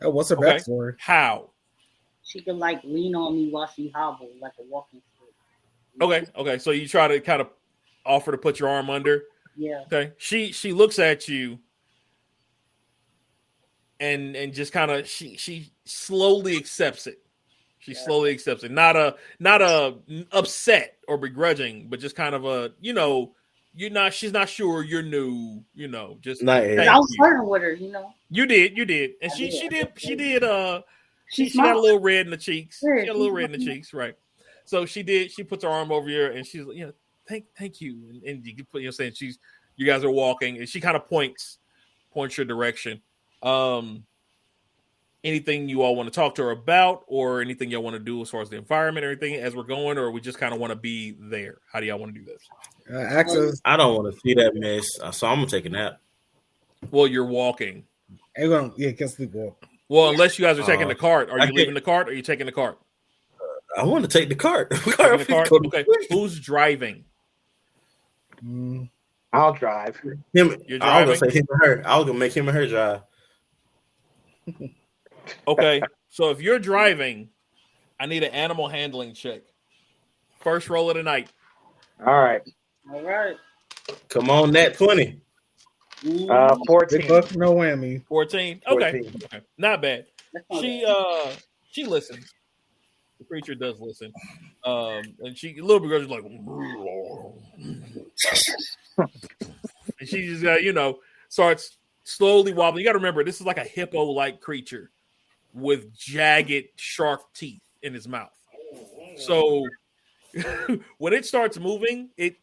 Oh, what's her backstory? How? She could lean on me while she hobbled like a walking stick. Okay. So you try to kind of offer to put your arm under. Yeah. Okay. She looks at you and just kind of she slowly accepts it. She slowly accepts it. Not a upset or begrudging, but just kind of a, she's not sure you're new, just I was flirting with her, You did. And she did she got a little red in the cheeks. She got a little red in the cheeks, right? So she puts her arm over you and she's like, thank you. And you put, saying you guys are walking and she kind of points your direction. Anything you all want to talk to her about or anything y'all want to do as far as the environment or anything as we're going, or we just kind of want to be there? How do y'all want to do this? I don't want to see that mess, so I'm going to take a nap. Well, you're walking. Can't sleep walk. Well, unless you guys are taking the cart. Are you leaving the cart or are you taking the cart? I want to take the cart. The cart? Okay. Who's driving? I'll drive. You're driving? I was going to say him and her. I was going to make him and her drive. Okay, so if you're driving, I need an animal handling check. First roll of the night. All right. Come on, Nat 20. 14. No whammy. 14. Okay. Not bad. She listens. The creature does listen. And she a little bit goes like, and she just starts slowly wobbling. You got to remember, this is like a hippo-like creature with jagged, sharp teeth in his mouth. So when it starts moving, it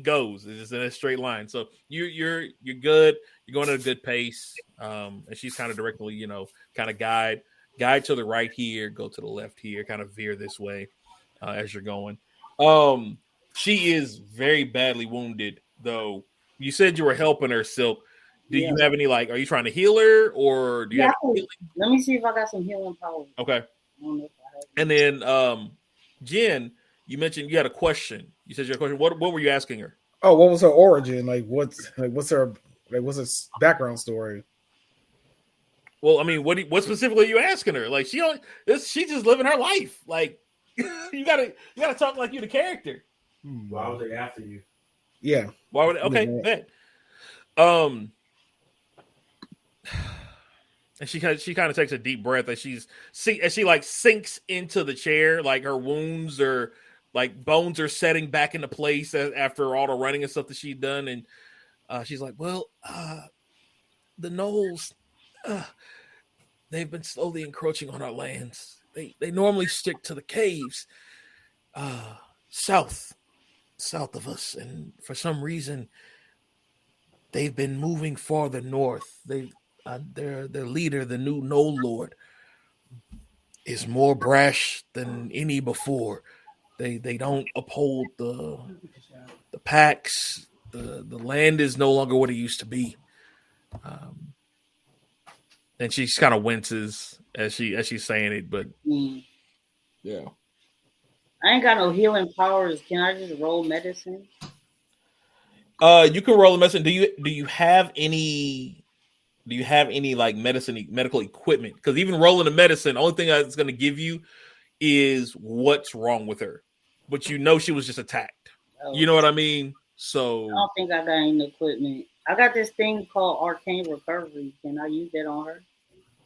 goes. It's just in a straight line. So you're good. You're going at a good pace. And she's kind of directly, kind of guide to the right here, go to the left here, kind of veer this way as you're going. She is very badly wounded, though. You said you were helping her, Silk. Do you have any, are you trying to heal her, or do you have healing? Let me see if I got some healing power. Okay. And then, Jen, you mentioned you had a question. You said you had a question. What were you asking her? Oh, what was her origin? What's her background story? Well, I mean, what specifically are you asking her? She's just living her life. You gotta talk like you the character. Why was they after you? Yeah. Why would? Okay, bet. And she kind of takes a deep breath as she sinks into the chair, like her wounds are bones are setting back into place after all the running and stuff that she'd done, and she's like, "Well, the gnolls, they've been slowly encroaching on our lands. They normally stick to the caves, south of us, and for some reason, they've been moving farther north. their leader, the new Knoll Lord, is more brash than any before. They don't uphold the pacts. The land is no longer what it used to be. And she kind of winces as she's saying it, but yeah. I ain't got no healing powers. Can I just roll medicine? You can roll a medicine. Do you have any like medical equipment? Because even rolling the medicine, the only thing that's going to give you is what's wrong with her. But you know she was just attacked. Oh, you know what I mean? So I don't think I got any equipment. I got this thing called Arcane Recovery. Can I use that on her?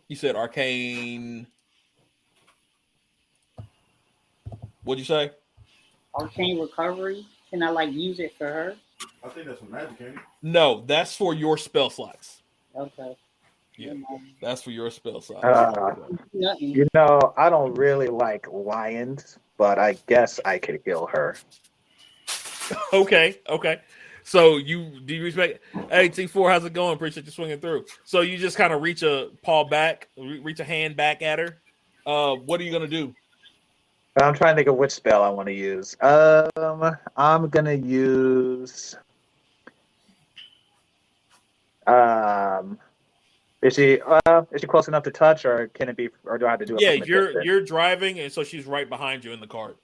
You said Arcane. What'd you say? Arcane Recovery. Can I like use it for her? I think that's for magic, ain't it? No, that's for your spell slots. Okay. Yeah, that's for your spell slots. You know, I don't really like lions, but I guess I could heal her. Okay. So do you respect? Hey, T4, how's it going? Appreciate you swinging through. So you just kind of reach a hand back at her. What are you gonna do? I'm trying to think of which spell I want to use. I'm gonna use. Is she close enough to touch, or can it be, or do I have to do it? Yeah, you're driving, and so she's right behind you in the cart.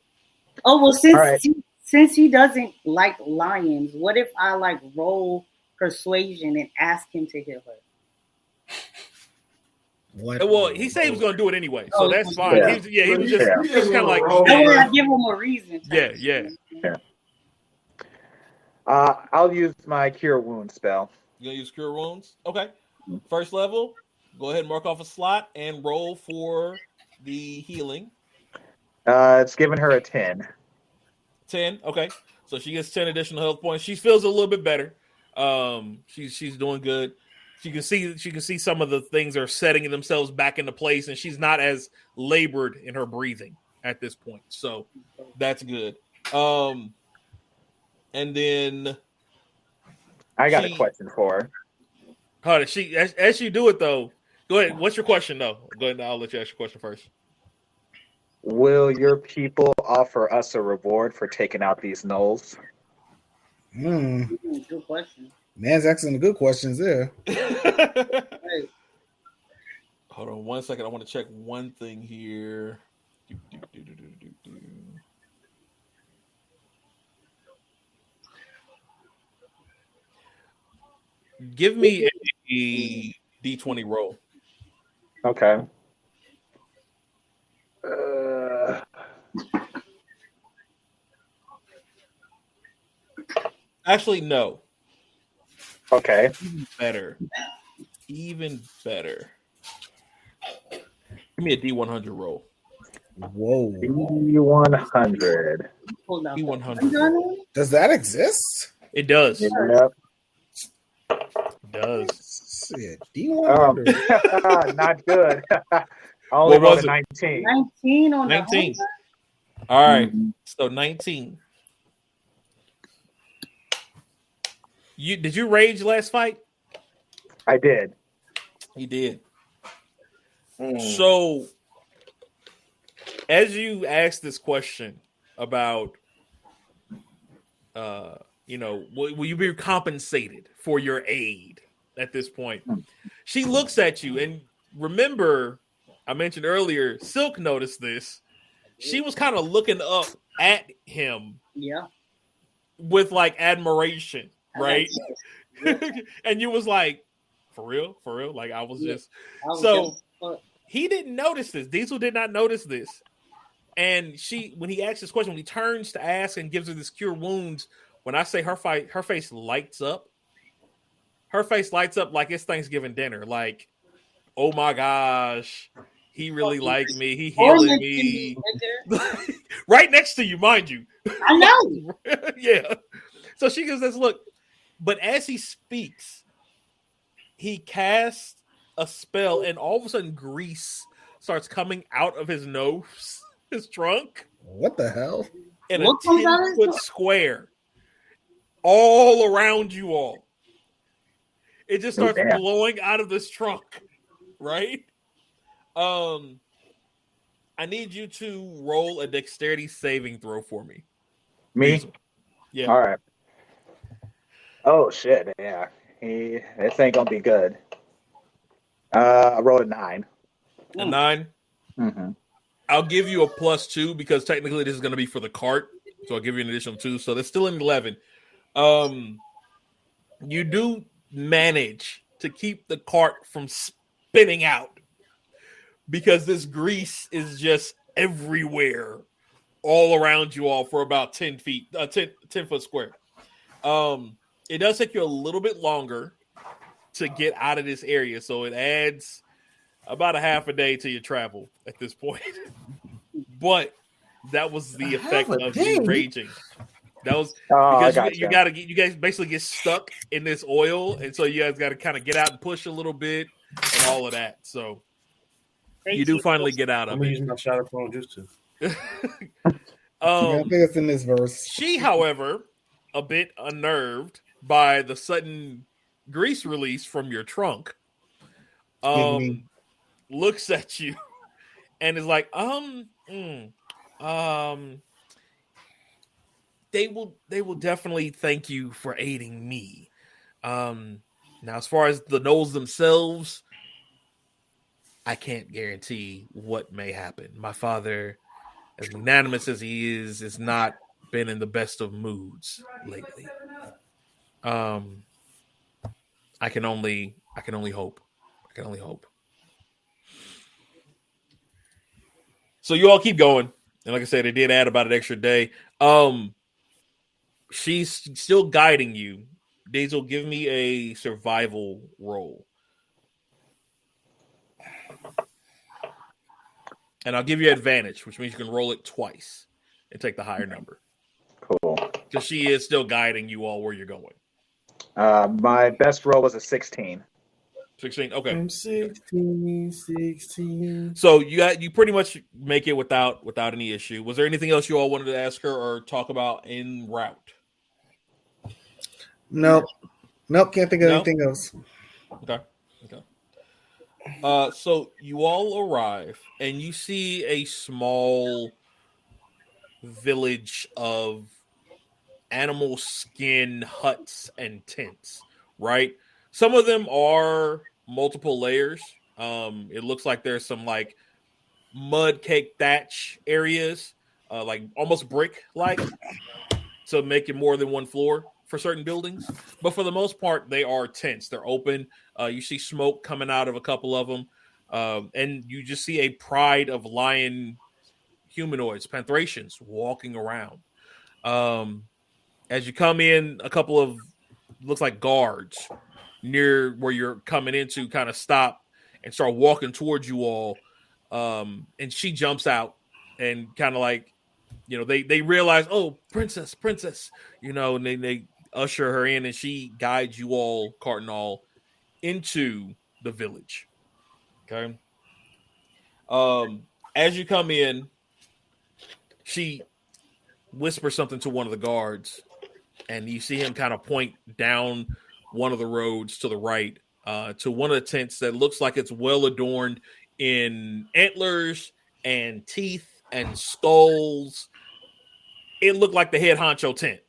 Oh well, since he doesn't like lions, what if I like roll persuasion and ask him to heal her? What? Well, he said he was going to do it anyway, so that's fine. Yeah. He was just kind of like, I want to give him a reason. Yeah. I'll use my cure wound spell. You gonna use cure wounds? Okay. First level. Go ahead and mark off a slot and roll for the healing. It's giving her a 10. 10. Okay. So she gets 10 additional health points. She feels a little bit better. She's doing good. She can see some of the things are setting themselves back into place, and she's not as labored in her breathing at this point. So that's good. And then I got a question for her. Hold on, as you do it though, go ahead. What's your question though? Go ahead. I'll let you ask your question first. Will your people offer us a reward for taking out these gnolls? Good question. Man's asking the good questions there. Hey. Hold on 1 second. I want to check one thing here. Give me a D20 roll. Okay. Actually, no. Okay. Even better. Give me a D100 roll. Whoa. D100. D100. Does that exist? It does. Yep. It does. Shit, D100. Not good. I only rolled a 19. 19 on 19. The All right. So 19. Did you rage last fight? I did. He did. So, as you asked this question about, will you be compensated for your aid at this point? She looks at you, and remember, I mentioned earlier, Silk noticed this. She was kind of looking up at him, with like admiration, right? And you was like, for real? Like I was just he didn't notice this. Diesel did not notice this. And when he asks this question, when he turns to ask and gives her this cure wounds, when I say her face lights up. Her face lights up like it's Thanksgiving dinner. Like, oh my gosh, he really liked me. He healing me. Right next to you, mind you. I know. Yeah. So she gives this look. But as he speaks, he casts a spell, and all of a sudden grease starts coming out of his nose, his trunk. What the hell? In a 10-foot square all around you all. It just starts blowing out of this trunk, right? I need you to roll a dexterity saving throw for me. Me? Diesel. Yeah. All right. Oh shit! Yeah, this ain't gonna be good. I rolled a 9. A 9. Mm-hmm. I'll give you a +2 because technically this is going to be for the cart, so I'll give you an additional 2. So that's still an 11. You do manage to keep the cart from spinning out because this grease is just everywhere, all around you all for about 10 feet, 10 foot square. It does take you a little bit longer to get out of this area, so it adds about a half a day to your travel at this point. But that was the effect of you raging. That was because you guys basically get stuck in this oil, and so you guys got to kind of get out and push a little bit and all of that. So you do finally get out of I'm it. gonna use my shot of phone just to. I think it's in this verse. She, however, a bit unnerved by the sudden grease release from your trunk, looks at you and is like, they will definitely thank you for aiding me. Now, as far as the gnolls themselves, I can't guarantee what may happen. My father, as magnanimous as he is not been in the best of moods lately. I can only hope. I can only hope. So you all keep going. And like I said, it did add about an extra day. She's still guiding you. Diesel, give me a survival roll. And I'll give you advantage, which means you can roll it twice and take the higher number. Cool. Because she is still guiding you all where you're going. My best roll was a 16. 16, okay. I'm 16. So you pretty much make it without any issue. Was there anything else you all wanted to ask her or talk about en route? Nope. Can't think of anything else. Okay. So you all arrive and you see a small village of animal skin huts and tents, right? Some of them are multiple layers. It looks like there's some like mud cake thatch areas, like almost brick like, to make it more than one floor for certain buildings. But for the most part, they are tents. They're open. You see smoke coming out of a couple of them. And you just see a pride of lion humanoids, pantherations, walking around. As you come in, a couple of, looks like guards near where you're coming into kind of stop and start walking towards you all. And she jumps out and kind of like, they realize, oh, princess, and they usher her in and she guides you all, cart and all, into the village. Okay. As you come in, she whispers something to one of the guards, and you see him kind of point down one of the roads to the right, to one of the tents that looks like it's well adorned in antlers and teeth and skulls. It looked like the head honcho tent,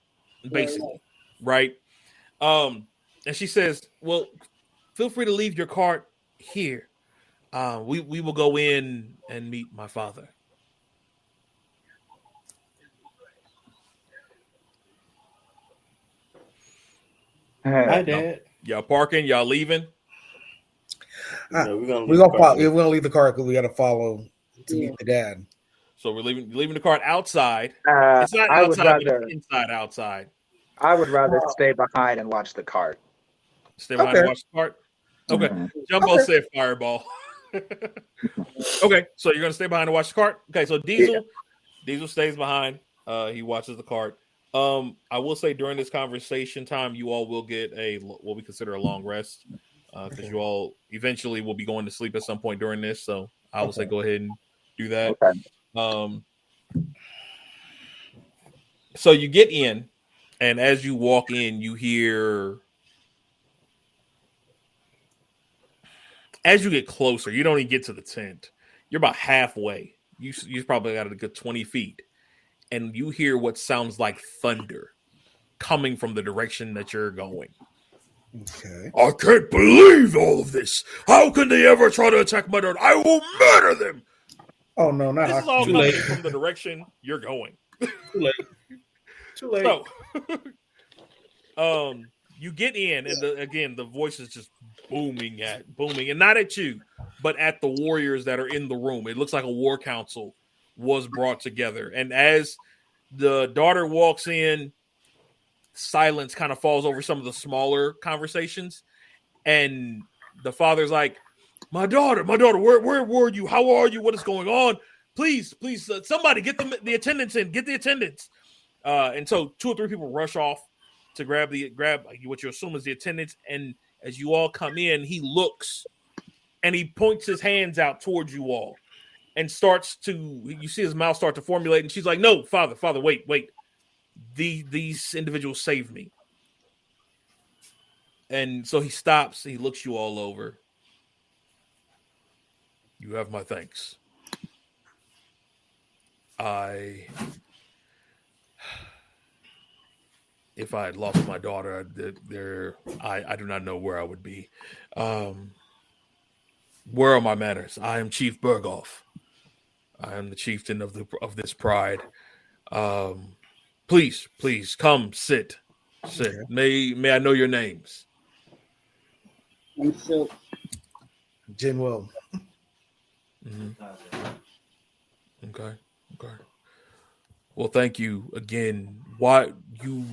basically, right? And she says, well, feel free to leave your cart here. We will go in and meet my father. Hi, Dad. Y'all parking? Y'all leaving? We're gonna leave the car because we got to follow to meet the dad. So we're leaving the cart outside. It's not outside, but it's inside outside. I would rather stay behind and watch the cart. Stay behind and watch the cart? Okay. Mm-hmm. Jumbo said fireball. Okay, so you're gonna stay behind and watch the cart. Okay, so Diesel stays behind. He watches the cart. I will say during this conversation time, you all will get what we consider a long rest, because you all eventually will be going to sleep at some point during this. So I will say go ahead and do that. Okay. So you get in, and as you walk in, you hear As you get closer, you don't even get to the tent. You're about halfway. You probably got a good 20 feet. And you hear what sounds like thunder coming from the direction that you're going. Okay. I can't believe all of this. How can they ever try to attack my daughter? I will murder them. Oh no, not This is all coming from the direction you're going. Too late. Too late. So, you get in, and the voice is just booming, and not at you, but at the warriors that are in the room. It looks like a war council was brought together, and as the daughter walks in, silence kind of falls over some of the smaller conversations, and the father's like, my daughter, where were you? How are you? What is going on? Please, somebody get the attendants in. Get the attendants. And so 2 or 3 people rush off to grab what you assume is the attendants. And as you all come in, he looks and he points his hands out towards you all and you see his mouth start to formulate. And she's like, no, father, wait. These individuals saved me. And so he stops. He looks you all over. You have my thanks. If I had lost my daughter, I do not know where I would be. Where are my manners? I am Chief Berghoff. I am the chieftain of this pride. Please come sit. Okay. May I know your names? I'm Silk. Jinwell. Mm-hmm. Okay. Well, thank you again. Why you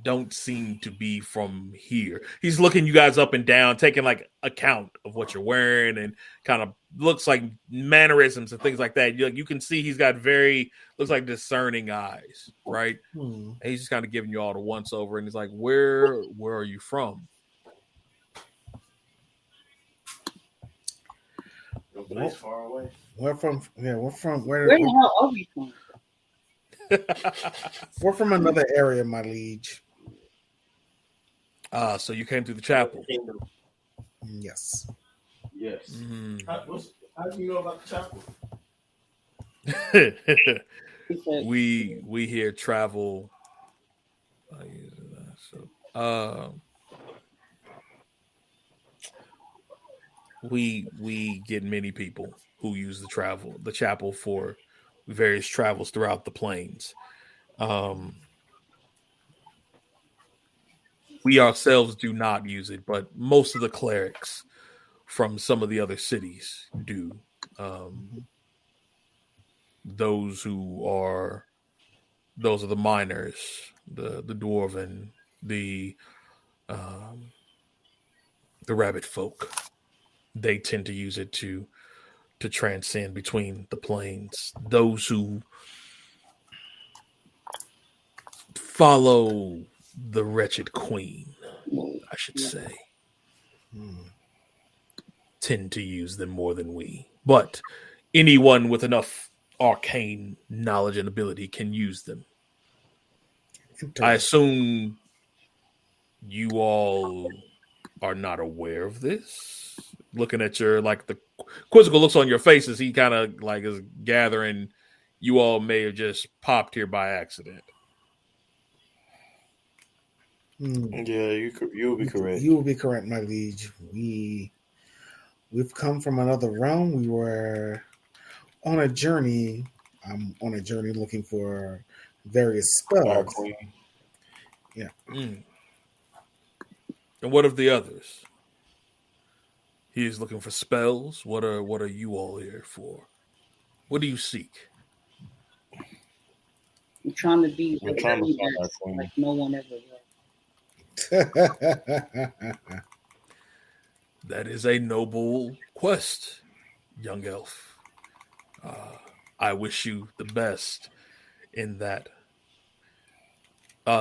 don't seem to be from here? He's looking you guys up and down, taking like account of what you're wearing, and kind of looks like mannerisms and things like that. You can see he's got looks like discerning eyes, right? And he's just kind of giving you all the once over, and he's like, "Where are you from?" Place far away. Where the hell are we from? We're from another area, my liege. So you came through the chapel. Yes. Mm-hmm. How do you know about the chapel? we here travel. We get many people who use the chapel for various travels throughout the plains. We ourselves do not use it, but most of the clerics from some of the other cities do. Those are the miners, the dwarven, the rabbit folk. They tend to use it to transcend between the planes. Those who follow the wretched queen, I should say, tend to use them more than we. But anyone with enough arcane knowledge and ability can use them. I assume you all are not aware of this. Looking at your, like, the quizzical looks on your faces, he kind of like is gathering. You all may have just popped here by accident. Yeah, you will be correct. You will be correct, my liege. We've come from another realm. We were on a journey. I'm on a journey looking for various spells. Yeah. And what of the others? He is looking for spells. What are you all here for? What do you seek? I'm trying to be like no one ever will. That is a noble quest, young elf. I wish you the best in that.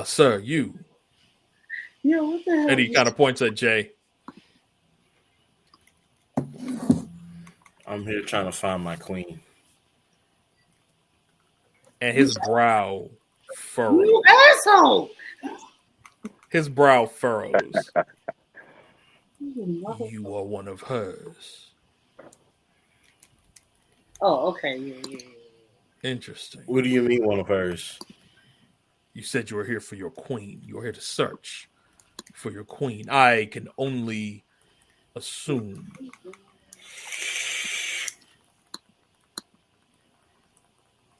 Sir, you. Yeah, what the hell? And he kind of points at Jay. I'm here trying to find my queen. And his brow furrows. You asshole! His brow furrows. You are one of hers. Oh, okay. Yeah. Interesting. What do you mean one of hers? You said you were here for your queen. You were here to search for your queen. I can only assume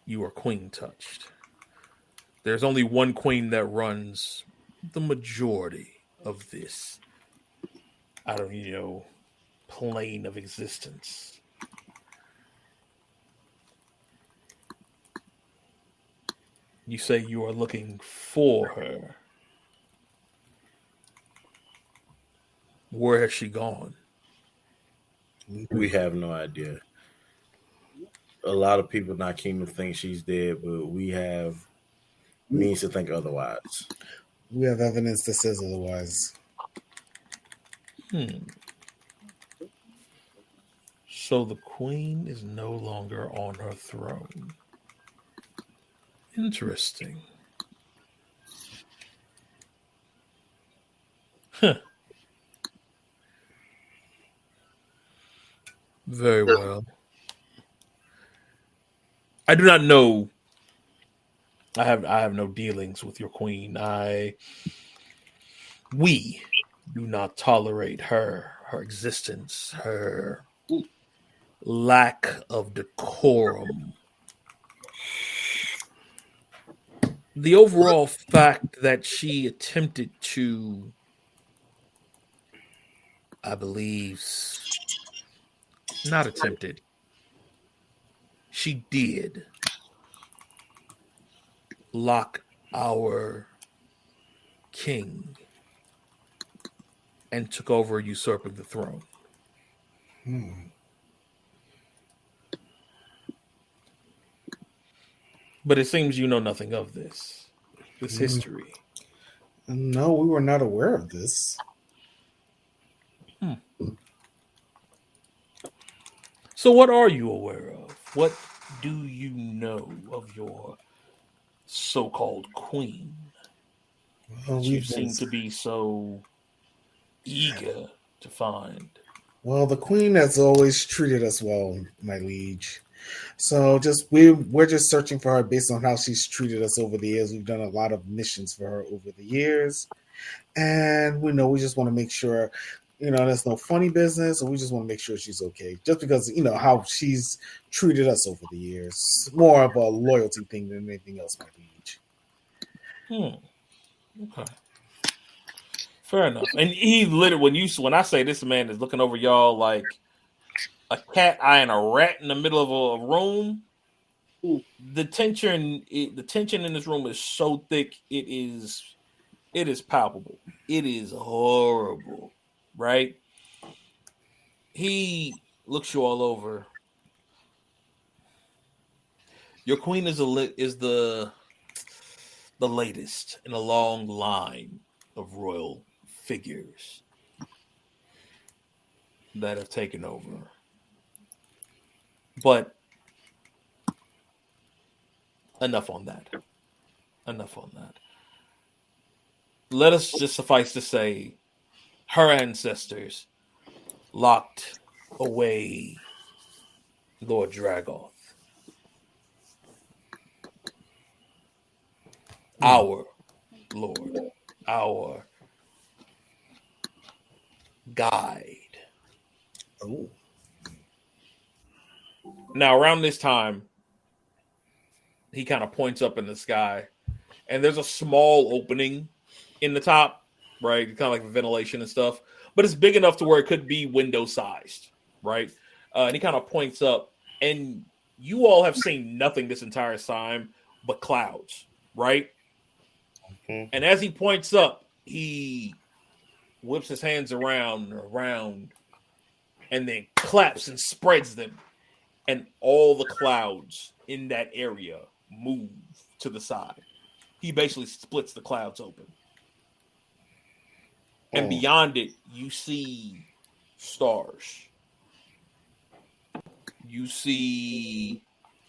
you are queen touched. There's only one queen that runs the majority of this, I don't plane of existence. You say you are looking for her. Where has she gone? We have no idea. A lot of people in our kingdom think she's dead, but we have means to think otherwise. We have evidence that says otherwise. So the queen is no longer on her throne. Interesting. Huh. Very well. I do not know. I have no dealings with your queen. We do not tolerate her existence, her lack of decorum. The overall fact that she attempted to, I believe, not attempted, she did lock our king and took over, usurping the throne. But it seems you know nothing of this history. No, we were not aware of this. So what are you aware of? What do you know of your so-called queen? Well, You seem to be so eager to find. Well, the queen has always treated us well, my liege. So we're just searching for her based on how she's treated us over the years. We've done a lot of missions for her over the years. And we just want to make sure, there's no funny business, and we just want to make sure she's okay. Just because, how she's treated us over the years. More of a loyalty thing than anything else, my liege. Okay. Fair enough. And he literally, when I say this man is looking over y'all like a cat eyeing a rat in the middle of a room, the tension in this room is so thick, it is palpable. It is horrible, right? He looks you all over. Your queen is the latest in a long line of royal figures that have taken over. But enough on that. Let us just suffice to say her ancestors locked away Lord Dragoth. Our Lord. Our guide. Oh. Now, around this time, he kind of points up in the sky, and there's a small opening in the top, right? Kind of like ventilation and stuff, but it's big enough to where it could be window sized, right? And he kind of points up, and you all have seen nothing this entire time but clouds, right? Mm-hmm. And as he points up, he whips his hands around, and then claps and spreads them. And all the clouds in that area move to the side. He basically splits the clouds open. And beyond it, you see stars. You see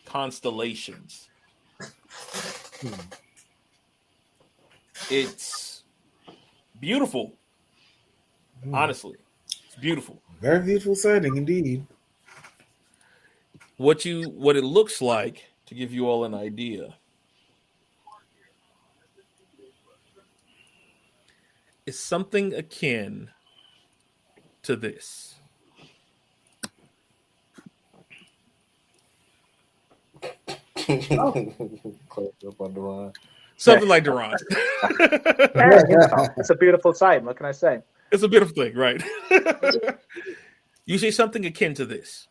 constellations. It's beautiful, honestly. It's beautiful. Very beautiful setting indeed. What it looks like, to give you all an idea, is something akin to this. Something like Duran. It's a beautiful sight. What can I say? It's a beautiful thing, right? You see something akin to this.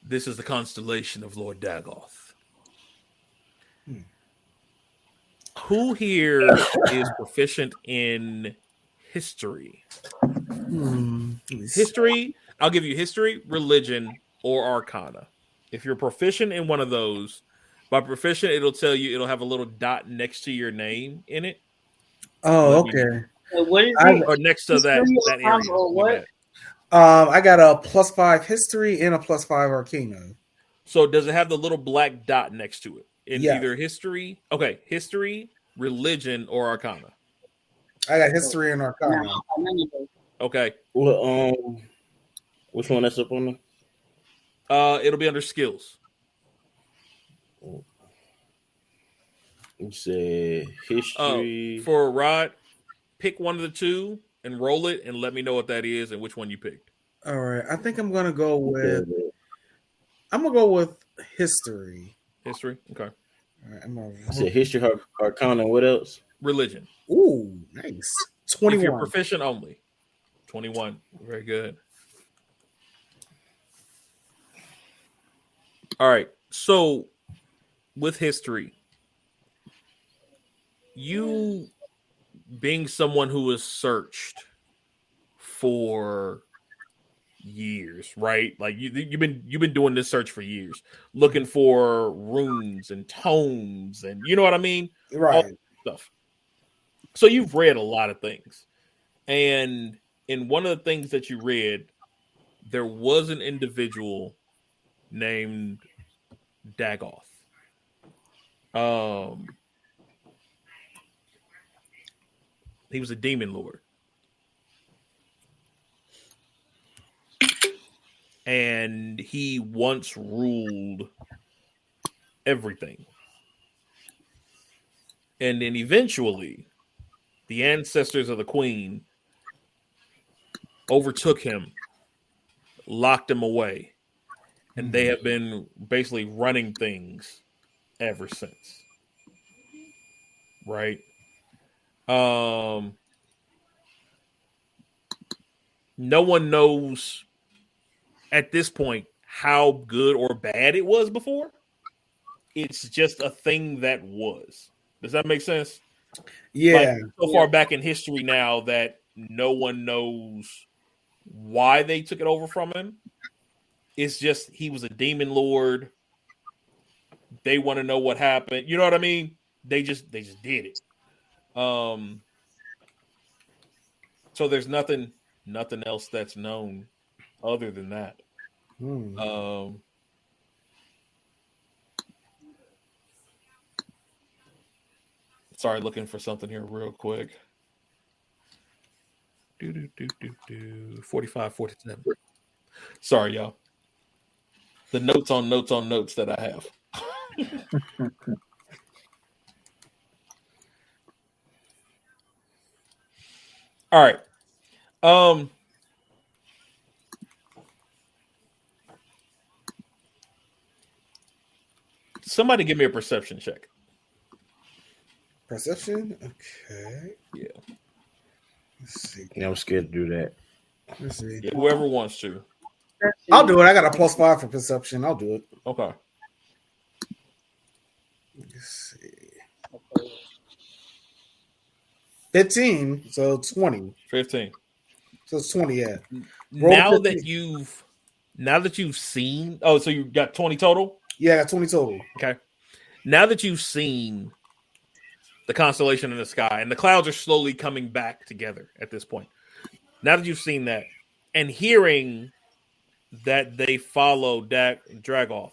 This is the constellation of Lord Dagoth. Who here is proficient in history? History, I'll give you history, religion, or arcana. If you're proficient in one of those, by proficient, it'll tell you, it'll have a little dot next to your name in it. Oh, okay. What is it? Or next to that area. What? I got a +5 history and a +5 arcana. So does it have the little black dot next to it? In Yes. either history, history, religion, or arcana? I got history and arcana. Okay. Well, which one that's up on there? It'll be under skills. You said history. For Rod, pick one of the two and roll it and let me know what that is and which one you picked. All right. I think I'm gonna go with history. History? Okay. All right, I said history, arcana, what else? Religion. Ooh, nice. 21. If you're proficient only. 21. Very good. All right. So with history, you being someone who has searched for years, right? Like you've been doing this search for years, looking for runes and tomes and you know what I mean? Right. All that stuff. So you've read a lot of things. And in one of the things that you read, there was an individual named Dagoth. He was a demon lord. And he once ruled everything. And then eventually, the ancestors of the queen overtook him, locked him away, and they have been basically running things ever since. Right? No one knows at this point how good or bad it was before. It's just a thing that was. Does that make sense? Yeah. Like, so far back in history now that no one knows why they took it over from him. It's just he was a demon lord. They want to know what happened. You know what I mean? They just did it. So there's nothing else that's known other than that. Sorry, looking for something here real quick. 45, 47. Sorry, y'all. The notes on notes that I have. All right. Somebody give me a perception check. Perception? Okay. Yeah. Let's see. Yeah, I'm scared to do that. Let's see. Yeah, whoever wants to. I'll do it. I got a +5 for perception. I'll do it. Okay. Let's see. 15, so 20. 15. So it's 20, yeah. Now that you've seen, so you got 20 total? Yeah, I got 20 total. Okay. Now that you've seen the constellation in the sky, and the clouds are slowly coming back together at this point. Now that you've seen that, and hearing that they follow Dagoth,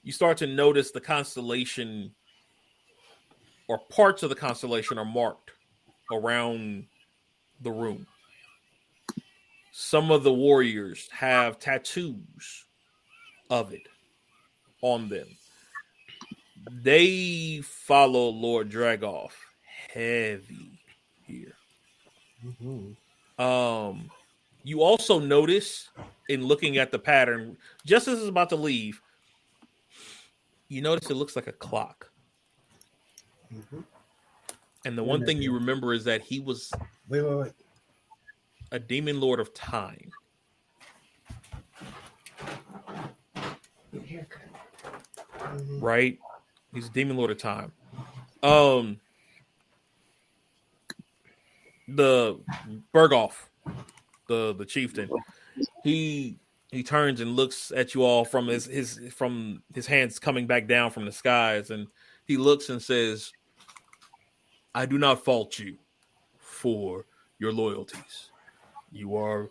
you start to notice the constellation, or parts of the constellation, are marked around the room. Some of the warriors have tattoos of it on them. They follow Lord Dragoff heavy here. Mm-hmm. You also notice in looking at the pattern, just as it's about to leave, you notice it looks like a clock. Mm-hmm. And the one thing you remember is that he was wait. a demon lord of time. Right? He's a demon lord of time. The Berghoff, the chieftain, he turns and looks at you all from his hands coming back down from the skies, and he looks and says, I do not fault you for your loyalties. You are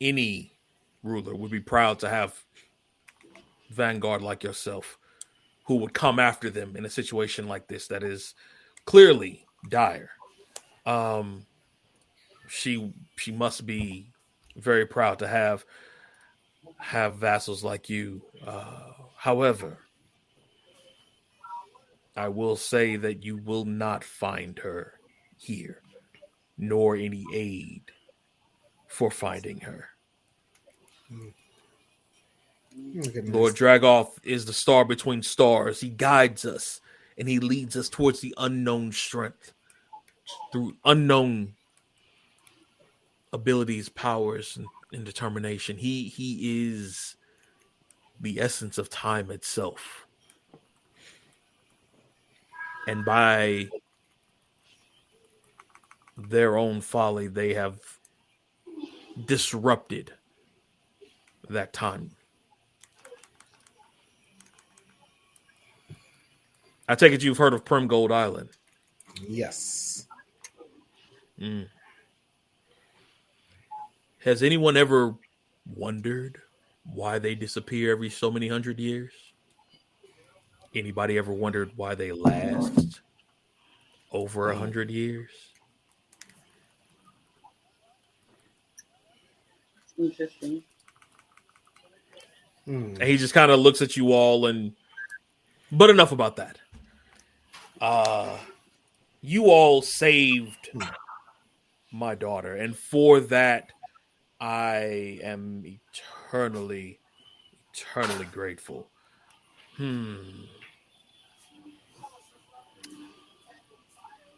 any ruler would be proud to have vanguard like yourself who would come after them in a situation like this that is clearly dire. She must be very proud to have vassals like you. However, I will say that you will not find her here, nor any aid for finding her. Lord Dragoff is the star between stars. He guides us and he leads us towards the unknown strength through unknown abilities, powers, and determination. He is the essence of time itself. And by their own folly, they have disrupted that time. I take it you've heard of Primgold Island. Yes. Has anyone ever wondered why they disappear every so many hundred years? Anybody ever wondered why they last over 100 years? Interesting. And he just kind of looks at you all, but enough about that. You all saved my daughter, and for that, I am eternally grateful.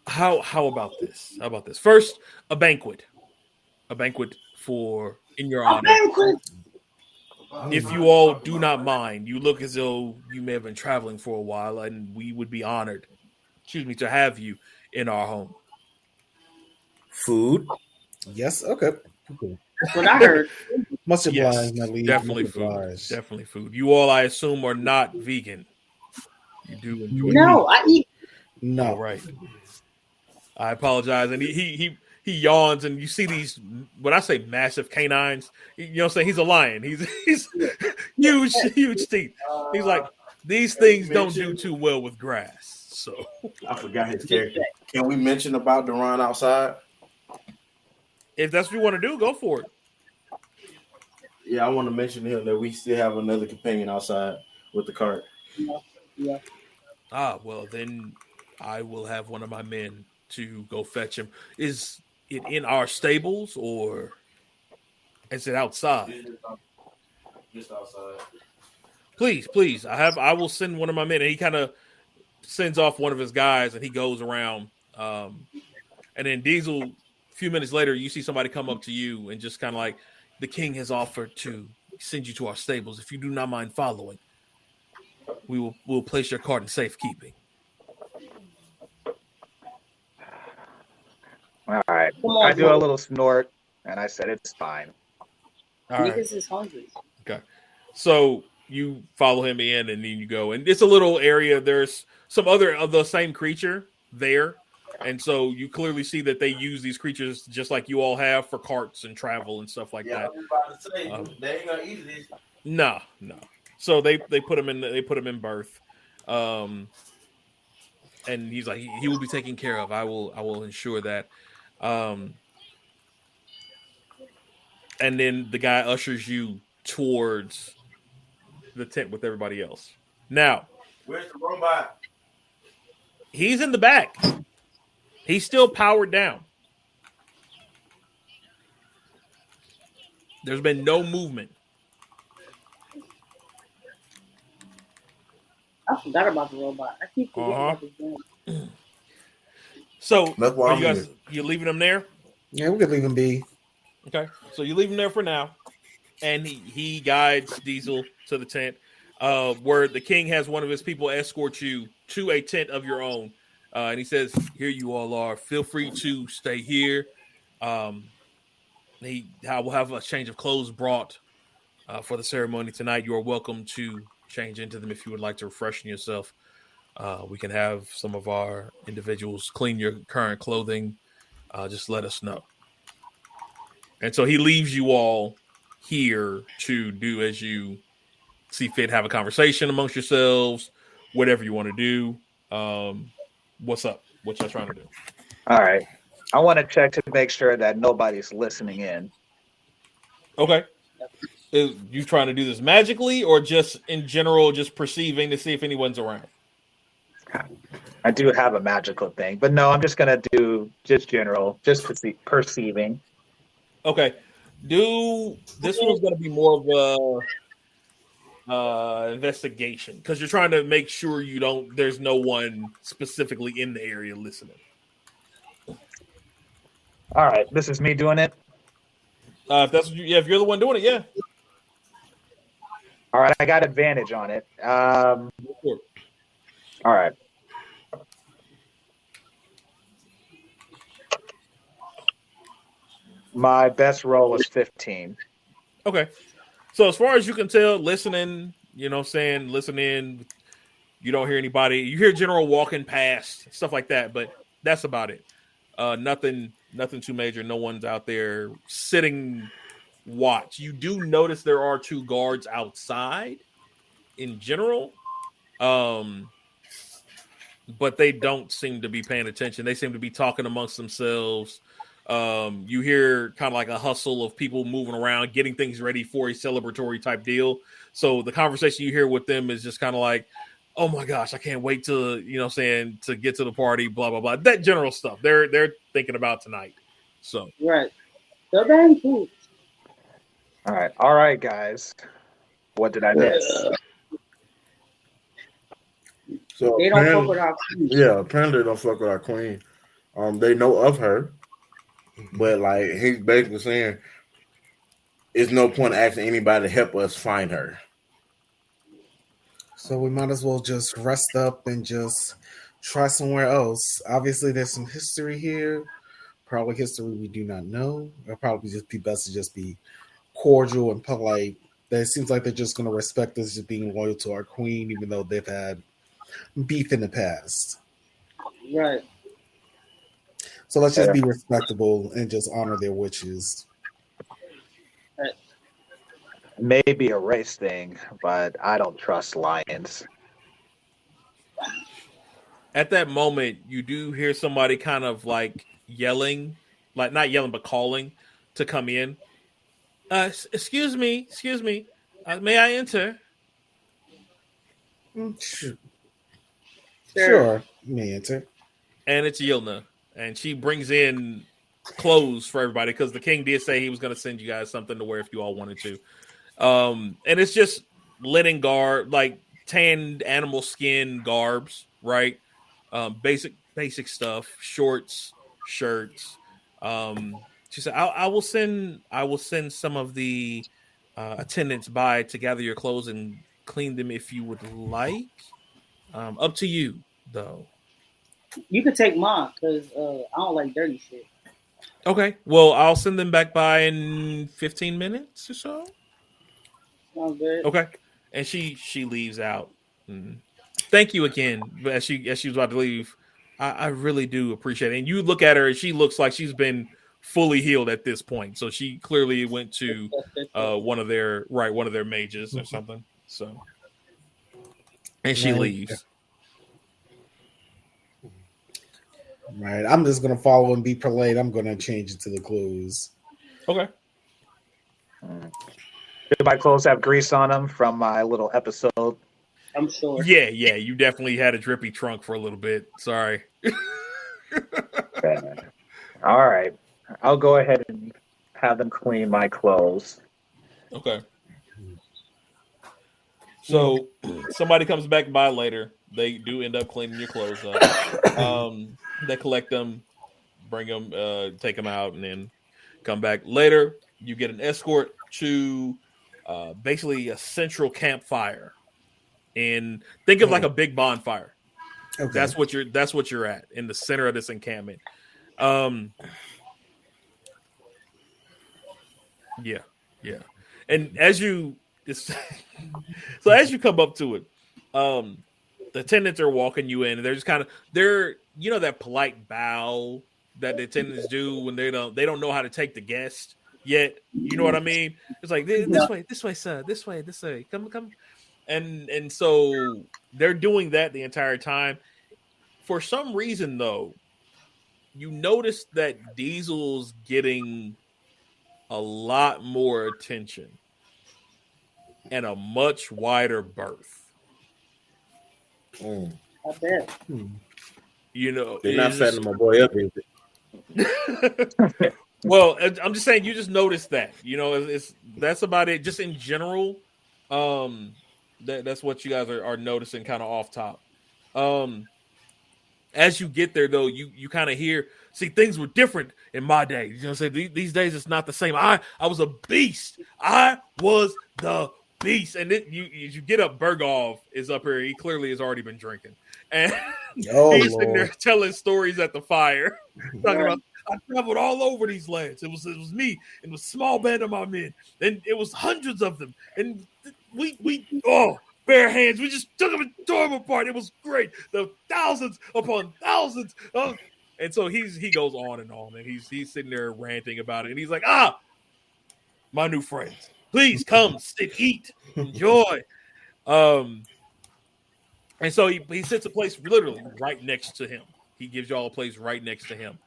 How about this? First, a banquet for in your honor. If you all do not mind, you look as though you may have been traveling for a while, and we would be honored, to have you in our home. Food? Yes. Okay. Cool. That's what I heard. Much obliged, my lead. Definitely food. You all, I assume, are not vegan. You do enjoy meat. I eat. No. All right. I apologize. And he yawns, and you see these, when I say massive canines, you know what I'm saying? He's a lion. He's huge teeth. He's like, these things don't do too well with grass. So I forgot his character. Can we mention about Duran outside? If that's what you want to do, go for it. Yeah, I want to mention to him that we still have another companion outside with the cart. Yeah. Well, then I will have one of my men to go fetch him. Is it in our stables or is it outside? Just outside. Please. I will send one of my men. And he kind of sends off one of his guys, and he goes around. And then Diesel, a few minutes later, you see somebody come up to you and just kind of like, the king has offered to send you to our stables. If you do not mind following, we'll place your cart in safekeeping. All right. I do a little snort, and I said it's fine. Niggas is hungry. Okay. So you follow him in, and then you go. And it's a little area. There's some other of the same creature there. And so you clearly see that they use these creatures just like you all have for carts and travel and stuff like that. I was about to say, they ain't gonna eat this. No. So they put them in birth. And and he's like, he will be taken care of. I will ensure that. And then the guy ushers you towards the tent with everybody else. Now, where's the robot? He's in the back. He's still powered down. There's been no movement. I forgot about the robot. I keep forgetting about this game. So, are you guys you leaving him there? Yeah, we could leave him be. Okay, so you leave him there for now, and he guides Diesel to the tent, where the king has one of his people escort you to a tent of your own, and he says, "Here you all are. Feel free to stay here." I will have a change of clothes brought for the ceremony tonight. You are welcome to change into them if you would like to refreshen yourself. We can have some of our individuals clean your current clothing. Just let us know. And so he leaves you all here to do as you see fit, have a conversation amongst yourselves, whatever you want to do. What's up? What y'all trying to do? All right. I want to check to make sure that nobody's listening in. Okay. Is you trying to do this magically or just in general, just perceiving to see if anyone's around? I do have a magical thing, but no, I'm just going to do just general, just perceiving. Okay. This one's going to be more of a investigation because you're trying to make sure there's no one specifically in the area listening. All right. This is me doing it. If you're the one doing it, yeah. All right. I got advantage on it. All right. My best roll is 15. Okay. So as far as you can tell, listening, listening, you don't hear anybody. You hear general walking past, stuff like that, but that's about it. Nothing too major. No one's out there sitting watch. You do notice there are 2 guards outside in general. But they don't seem to be paying attention. They seem to be talking amongst themselves. You hear kind of like a hustle of people moving around, getting things ready for a celebratory type deal. So the conversation you hear with them is just kind of like, oh my gosh, I can't wait to, to get to the party, blah, blah, blah. That general stuff they're thinking about tonight. So, right. So dang cool. All right, guys. What did I miss? So they don't fuck with our queen. Yeah, apparently they don't fuck with our queen. They know of her, but like he's basically saying, "It's no point asking anybody to help us find her." So we might as well just rest up and just try somewhere else. Obviously, there's some history here. Probably history we do not know. It'll probably just be best to just be cordial and polite. It seems like they're just going to respect us just being loyal to our queen, even though they've had beef in the past. Right. So let's just be respectable and just honor their wishes. Maybe a race thing, but I don't trust lions. At that moment, you do hear somebody kind of like yelling, like not yelling, but calling to come in. Excuse me. May I enter? Sure, you may enter. And it's Yilna, and she brings in clothes for everybody because the king did say he was going to send you guys something to wear if you all wanted to. And it's just linen garb, like tanned animal skin garbs, right? Basic stuff, shorts, shirts. She said, I will send some of the attendants by to gather your clothes and clean them if you would like. Up to you, though. You could take mine because I don't like dirty shit. Okay. Well, I'll send them back by in 15 minutes or so. Sounds good. Okay. And she leaves out. Thank you again. As she was about to leave, I really do appreciate it. And you look at her, and she looks like she's been fully healed at this point. So she clearly went to one of their mages or something. So, and she leaves. Right. I'm just gonna follow and be polite. I'm gonna change it to the clothes. Okay. Did my clothes have grease on them from my little episode? I'm sure. Yeah. You definitely had a drippy trunk for a little bit. Sorry. All right. I'll go ahead and have them clean my clothes. Okay. So somebody comes back by later. They do end up cleaning your clothes up. They collect them, bring them, take them out, and then come back later. You get an escort to basically a central campfire, and think of like a big bonfire. Okay. That's what you're at in the center of this encampment. Yeah. And as you come up to it, the attendants are walking you in, and they're just kind of that polite bow that the attendants do when they don't know how to take the guest yet. You know what I mean? It's like this way, sir, this way, come, and so they're doing that the entire time. For some reason, though, you notice that Diesel's getting a lot more attention and a much wider berth. I bet. You know, they're not setting my boy up, is it? Well, I'm just saying, you just noticed that. You know, that's about it. Just in general, that's what you guys are noticing, kind of off top. As you get there, though, you kind of hear. See, things were different in my day. You know what I'm saying? These days, it's not the same. I was a beast. I was the beast. And then you get up, Bergov is up here. He clearly has already been drinking. And he's sitting there telling stories at the fire. Talking about, I traveled all over these lands. It was me and a small band of my men. And it was hundreds of them. And we bare hands. We just took them and tore them apart. It was great. The thousands upon thousands of... And so he goes on, and he's sitting there ranting about it. And he's like, my new friends, please come, sit, eat, enjoy. And so he sits a place literally right next to him. He gives y'all a place right next to him.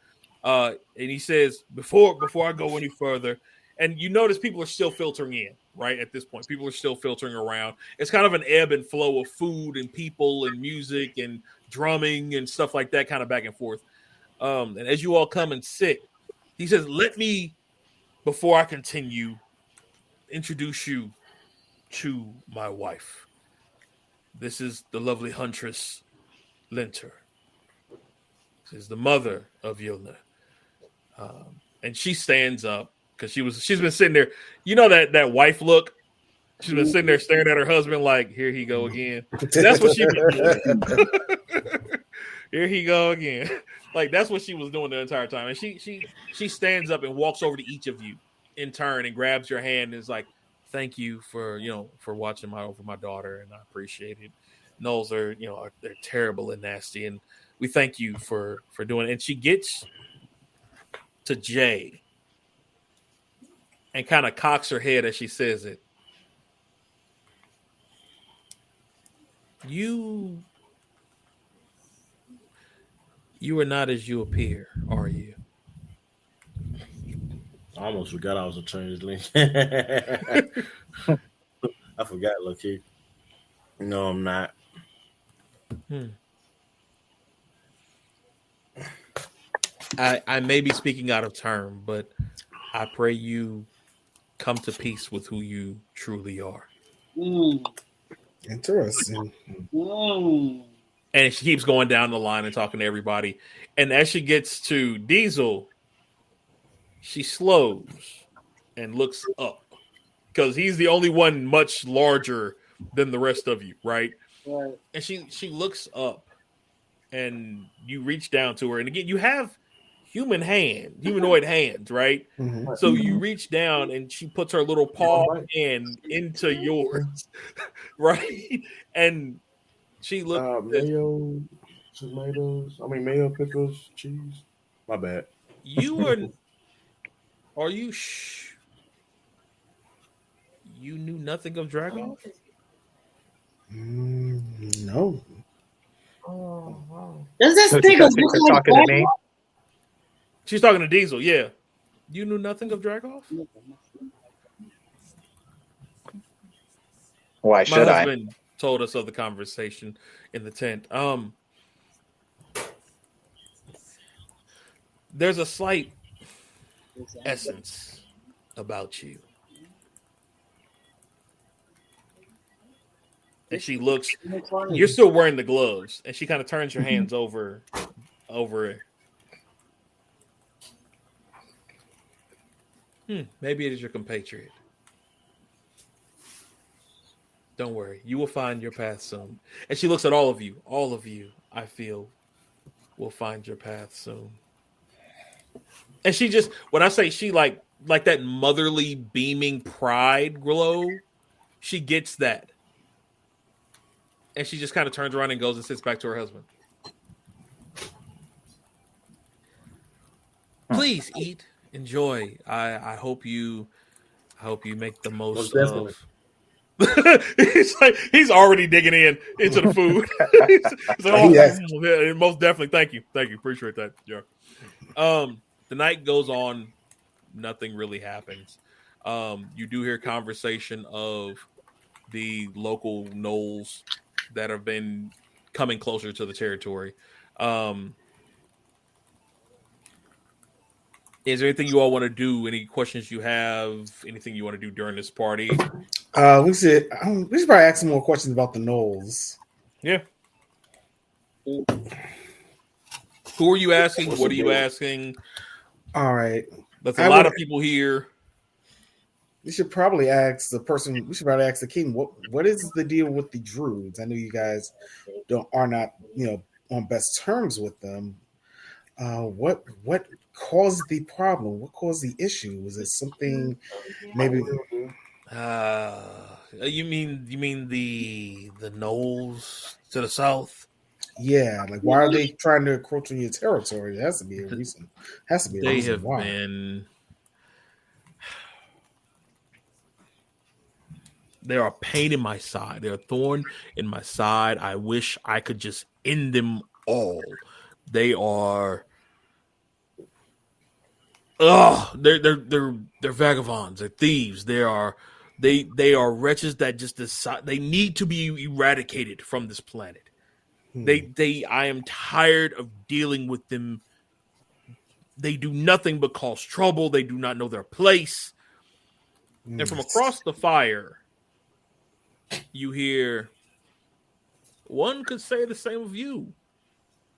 And he says, before I go any further, and you notice people are still filtering in, right? At this point, people are still filtering around. It's kind of an ebb and flow of food and people and music and drumming and stuff like that, kind of back and forth. And as you all come and sit, he says, let me, before I continue, introduce you to my wife. This is the lovely huntress, Linter. This is the mother of Yilna. And she stands up because she's been sitting there. You know that wife look? She's been sitting there staring at her husband like, here he go again. That's what she's been doing. Here he go again. Like, that's what she was doing the entire time. And she stands up and walks over to each of you in turn and grabs your hand and is like, thank you for watching over my daughter, and I appreciate it. Gnolls are they're terrible and nasty, and we thank you for doing it. And she gets to Jay and kind of cocks her head as she says it. You are not as you appear, are you? I almost forgot I was a changeling. I forgot, low-key. No, I'm not. I may be speaking out of turn, but I pray you come to peace with who you truly are. Interesting. And she keeps going down the line and talking to everybody. And as she gets to Diesel, she slows and looks up because he's the only one much larger than the rest of you, right? Right. And she looks up, and you reach down to her. And again, you have humanoid hands, right? Mm-hmm. So you reach down, and she puts her little paw hand into yours, right? And she looks mayo, tomatoes. Mayo, pickles, cheese. My bad. Are you? You knew nothing of Dragon? No. Does this nigga look like talking to me? She's talking to Diesel. Yeah, you knew nothing of Dragoff. Why My should I? husband told us of the conversation in the tent. There's a slight essence about you. And she looks, you're still wearing the gloves, and she kind of turns her hands over it. Maybe it is your compatriot. Don't worry, you will find your path soon. And she looks at all of you. All of you, I feel, will find your path soon. And she just, when I say she like that motherly beaming pride glow, she gets that. And she just kind of turns around and goes and sits back to her husband. Please eat, enjoy. I hope you make the most of. he's already digging into the food. he's like, yeah, most definitely. Thank you, appreciate that. Yeah. The night goes on. Nothing really happens. You do hear conversation of the local gnolls that have been coming closer to the territory. Is there anything you all want to do? Any questions you have? Anything you want to do during this party? We should probably ask some more questions about the gnolls. Yeah. Who are you asking? What are you asking? All right. There's a lot of people here. We should probably ask the person. We should probably ask the king. What is the deal with the druids? I know you guys are not on best terms with them. What caused the problem? What caused the issue? Was it something maybe? You mean the gnolls to the south? Yeah, like why are they trying to encroach on your territory? There has to be a reason. They have been. They're a pain in my side. They're a thorn in my side. I wish I could just end them all. They are. They're vagabonds. They're thieves. They are wretches that just decide they need to be eradicated from this planet. I am tired of dealing with them. They do nothing but cause trouble. They do not know their place. And from across the fire, you hear, one could say the same of you.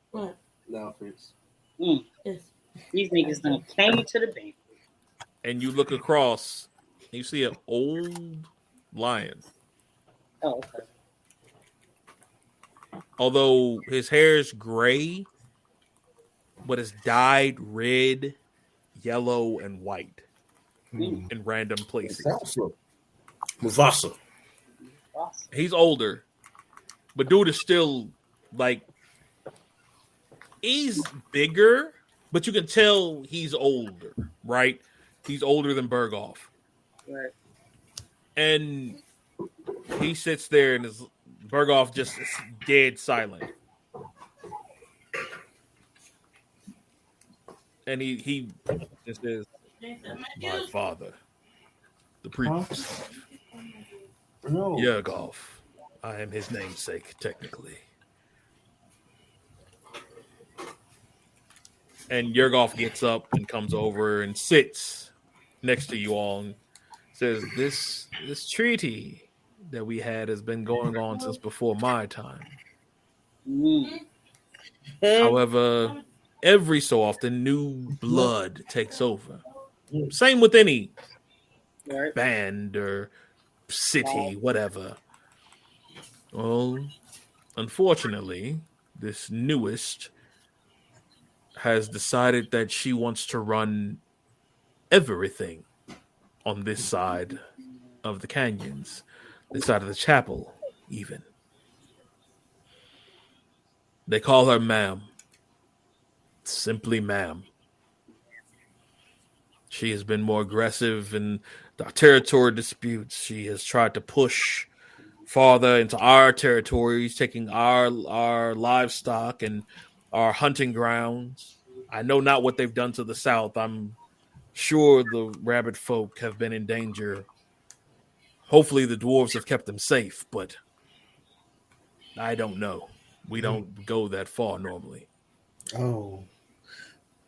What? No, Prince. Yes. These niggas done came to the bank. And you look across, and you see an old lion. Oh, okay. Although his hair is gray, but it's dyed red, yellow, and white in random places. Mufasa. He's older, but dude is still like he's bigger, but you can tell he's older, right? He's older than Berghoff. Right. And he sits there and Berghoff just is dead silent. And he just says, my father, the previous Yergolf. I am his namesake, technically. And Yergolf gets up and comes over and sits next to you all and says, this treaty that we had has been going on since before my time. However, every so often, new blood takes over. Same with any band or city, whatever. Well, unfortunately, this newest has decided that she wants to run everything on this side of the canyons, this side of the chapel, even. They call her ma'am. Simply ma'am. She has been more aggressive in the territory disputes. She has tried to push farther into our territories, taking our livestock and our hunting grounds. I know not what they've done to the south. I'm sure the rabbit folk have been in danger. Hopefully the dwarves have kept them safe, but I don't know. We don't go that far normally. Oh.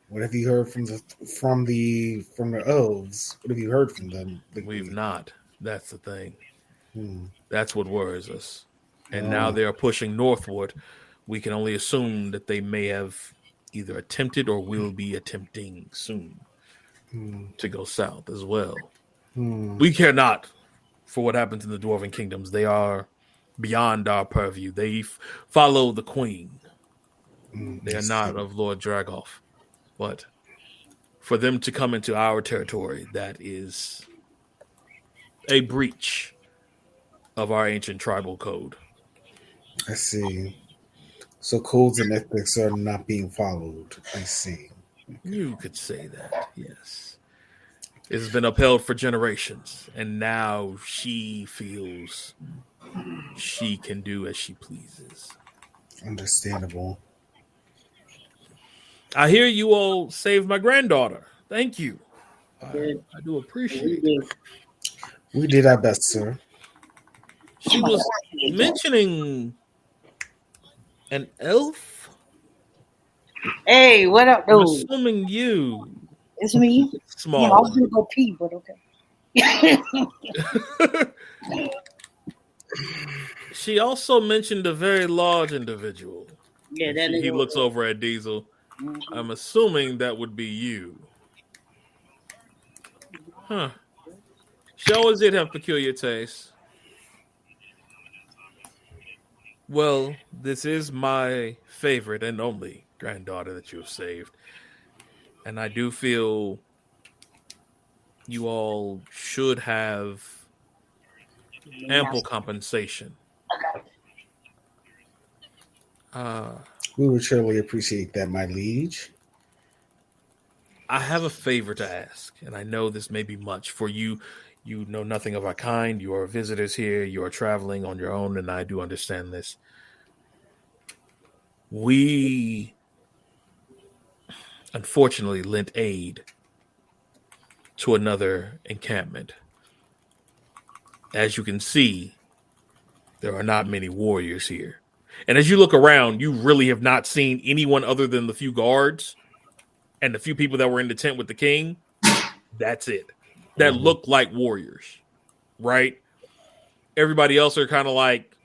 What have you heard from the elves? What have you heard from them? We've not. That's the thing. Hmm. That's what worries us. And now they are pushing northward. We can only assume that they may have either attempted or will be attempting soon to go south as well. We care not for what happens in the Dwarven Kingdoms. They are beyond our purview. They follow the Queen. They are not of Lord Dragoff. But for them to come into our territory, that is a breach of our ancient tribal code. I see. So codes and ethics are not being followed. I see. Okay. You could say that, yes. It has been upheld for generations, and now she feels she can do as she pleases. Understandable. I hear you all saved my granddaughter. Thank you. I do appreciate it. We did our best, sir. She was mentioning an elf. Hey, what up, dude? I'm assuming you. It's me. Small. Yeah, I was gonna go pee, but okay. She also mentioned a very large individual. Yeah, that he looks over at Diesel. I'm assuming that would be you. Huh. She always did have peculiar taste. Well, this is my favorite and only granddaughter that you have saved. And I do feel you all should have ample compensation. We would surely appreciate that, my liege. I have a favor to ask, and I know this may be much for you. You know nothing of our kind. You are visitors here. You are traveling on your own, and I do understand this. We unfortunately lent aid to another encampment. As you can see, there are not many warriors here. And as you look around, you really have not seen anyone other than the few guards and the few people that were in the tent with the king. That's it. That look like warriors, right? Everybody else are kind of like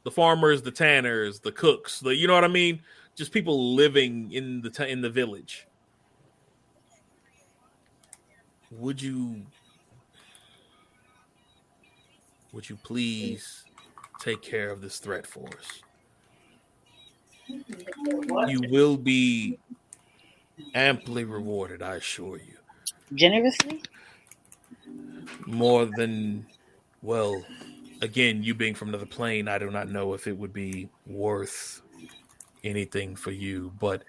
the farmers, the tanners, the cooks, you know what I mean? Just people living in the village. Would you please take care of this threat for us? You will be amply rewarded, I assure you. Generously? More than, well, again, you being from another plane, I do not know if it would be worth anything for you, but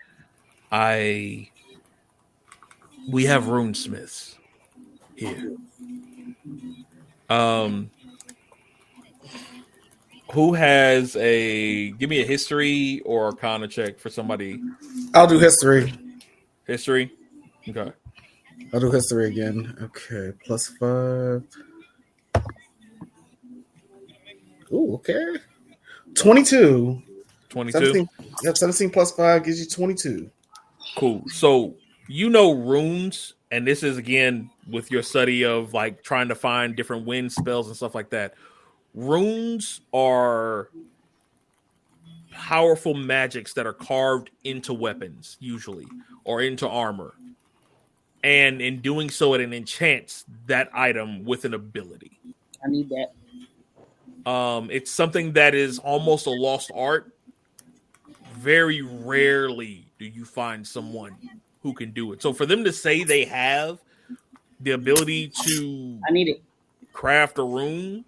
we have runesmiths here. Who has give me a history or arcana check for somebody? I'll do history. History? Okay. I'll do history again. Okay. +5. Ooh, okay. 22. 22? 17 +5 gives you 22. Cool. So you know runes, and this is again with your study of like trying to find different wind spells and stuff like that. Runes are powerful magics that are carved into weapons, usually, or into armor. And in doing so, it enchants that item with an ability. I need that. It's something that is almost a lost art. Very rarely do you find someone who can do it. So for them to say they have the ability to I need it. Craft a rune,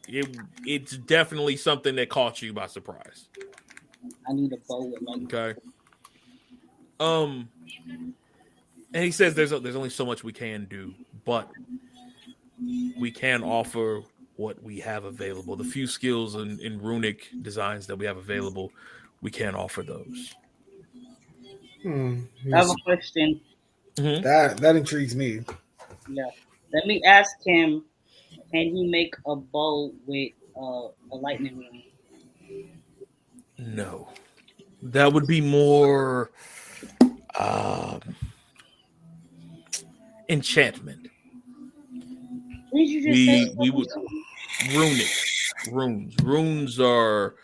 it's definitely something that caught you by surprise. I need a bow with like. Okay. And he says there's only so much we can do, but we can offer what we have available. The few skills in runic designs that we have available, we can offer those. I have a question. Mm-hmm. That intrigues me. Yeah. Let me ask him, can he make a bow with a lightning ring? No. That would be more enchantment. We would runic runes are.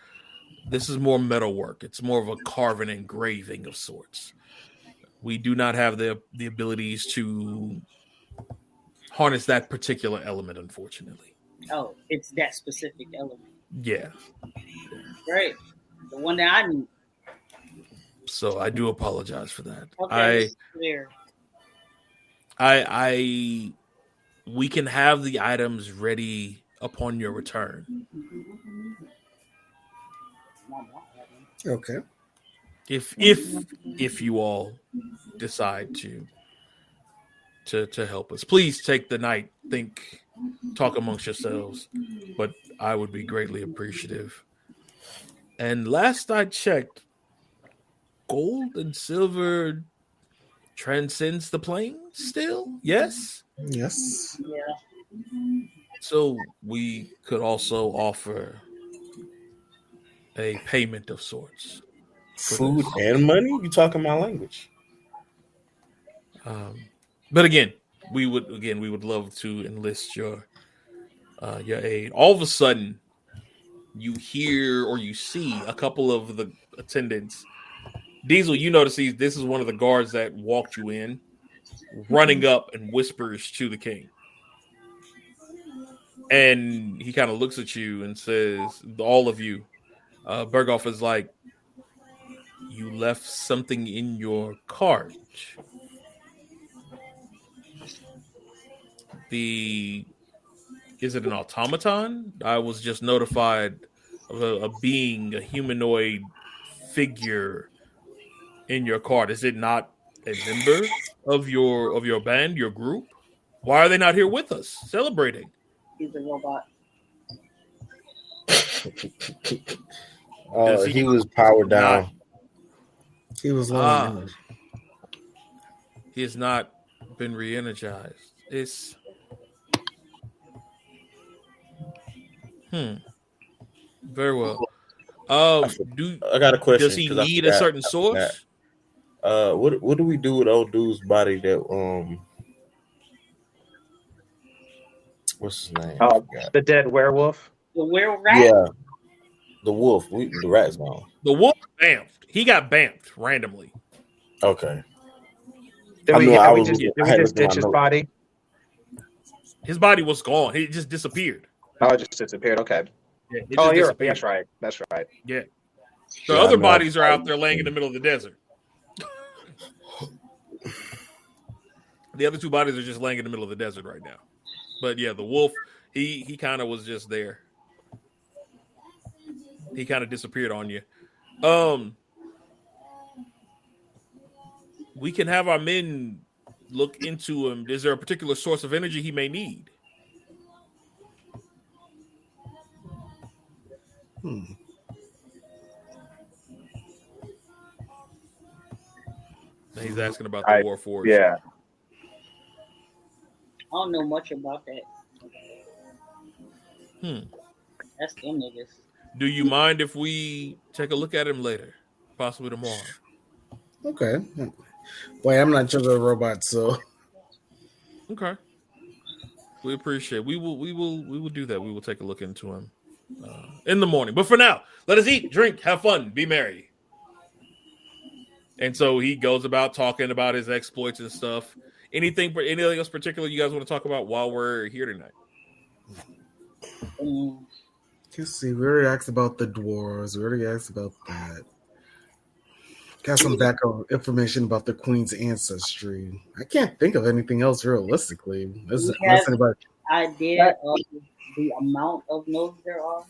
This is more metalwork. It's more of a carving and engraving of sorts. We do not have the abilities to harness that particular element, unfortunately. Oh, it's that specific element. Yeah. Right. The one that I need. So I do apologize for that. Okay, clear. We can have the items ready upon your return. Okay. If you all decide to help us, please take the night, talk amongst yourselves, but I would be greatly appreciative. And last I checked, gold and silver transcends the plane still? Yes? Yes. Yeah. So we could also offer a payment of sorts. Food and money? You talking my language. But again, we would love to enlist your aid. All of a sudden, you hear or you see a couple of the attendants. Diesel, you notice this is one of the guards that walked you in, running up and whispers to the king. And he kind of looks at you and says, all of you, Berghoff is like, you left something in your cart. Is it an automaton? I was just notified of a being, a humanoid figure in your cart. Is it not a member of your band, your group? Why are they not here with us celebrating? He's a robot. He was powered down. He was low on energy. He has not been re-energized. It's very well. I got a question. Does he need a certain source? What do we do with old dude's body that what's his name? The dead werewolf. The werewolf rat? Yeah. The wolf. The rat's gone. The wolf bamfed. He got bamfed randomly. Okay. Did we just ditch his body? His body was gone. He just disappeared. Oh, it just disappeared. Okay. Yeah, that's right. That's right. Yeah. The other bodies are out there laying in the middle of the desert. The other two bodies are just laying in the middle of the desert right now. But yeah, the wolf, he kind of was just there. He kind of disappeared on you. We can have our men look into him. Is there a particular source of energy he may need? He's asking about the Warforged. Yeah. I don't know much about that. That's them niggas. Do you mind if we take a look at him later? Possibly tomorrow. Okay. Boy, I'm not sure the robot, so okay. We appreciate it. We will do that. We will take a look into him in the morning. But for now, let us eat, drink, have fun, be merry. And so he goes about talking about his exploits and stuff. Anything else particular you guys want to talk about while we're here tonight? Let's see. We already asked about the dwarves. We already asked about that. Got some background information about the queen's ancestry. I can't think of anything else realistically. Idea of the amount of nodes there are?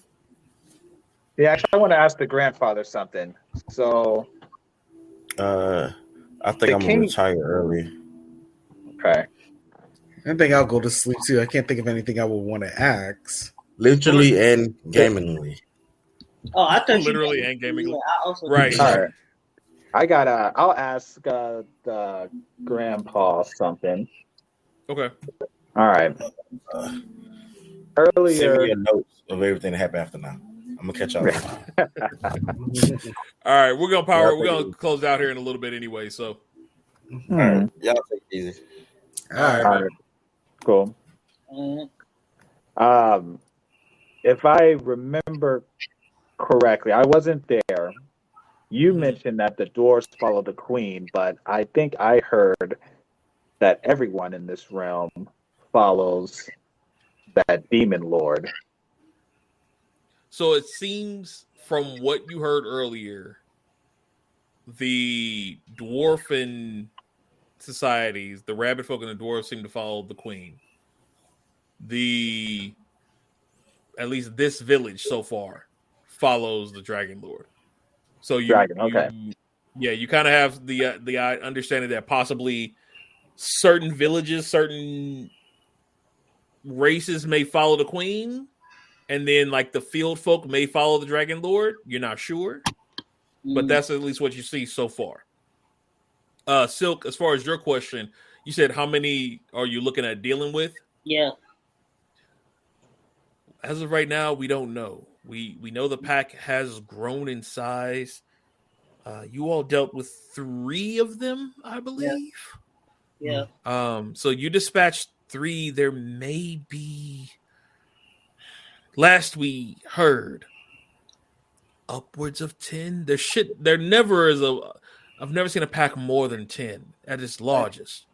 Yeah, actually, I want to ask the grandfather something. So, I think I'm gonna retire early. Okay. I think I'll go to sleep too. I can't think of anything I would want to ask. Literally and gamingly. Oh, I thought literally and gamingly. I also right. I'll ask the grandpa something. Okay. All right. Send Earlier, me your notes of everything that happened after now. I'm gonna catch y'all later. All right, we're gonna close out here in a little bit anyway. So, all right, y'all take it easy. All right. Cool. If I remember correctly, I wasn't there. You mentioned that the dwarves follow the queen, but I think I heard that everyone in this realm follows that demon lord. So it seems from what you heard earlier, the dwarfen societies, the rabbit folk and the dwarves seem to follow the queen. At least this village so far follows the dragon lord. So you kind of have the understanding that possibly certain villages, certain races may follow the queen, and then like the field folk may follow the dragon lord. You're not sure, but that's at least what you see so far. Silk, as far as your question, you said how many are you looking at dealing with? Yeah. As of right now, we don't know. We know the pack has grown in size. You all dealt with 3 of them, I believe. Yeah. So you dispatched 3. There may be, last we heard, upwards of 10. There never is I've never seen a pack more than 10 at its largest.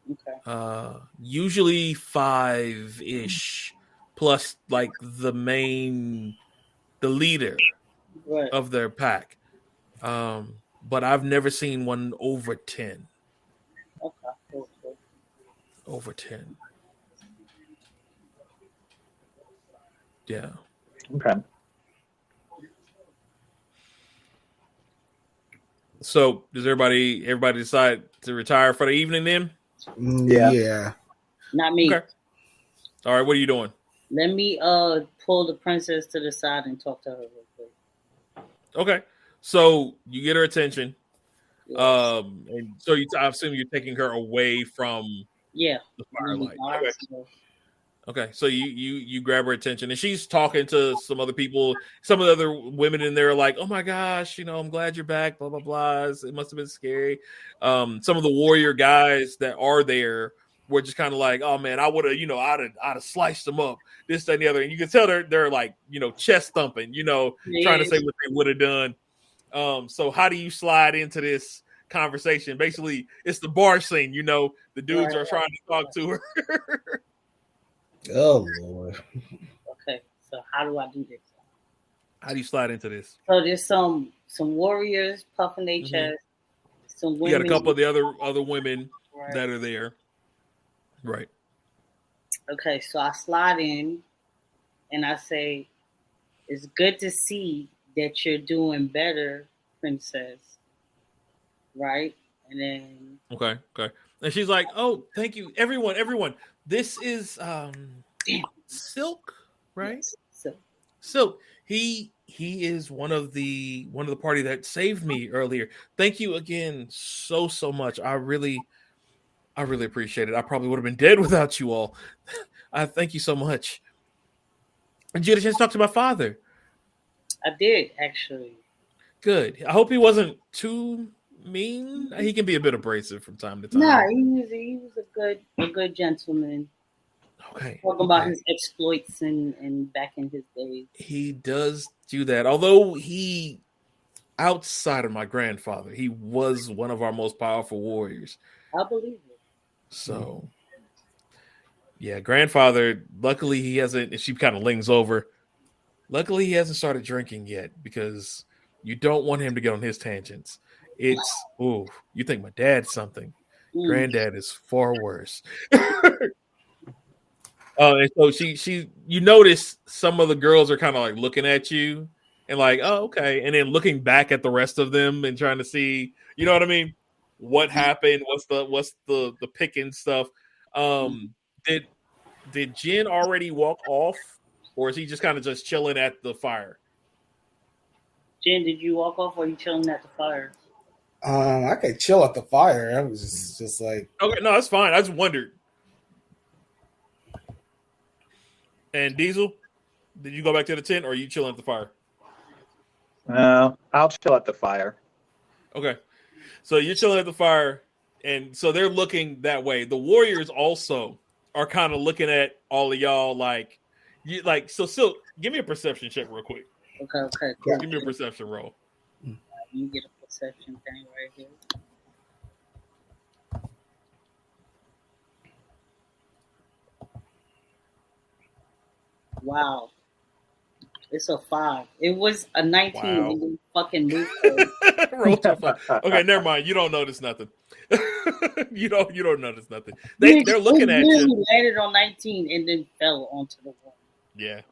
Okay. Usually 5-ish, plus like the leader of their pack. But I've never seen one over 10. Okay. Cool. Over 10. Yeah. Okay. So does everybody decide to retire for the evening then? Yeah. Not me. Okay. All right, what are you doing? Let me pull the princess to the side and talk to her real quick. Okay. So you get her attention. Yes. And so I assume you're taking her away from the firelight. Okay. So you grab her attention, and she's talking to some other people. Some of the other women in there are like, "Oh my gosh, I'm glad you're back." Blah blah blah. It must have been scary. Some of the warrior guys that are there were just kind of like, "Oh man, I would have, I'd have sliced them up." This, that, and the other. And you can tell they're like, chest thumping, trying to say what they would have done. So how do you slide into this conversation? Basically, it's the bar scene. The dudes are trying to talk to her. Oh Lord. Okay, so how do I do this? How do you slide into this? So there's some warriors puffing their chest. Some women. You got a couple of the other women that are there. Right. Okay, so I slide in and I say, "It's good to see that you're doing better, princess." Right? And then Okay. And she's like, "Oh, thank you, everyone. This is Silk, right? Yes, Silk. He is one of the party that saved me earlier. Thank you again so much. I really appreciate it. I probably would have been dead without you all. I thank you so much." And you had a chance to talk to my father. I did, actually. Good. I hope he wasn't too mean. He can be a bit abrasive from time to time. No, he was a good gentleman. Okay. Talking about his exploits and back in his days. He does do that. Although he, outside of my grandfather, he was one of our most powerful warriors. I believe it. So, yeah, grandfather, luckily he hasn't, and she kind of leans over. Luckily he hasn't started drinking yet, because you don't want him to get on his tangents. It's, you think my dad's something. Granddad is far worse. And so she, you notice some of the girls are kind of like looking at you and like, "Oh, okay," and then looking back at the rest of them and trying to see, you know what I mean? What happened? What's the picking stuff? Did Jen already walk off, or is he just kind of just chilling at the fire? Jen, did you walk off, or are you chilling at the fire? I could chill at the fire. I was just like, okay, no, that's fine. I just wondered. And Diesel, did you go back to the tent, or are you chilling at the fire? I'll chill at the fire. Okay, so you're chilling at the fire, and so they're looking that way. The warriors also are kind of looking at all of y'all like, you like. So, Silk, give me a perception check real quick. Okay, cool. Give me a perception roll. You get a perception thing right here. Wow. It's a 5. It was a 19 Wow. and then fucking moved. Roll to a 5. Okay, never mind. You don't notice nothing. you don't notice nothing. They're looking at you. Landed on 19 and then fell onto the wall. Yeah.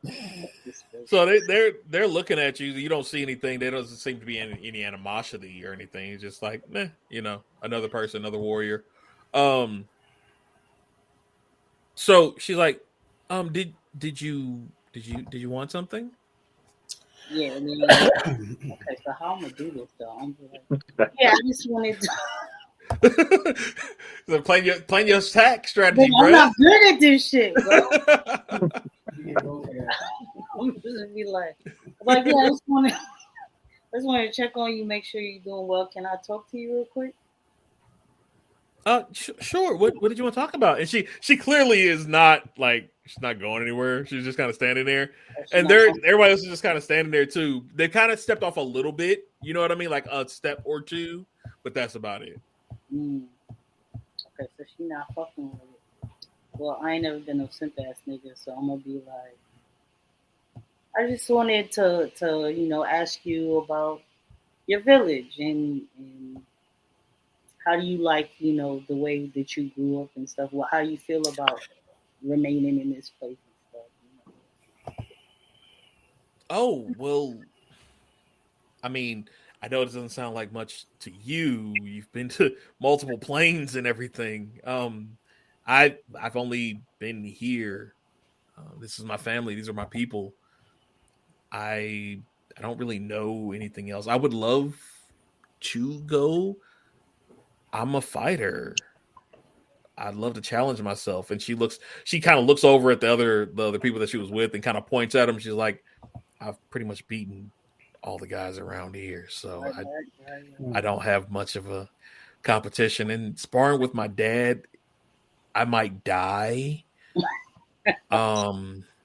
So they're looking at you. You don't see anything. There doesn't seem to be any animosity or anything. It's just like, meh, another person, another warrior. So she's like, did you want something? Yeah. Okay, so how I'm gonna do this though? I'm like, I just wanted to. So playing your attack strategy, bro. I'm not good at this shit, bro. I'm just be like, I just want to check on you, make sure you're doing well. Can I talk to you real quick? Sure. What did you want to talk about? And she clearly is not like, she's not going anywhere. She's just kind of standing there, and everybody else is just kind of standing there too. They kind of stepped off a little bit, you know what I mean, like a step or two, but that's about it. Okay, so she not fucking with it. Well, I ain't never been no simp ass nigga, so I'm gonna be like, I just wanted to ask you about your village and how do you like, the way that you grew up and stuff? Well, how you feel about remaining in this place and stuff? Oh, well, I mean, I know it doesn't sound like much to you. You've been to multiple planes and everything. I've only been here. This is my family. These are my people. I don't really know anything else. I would love to go. I'm a fighter. I'd love to challenge myself. And she kind of looks over at the other people that she was with and kind of points at them. She's like, I've pretty much beaten all the guys around here. So I don't have much of a competition. And sparring with my dad, I might die.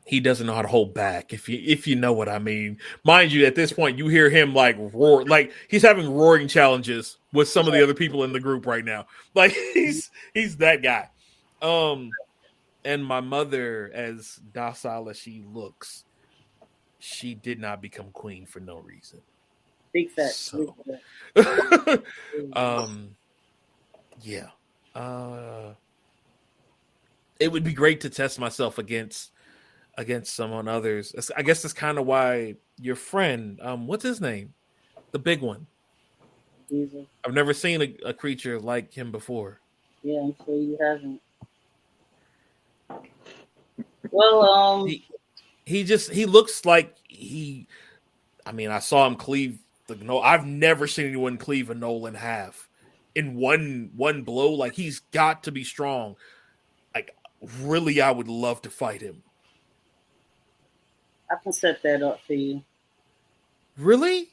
He doesn't know how to hold back, if you know what I mean. Mind you, at this point, you hear him like roar, like he's having roaring challenges with some of the other people in the group right now. Like he's that guy. And my mother, as docile as she looks, she did not become queen for no reason. Big fact. So, yeah. It would be great to test myself against someone others. I guess that's kind of why your friend, what's his name? The big one. Jesus. I've never seen a creature like him before. Yeah, I'm sure you haven't. Well, he looks like I saw him cleave the Gnoll. I've never seen anyone cleave a Gnoll in half in one blow. Like, he's got to be strong. Like, really, I would love to fight him. I can set that up for you. Really?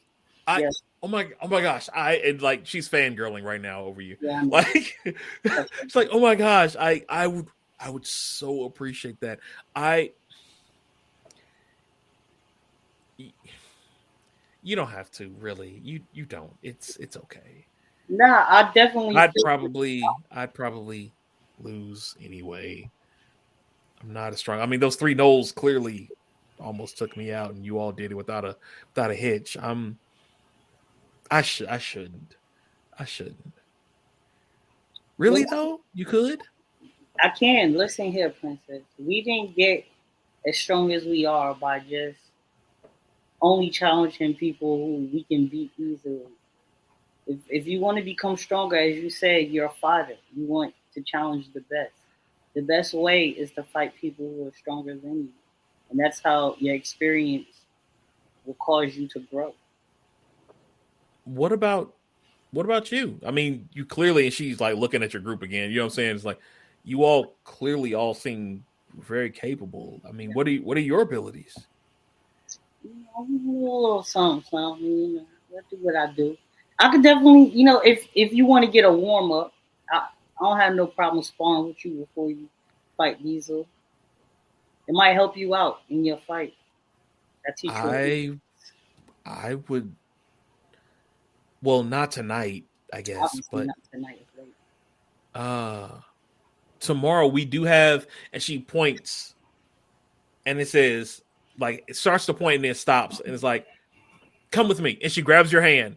Yes. Oh my gosh! She's fangirling right now over you. Yeah, like, it's like, oh my gosh! I would so appreciate that. You don't have to, really. You don't. It's okay. Nah, I definitely. I'd probably lose anyway. I'm not as strong. I mean, those 3 Gnolls clearly almost took me out, and you all did it without a hitch. I shouldn't. Really though? You could? I can. Listen here, princess. We didn't get as strong as we are by just only challenging people who we can beat easily. If you want to become stronger, as you said, you're a fighter. You want to challenge the best. The best way is to fight people who are stronger than you. And that's how your experience will cause you to grow. What about What about you? I mean, you clearly, and she's like looking at your group again. You know what I'm saying? It's like you all clearly all seem very capable. I mean, what are your abilities? A little something. I do what I do. I could definitely, if you want to get a warm up, I don't have no problem sparring with you before you fight Diesel. It might help you out in your fight. I would. Well, not tonight, I guess, obviously but not tonight. It's late. Tomorrow we do have, and she points, and it says, like, it starts to point and then stops, and it's like, come with me. And she grabs your hand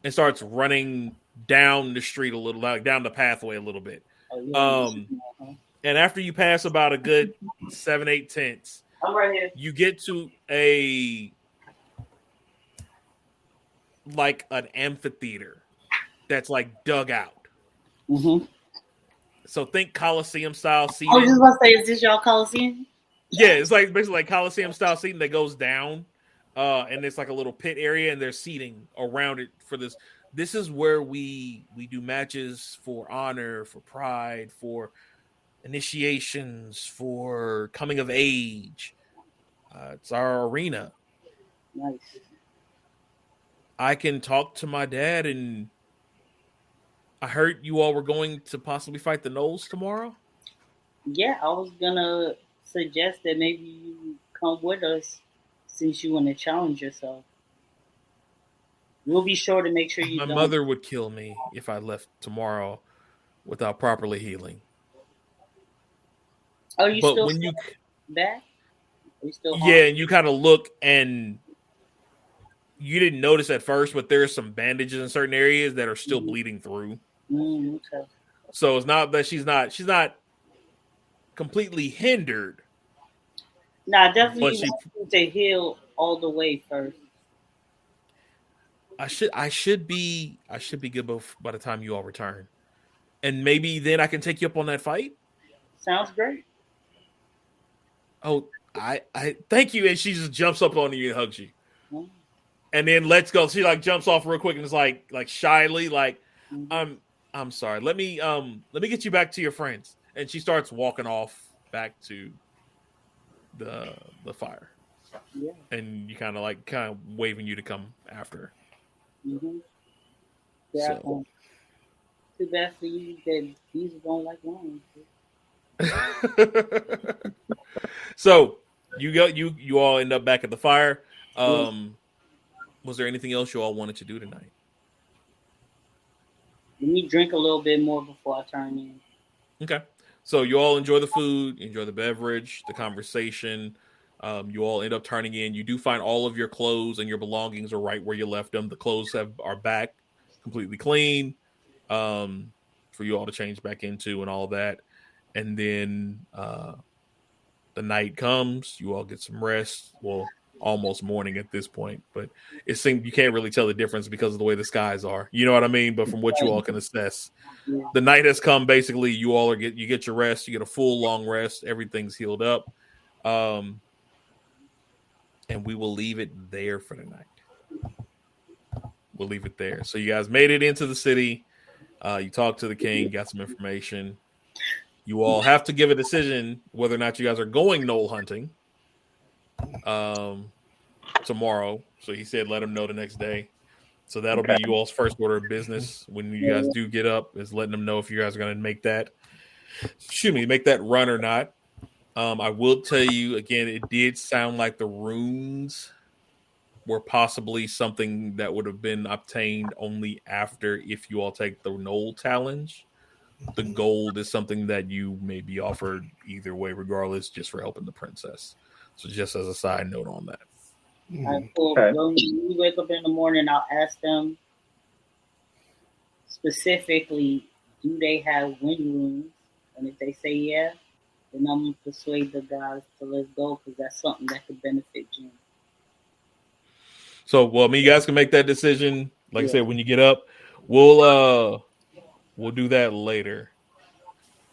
and starts running down the street a little, like down the pathway a little bit. And after you pass about a good 7-8 tents, I'm right here. You get to an amphitheater that's like dug out. Mm-hmm. So think Coliseum style seating. I was just about to say, is this y'all Coliseum? Yeah, it's like basically like Coliseum style seating that goes down, and it's like a little pit area, and there's seating around it for this. This is where we do matches for honor, for pride, for initiations, for coming of age. It's our arena. Nice. I can talk to my dad, and I heard you all were going to possibly fight the Knolls tomorrow. Yeah, I was gonna suggest that maybe you come with us since you want to challenge yourself. We'll be sure to make sure you. My mother would kill me if I left tomorrow without properly healing. Oh, you still back? Are you still home? Yeah, and you kind of look, and you didn't notice at first, but there's some bandages in certain areas that are still bleeding through. Okay. So it's not that she's not completely hindered. Nah, definitely need to heal all the way first. I should be good by the time you all return, and maybe then I can take you up on that fight. Sounds great. Oh, I thank you, and she just jumps up on you and hugs you, and then lets go. She like jumps off real quick and is like shyly like, I'm sorry. Let me get you back to your friends, and she starts walking off back to the fire. Yeah. And you kind of waving you to come after. Mm-hmm. Yeah. So. Too bad for you that these don't like wine. So you all end up back at the fire. Was there anything else you all wanted to do tonight? Let me drink a little bit more before I turn in. Okay. So you all enjoy the food, enjoy the beverage, the conversation. You all end up turning in. You do find all of your clothes and your belongings are right where you left them. The clothes are back completely clean for you all to change back into and all that. And then the night comes. You all get some rest. Well, almost morning at this point, but it seems you can't really tell the difference because of the way the skies are. You know what I mean? But from what you all can assess, the night has come. Basically, you all you get your rest. You get a full long rest. Everything's healed up. And we will leave it there for the night. We'll leave it there. So you guys made it into the city. You talked to the king, got some information. You all have to give a decision whether or not you guys are going Knoll hunting tomorrow. So he said let him know the next day. So that'll be you all's first order of business when you guys do get up, is letting them know if you guys are going to make that run or not. I will tell you again, it did sound like the runes were possibly something that would have been obtained only after if you all take the Knoll challenge. The gold is something that you may be offered either way, regardless, just for helping the princess. So just as a side note on that. Right, cool. When we wake up in the morning, I'll ask them specifically, do they have wind runes? And if they say yeah, then I'm going to persuade the guys to let's go because that's something that could benefit Jim. So, well, I mean, you guys can make that decision. Like I said, when you get up, we'll do that later.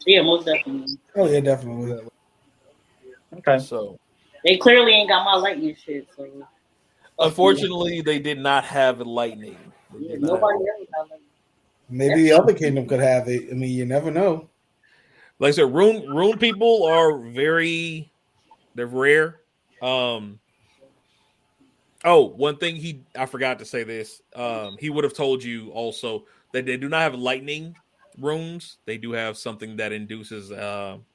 Yeah, most definitely. Oh, yeah, definitely. Okay. So they clearly ain't got my lightning shit. So unfortunately, they did not have lightning. Yeah, nobody else got lightning. Maybe the other kingdom could have it. I mean, you never know. Like I said, rune people are they're rare. One thing I forgot to say this. He would have told you also that they do not have lightning runes. They do have something that induces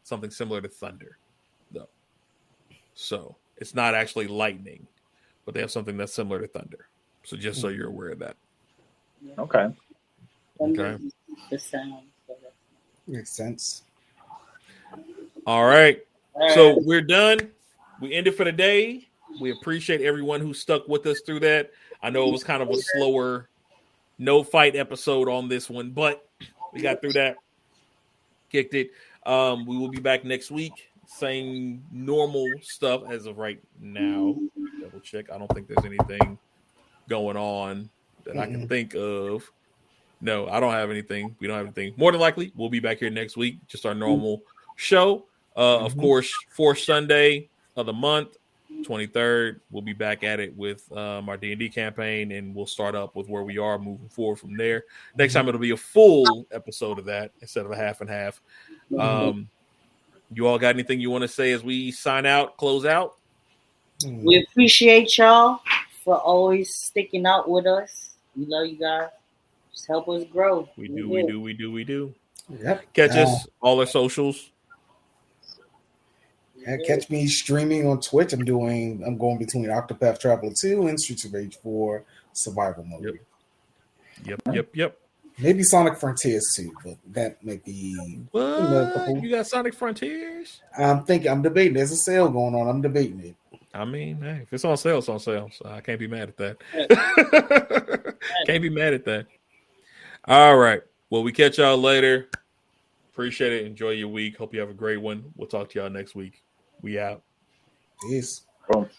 something similar to thunder, though. So it's not actually lightning, but they have something that's similar to thunder. So just so you're aware of that. Okay. Okay. The sound. Makes sense. All right. So we're done. We ended for the day. We appreciate everyone who stuck with us through that. I know it was kind of a slower, no fight episode on this one, but we got through that. Kicked it. We will be back next week. Same normal stuff as of right now. Double check. I don't think there's anything going on that I can think of. No, I don't have anything. We don't have anything. More than likely, we'll be back here next week. Just our normal show. Of course, fourth Sunday of the month, 23rd, we'll be back at it with our D&D campaign, and we'll start up with where we are moving forward from there. Next time, it'll be a full episode of that instead of a half and half. You all got anything you want to say as we sign out, close out? We appreciate y'all for always sticking out with us. We love you guys. Just help us grow. We do. Yep. Catch us all our socials. Yeah, catch me streaming on Twitch. I'm going between Octopath Traveler 2 and Streets of Rage 4 survival mode. Yep. Maybe Sonic Frontiers too, but that might be what? You got Sonic Frontiers? I'm debating. There's a sale going on. I'm debating it. I mean, hey, if it's on sale, it's on sale. So I can't be mad at that. Can't be mad at that. All right. Well, we catch y'all later. Appreciate it. Enjoy your week. Hope you have a great one. We'll talk to y'all next week. We out. Peace. Boom.